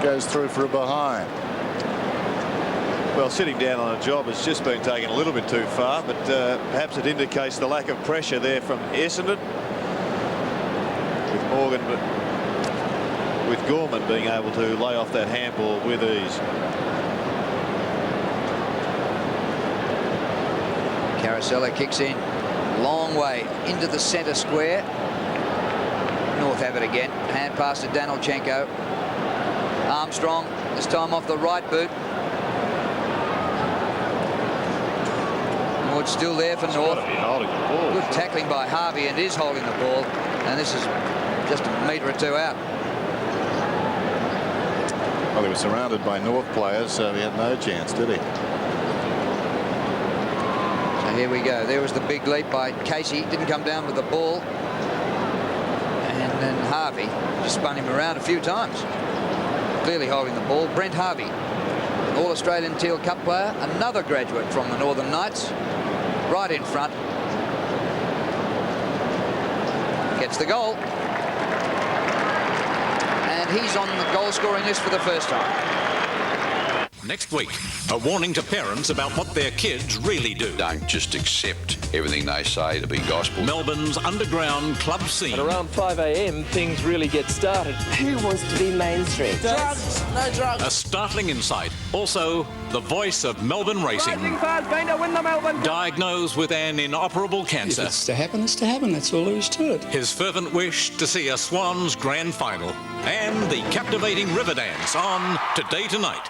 S4: goes through for a behind.
S3: Well, sitting down on a job has just been taken a little bit too far, but perhaps it indicates the lack of pressure there from Essendon. With Morgan, but with Gorman being able to lay off that handball with ease.
S2: Carosella kicks in. Long way into the centre square. North have it again. Hand pass to Danilchenko. Armstrong, this time off the right boot. It's still there for North. Good tackling by Harvey, and is holding the ball. And this is just a metre or two out.
S4: Well, he was surrounded by North players, so he had no chance, did he?
S2: So here we go. There was the big leap by Casey. Didn't come down with the ball. And then Harvey just spun him around a few times. Clearly holding the ball. Brent Harvey, All-Australian Teal Cup player, another graduate from the Northern Knights. Right in front. Gets the goal. And he's on the goal scoring list for the first time.
S16: Next week, a warning to parents about what their kids really do.
S10: Don't just accept everything they say to be gospel.
S16: Melbourne's underground club scene.
S5: At around 5 a.m, things really get started.
S8: Who wants to be mainstream?
S5: Drugs, no drugs.
S16: A startling insight. Also, the voice of Melbourne racing.
S5: Rising Stars going to win the Melbourne.
S16: Diagnosed with an inoperable cancer.
S9: If it's to happen, it's to happen. That's all there is to it.
S16: His fervent wish to see a Swans grand final. And the captivating river dance on Today Tonight.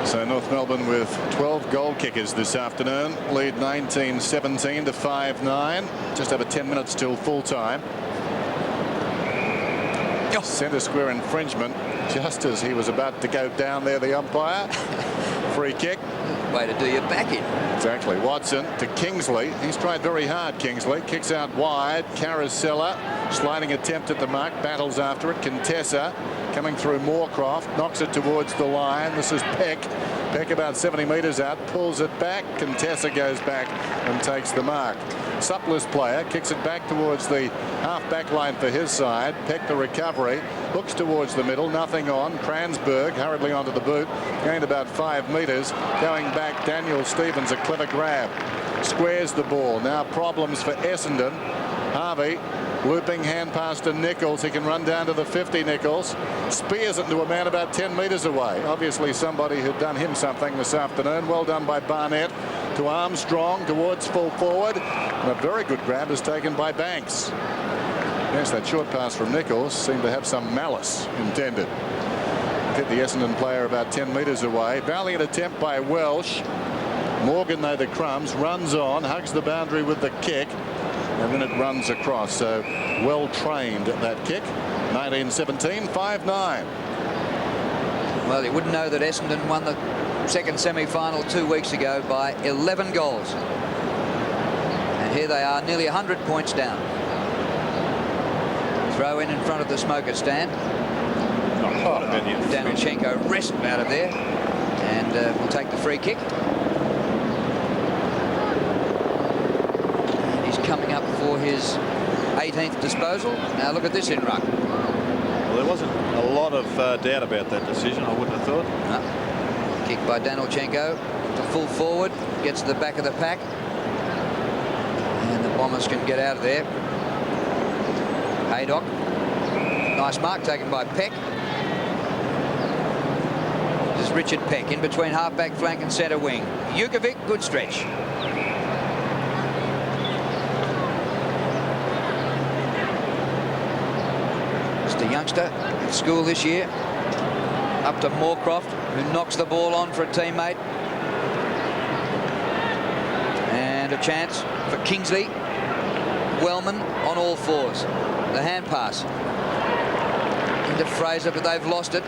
S4: So North Melbourne with 12 goal kickers this afternoon. Lead 19-17 to 5-9. Just over 10 minutes till full time. Centre square infringement. Just as he was about to go down there, the umpire. Free kick.
S2: Way to do your back in.
S4: Exactly. Watson to Kingsley. He's tried very hard, Kingsley. Kicks out wide. Carosella. Sliding attempt at the mark. Battles after it. Contessa coming through Moorcroft. Knocks it towards the line. This is Peck. Peck about 70 metres out. Pulls it back. Contessa goes back and takes the mark. Suppless player. Kicks it back towards the half-back line for his side. Peck the recovery. Looks towards the middle. Nothing on. Kranzberg hurriedly onto the boot. Gained about 5 metres. Going back, Daniel Stevens, a clever grab. Squares the ball. Now problems for Essendon. Harvey looping hand pass to Nichols. He can run down to the 50, Nichols. Spears it into a man about 10 metres away. Obviously somebody who'd done him something this afternoon. Well done by Barnett. To Armstrong towards full forward. And a very good grab is taken by Banks. Yes, that short pass from Nichols seemed to have some malice intended. Hit the Essendon player about 10 metres away. Valiant attempt by Welsh. Morgan, though, the crumbs, runs on, hugs the boundary with the kick, and then it runs across. So well trained at that kick. 19-17, 5-9.
S2: Well, you wouldn't know that Essendon won the second semi-final 2 weeks ago by 11 goals. And here they are, nearly 100 points down. Throw in front of the smoker stand. Danilchenko wrestled out of there and will take the free kick. And he's coming up for his 18th disposal. Now look at this in ruck.
S3: Well, there wasn't a lot of doubt about that decision, I wouldn't have thought.
S2: No. Kick by Danilchenko to full forward, gets to the back of the pack. Bombers can get out of there. Haydock. Nice mark taken by Peck. This is Richard Peck in between half-back flank and centre wing. Jukovic, good stretch. Just a youngster at school this year. Up to Moorcroft, who knocks the ball on for a teammate. And a chance for Kingsley. Wellman on all fours. The hand pass into Fraser, but they've lost it.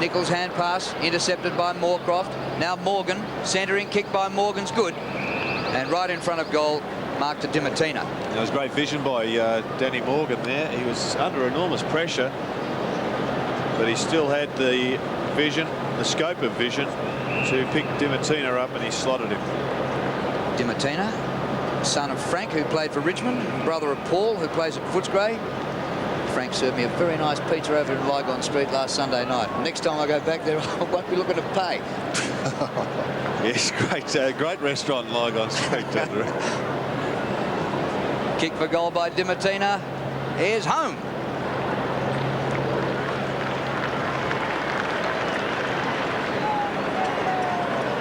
S2: Nichols' hand pass intercepted by Moorcroft. Now Morgan, centering kick by Morgan's good. And right in front of goal, marked to Dimatina.
S3: That was great vision by Danny Morgan there. He was under enormous pressure, but he still had the vision, the scope of vision, to pick Dimatina up, and he slotted him.
S2: Dimatina, son of Frank, who played for Richmond, and brother of Paul, who plays at Footscray. Frank served me a very nice pizza over in Lygon Street last Sunday night. Next time I go back there, I won't be looking to pay.
S3: Yes, great restaurant in Lygon Street.
S2: Kick for goal by Dimatina. Here's home.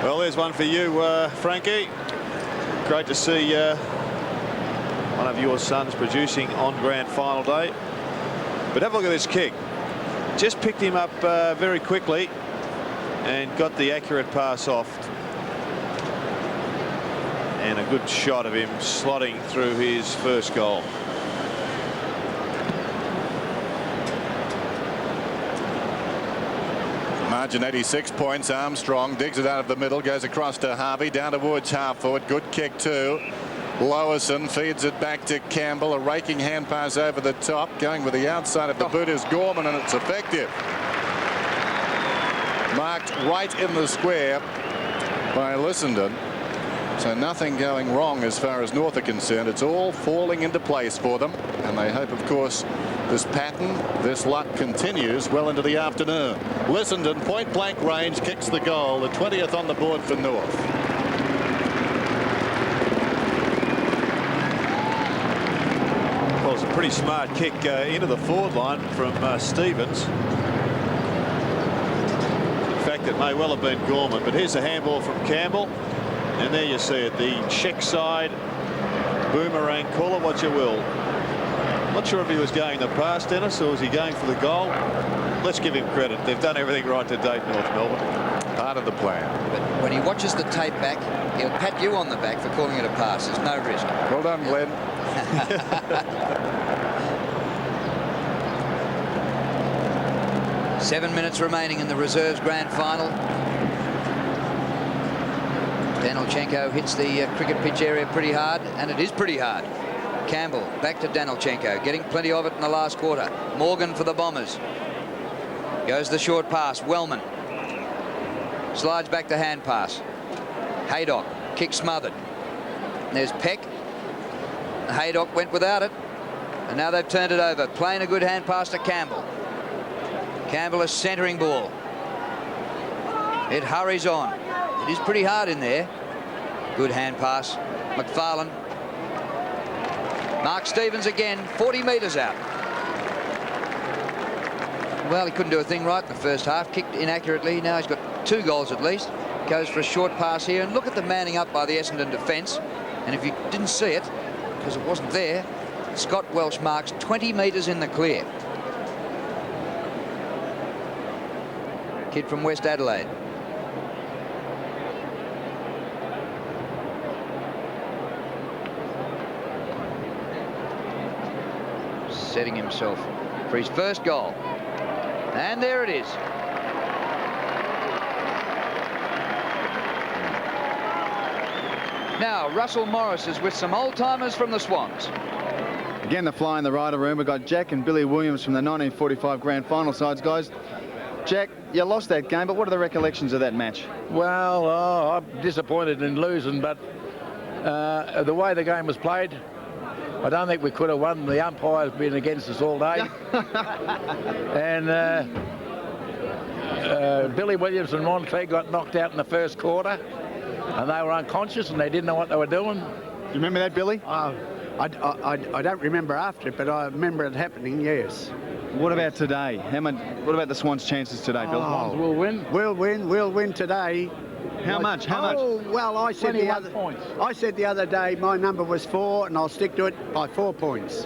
S3: Well, there's one for you, Frankie. Great to see one of your sons producing on grand final day. But have a look at this kick. Just picked him up very quickly and got the accurate pass off. And a good shot of him slotting through his first goal.
S4: Margin 86 points. Armstrong digs it out of the middle, goes across to Harvey, down towards half forward. Good kick too. Lowerson feeds it back to Campbell. A raking hand pass over the top. Going with the outside of the boot is Gorman, and it's effective. Marked right in the square by Essendon. So nothing going wrong as far as North are concerned. It's all falling into place for them. And they hope, of course, this pattern, this luck continues well into the afternoon. Essendon, point blank range, kicks the goal. The 20th on the board for North.
S3: Well, it's a pretty smart kick into the forward line from Stevens. In fact, it may well have been Gorman, but here's a handball from Campbell. And there you see it, the check side boomerang, call it what you will. Not sure if he was going the pass, Dennis, or was he going for the goal? Let's give him credit. They've done everything right to date, North Melbourne.
S4: Part of the plan.
S2: But when he watches the tape back, he'll pat you on the back for calling it a pass. There's no risk.
S4: Well done, Glenn.
S2: 7 minutes remaining in the reserves grand final. Danilchenko hits the cricket pitch area pretty hard, and it is pretty hard. Campbell back to Danilchenko, getting plenty of it in the last quarter. Morgan for the Bombers. Goes the short pass. Wellman slides back to hand pass. Haydock, kick smothered. There's Peck. Haydock went without it, and now they've turned it over. Playing a good hand pass to Campbell. Campbell, a centering ball. It hurries on. It is pretty hard in there. Good hand pass. McFarlane. Mark Stevens again, 40 metres out. Well, he couldn't do a thing right in the first half. Kicked inaccurately. Now he's got 2 goals at least. Goes for a short pass here. And look at the manning up by the Essendon defence. And if you didn't see it, because it wasn't there, Scott Welsh marks 20 metres in the clear. Kid from West Adelaide. Setting himself for his first goal. And there it is. Now, Russell Morris is with some old-timers from the Swans.
S17: Again, the fly in the rider room. We've got Jack and Billy Williams from the 1945 grand final sides, guys. Jack, you lost that game, but what are the recollections of that match?
S11: Well, I'm disappointed in losing, but the way the game was played, I don't think we could have won. The umpire's been against us all day. And Billy Williams and Ron Clegg got knocked out in the first quarter, and they were unconscious and they didn't know what they were doing.
S17: Do you remember that, Billy?
S9: I don't remember after it, but I remember it happening, yes.
S17: What about today? What about the Swans' chances today, Bill?
S9: Oh,
S11: We'll win.
S9: We'll win today.
S17: How much? How much?
S9: Oh, well, I said the other day my number was 4, and I'll stick to it by 4 points.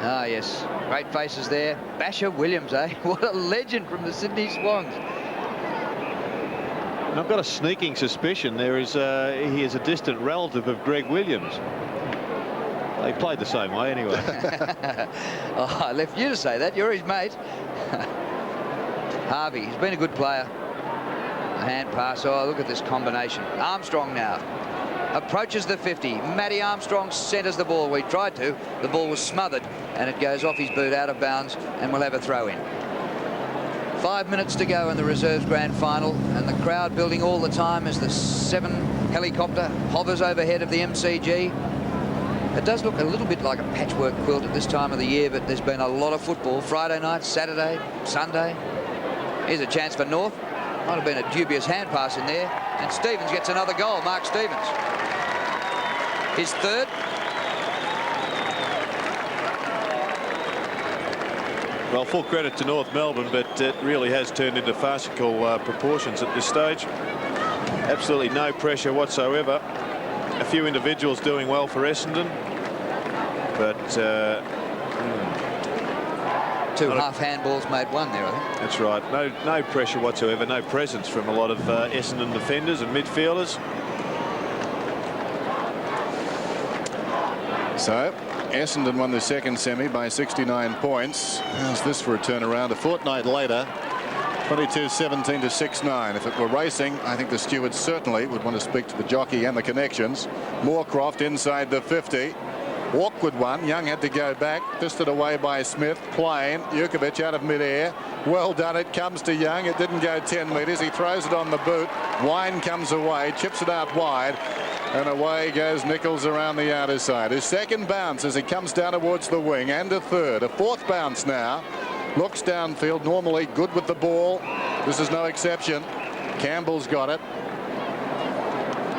S2: Ah, yes. Great faces there. Basher Williams, eh? What a legend from the Sydney Swans.
S3: And I've got a sneaking suspicion he is a distant relative of Greg Williams. They played the same way anyway.
S2: Oh, I left you to say that. You're his mate. Harvey, he's been a good player. A hand pass. Oh, look at this combination. Armstrong now approaches the 50. Matty Armstrong centres the ball. We tried to. The ball was smothered, and it goes off his boot, out of bounds, and we'll have a throw in. 5 minutes to go in the reserves grand final, and the crowd building all the time as the 7 helicopter hovers overhead of the MCG. It does look a little bit like a patchwork quilt at this time of the year, but there's been a lot of football. Friday night, Saturday, Sunday. Here's a chance for North. Might have been a dubious hand pass in there. And Stevens gets another goal, Mark Stevens. His third.
S3: Well, full credit to North Melbourne, but it really has turned into farcical proportions at this stage. Absolutely no pressure whatsoever. A few individuals doing well for Essendon, but
S2: two half handballs made one there, I think.
S3: That's right. No pressure whatsoever. No presence from a lot of Essendon defenders and midfielders.
S4: So Essendon won the second semi by 69 points. How's this for a turnaround? A fortnight later, 22-17 to 6-9. If it were racing, I think the stewards certainly would want to speak to the jockey and the connections. Moorcroft inside the 50. Awkward one. Young had to go back. Fisted away by Smith. Plain. Jukovic out of midair. Well done. It comes to Young. It didn't go 10 metres. He throws it on the boot. Wine comes away. Chips it out wide. And away goes Nichols around the outer side. His second bounce as he comes down towards the wing. And a third. A fourth bounce now. Looks downfield. Normally good with the ball. This is no exception. Campbell's got it.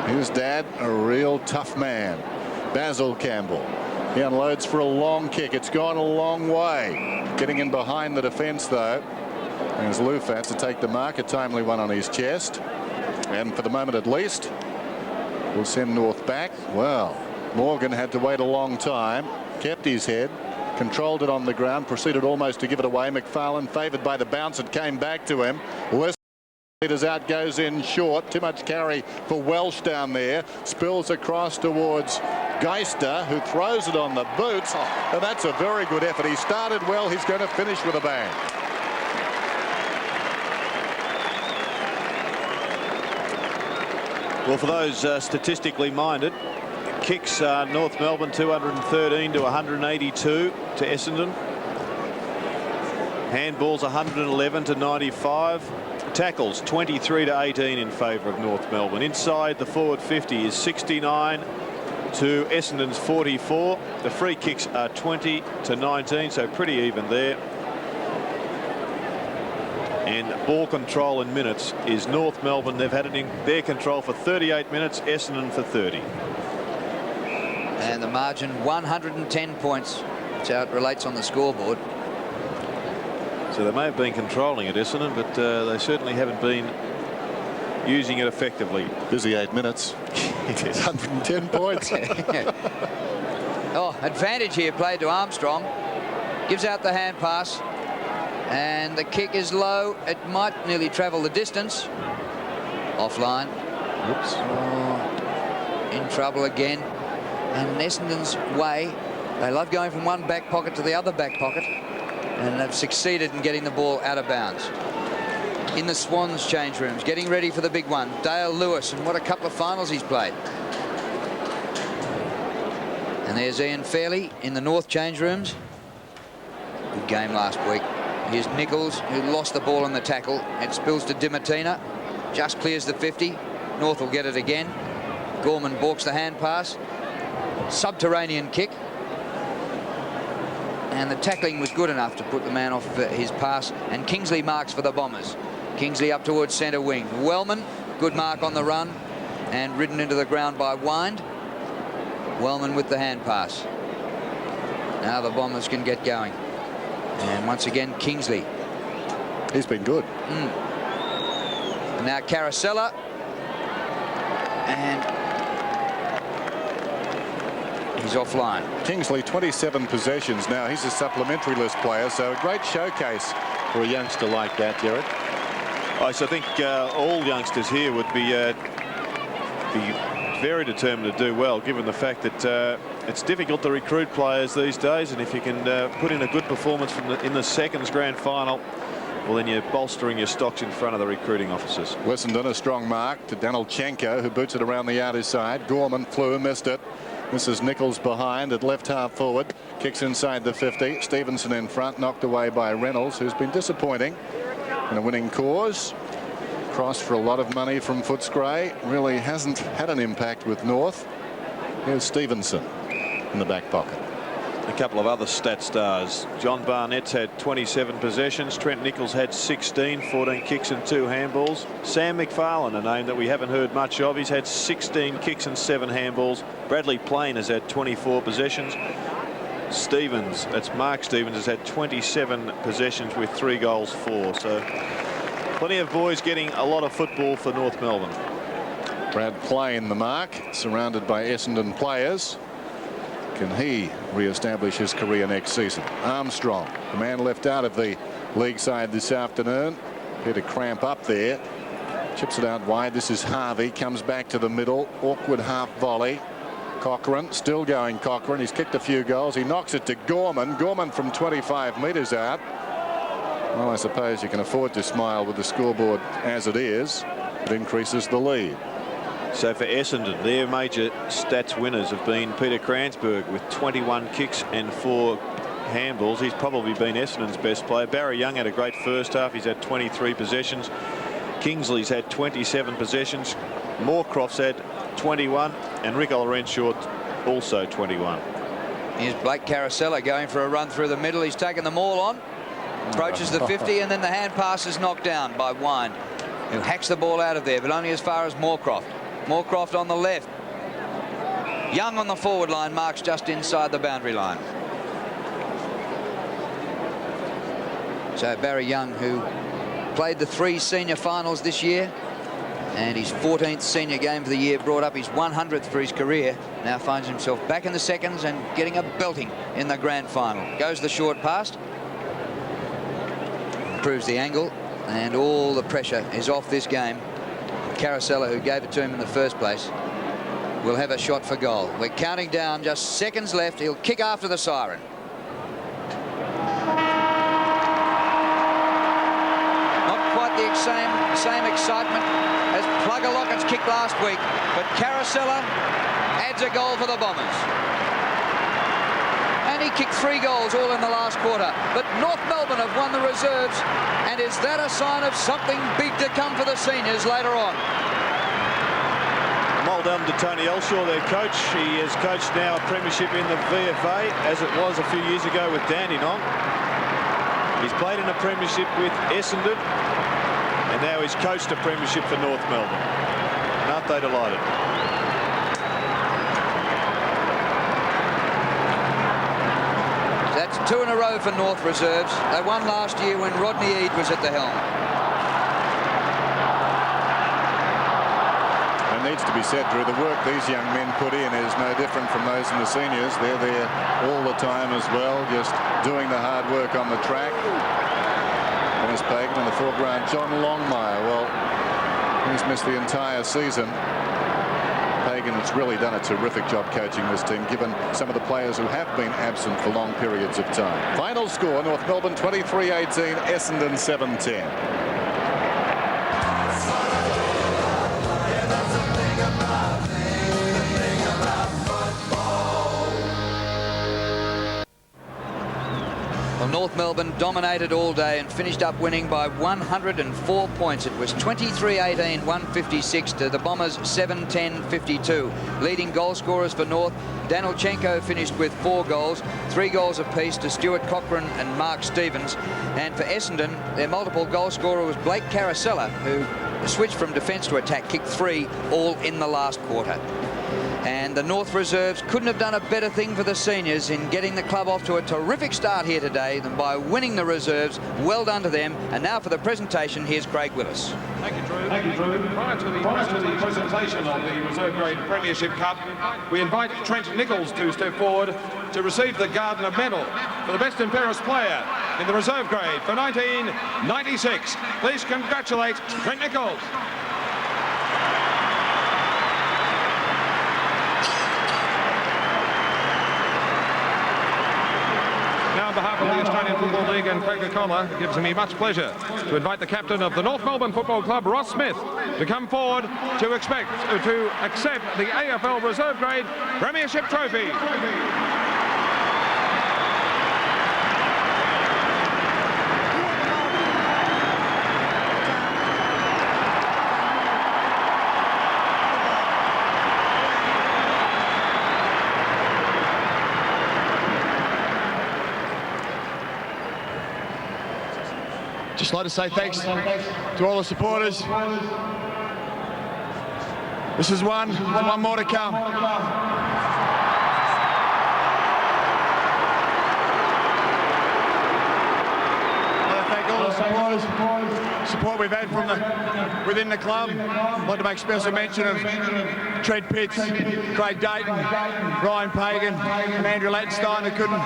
S4: His dad, a real tough man. Basil Campbell. He unloads for a long kick. It's gone a long way. Getting in behind the defence, though. There's Lufat to take the mark. A timely one on his chest. And for the moment at least, we'll send North back. Well, Morgan had to wait a long time. Kept his head. Controlled it on the ground. Proceeded almost to give it away. McFarlane favoured by the bounce. It came back to him. Leaders out, goes in short. Too much carry for Welsh down there. Spills across towards Geister, who throws it on the boots. And that's a very good effort. He started well. He's going to finish with a bang.
S3: Well, for those statistically minded, kicks North Melbourne 213 to 182 to Essendon. Handballs 111 to 95. Tackles 23 to 18 in favour of North Melbourne. Inside the forward 50 is 69 to Essendon's 44. The free kicks are 20 to 19, so pretty even there. And ball control in minutes is North Melbourne. They've had it in their control for 38 minutes, Essendon for 30.
S2: And the margin 110 points. That's how it relates on the scoreboard.
S3: So they may have been controlling it, Essendon, but they certainly haven't been using it effectively.
S4: Busy 8 minutes. 110 points.
S2: Oh, advantage here played to Armstrong. Gives out the hand pass. And the kick is low. It might nearly travel the distance. Offline. Whoops. Oh, in trouble again. And Essendon's way, they love going from one back pocket to the other back pocket. And they've succeeded in getting the ball out of bounds. In the Swans change rooms, getting ready for the big one. Dale Lewis, and what a couple of finals he's played. And there's Ian Fairley in the North change rooms. Good game last week. Here's Nichols, who lost the ball on the tackle. It spills to Dimatina. Just clears the 50. North will get it again. Gorman balks the hand pass. Subterranean kick. And the tackling was good enough to put the man off his pass. And Kingsley marks for the Bombers. Kingsley up towards centre wing. Wellman, good mark on the run. And ridden into the ground by Wind. Wellman with the hand pass. Now the Bombers can get going. And once again, Kingsley.
S4: He's been good.
S2: And now Caracella. And he's offline.
S4: Kingsley, 27 possessions now. He's a supplementary list player, so a great showcase for a youngster like that, Jared.
S3: I think all youngsters here would be very determined to do well, given the fact that it's difficult to recruit players these days, and if you can put in a good performance in the seconds grand final, well, then you're bolstering your stocks in front of the recruiting officers.
S4: Essendon, a strong mark to Danilchenko, who boots it around the outer side. Gorman flew, missed it. This is Nichols behind at left half forward. Kicks inside the 50. Stevenson in front, knocked away by Reynolds, who's been disappointing in a winning cause. Cross for a lot of money from Footscray. Really hasn't had an impact with North. Here's Stevenson in the back pocket.
S3: A couple of other stat stars. John Barnett's had 27 possessions. Trent Nichols had 16, 14 kicks and 2 handballs. Sam McFarlane, a name that we haven't heard much of. He's had 16 kicks and 7 handballs. Bradley Plain has had 24 possessions. Stevens, that's Mark Stevens, has had 27 possessions with 3 goals, 4. So plenty of boys getting a lot of football for North Melbourne.
S4: Brad Plain the mark, surrounded by Essendon players. Can he re-establish his career next season? Armstrong, the man left out of the league side this afternoon, had to cramp up there. Chips it out wide. This is Harvey, comes back to the middle. Awkward half volley. Cochrane, still going Cochrane. He's kicked a few goals. He knocks it to Gorman. Gorman from 25 metres out. Well, I suppose you can afford to smile with the scoreboard as it is. It increases the lead.
S3: So for Essendon, their major stats winners have been Peter Kransberg with 21 kicks and 4 handballs. He's probably been Essendon's best player. Barry Young had a great first half. He's had 23 possessions. Kingsley's had 27 possessions. Moorcroft's had 21, and Rick Olorenshaw also 21.
S2: Here's Blake Caracella going for a run through the middle. He's taken them all on. Approaches the 50, and then the hand pass is knocked down by Wine, who hacks the ball out of there, but only as far as Moorcroft. Moorcroft on the left. Young on the forward line, marks just inside the boundary line. So Barry Young, who played the 3 senior finals this year, and his 14th senior game for the year, brought up his 100th for his career, now finds himself back in the seconds and getting a belting in the grand final. Goes the short pass, improves the angle, and all the pressure is off this game. Caracella, who gave it to him in the first place, will have a shot for goal. We're counting down, just seconds left. He'll kick after the siren. Not quite the same excitement as Plugger Lockett's kick last week, but Caracella adds a goal for the Bombers. And he kicked 3 goals all in the last quarter. But North Melbourne have won the reserves, and is that a sign of something big to come for the seniors later on?
S3: Well done to Tony Elshaw, their coach. He has coached now a premiership in the VFA, as it was a few years ago with Dandenong. He's played in a premiership with Essendon, and now he's coached a premiership for North Melbourne. Aren't they delighted?
S2: That's 2 in a row for North reserves. They won last year when Rodney Eade was at the helm.
S4: It needs to be said, Drew, the work these young men put in is no different from those in the seniors. They're there all the time as well, just doing the hard work on the track. Dennis Pagan in the foreground. John Longmire, well, he's missed the entire season. Pagan has really done a terrific job coaching this team, given some of the players who have been absent for long periods of time. Final score, North Melbourne 23-18, Essendon 7-10.
S2: Well, North Melbourne dominated all day and finished up winning by 104 points. It was 23-18, 156 to the Bombers 7-10-52. Leading goal scorers for North, Danilchenko finished with 4 goals, 3 goals apiece to Stuart Cochrane and Mark Stevens. And for Essendon, their multiple goal scorer was Blake Caracella, who switched from defence to attack, kicked 3, all in the last quarter. And the North Reserves couldn't have done a better thing for the seniors in getting the club off to a terrific start here today than by winning the reserves. Well done to them. And now for the presentation, here's Craig Willis.
S12: Thank you, Drew. Thank you, Drew. Prior to the presentation of the Reserve Grade Premiership Cup, we invite Trent Nichols to step forward to receive the Gardner Medal for the best Imperis player in the Reserve Grade for 1996. Please congratulate Trent Nichols. Now, on behalf of the Australian Football League and Craig O'Connor, it gives me much pleasure to invite the captain of the North Melbourne Football Club, Ross Smith, to come forward to accept the AFL Reserve Grade Premiership Trophy.
S13: Just like to say thanks to all the supporters. This is one, there's one more to come. I want to thank all the support we've had from within the club. I'd like to make special mention of Trent Pitts, Craig Dayton, Ryan Pagan and Andrew Lattenstein, who couldn't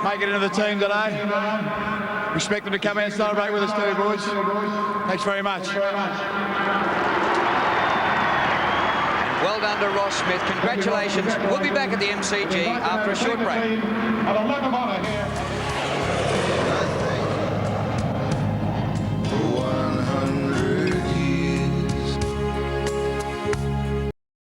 S13: make it into the team today. Expect them to come out and celebrate with us too, boys. Thanks very much.
S2: Well done to Ross Smith. Congratulations. We'll be back at the MCG after a short break.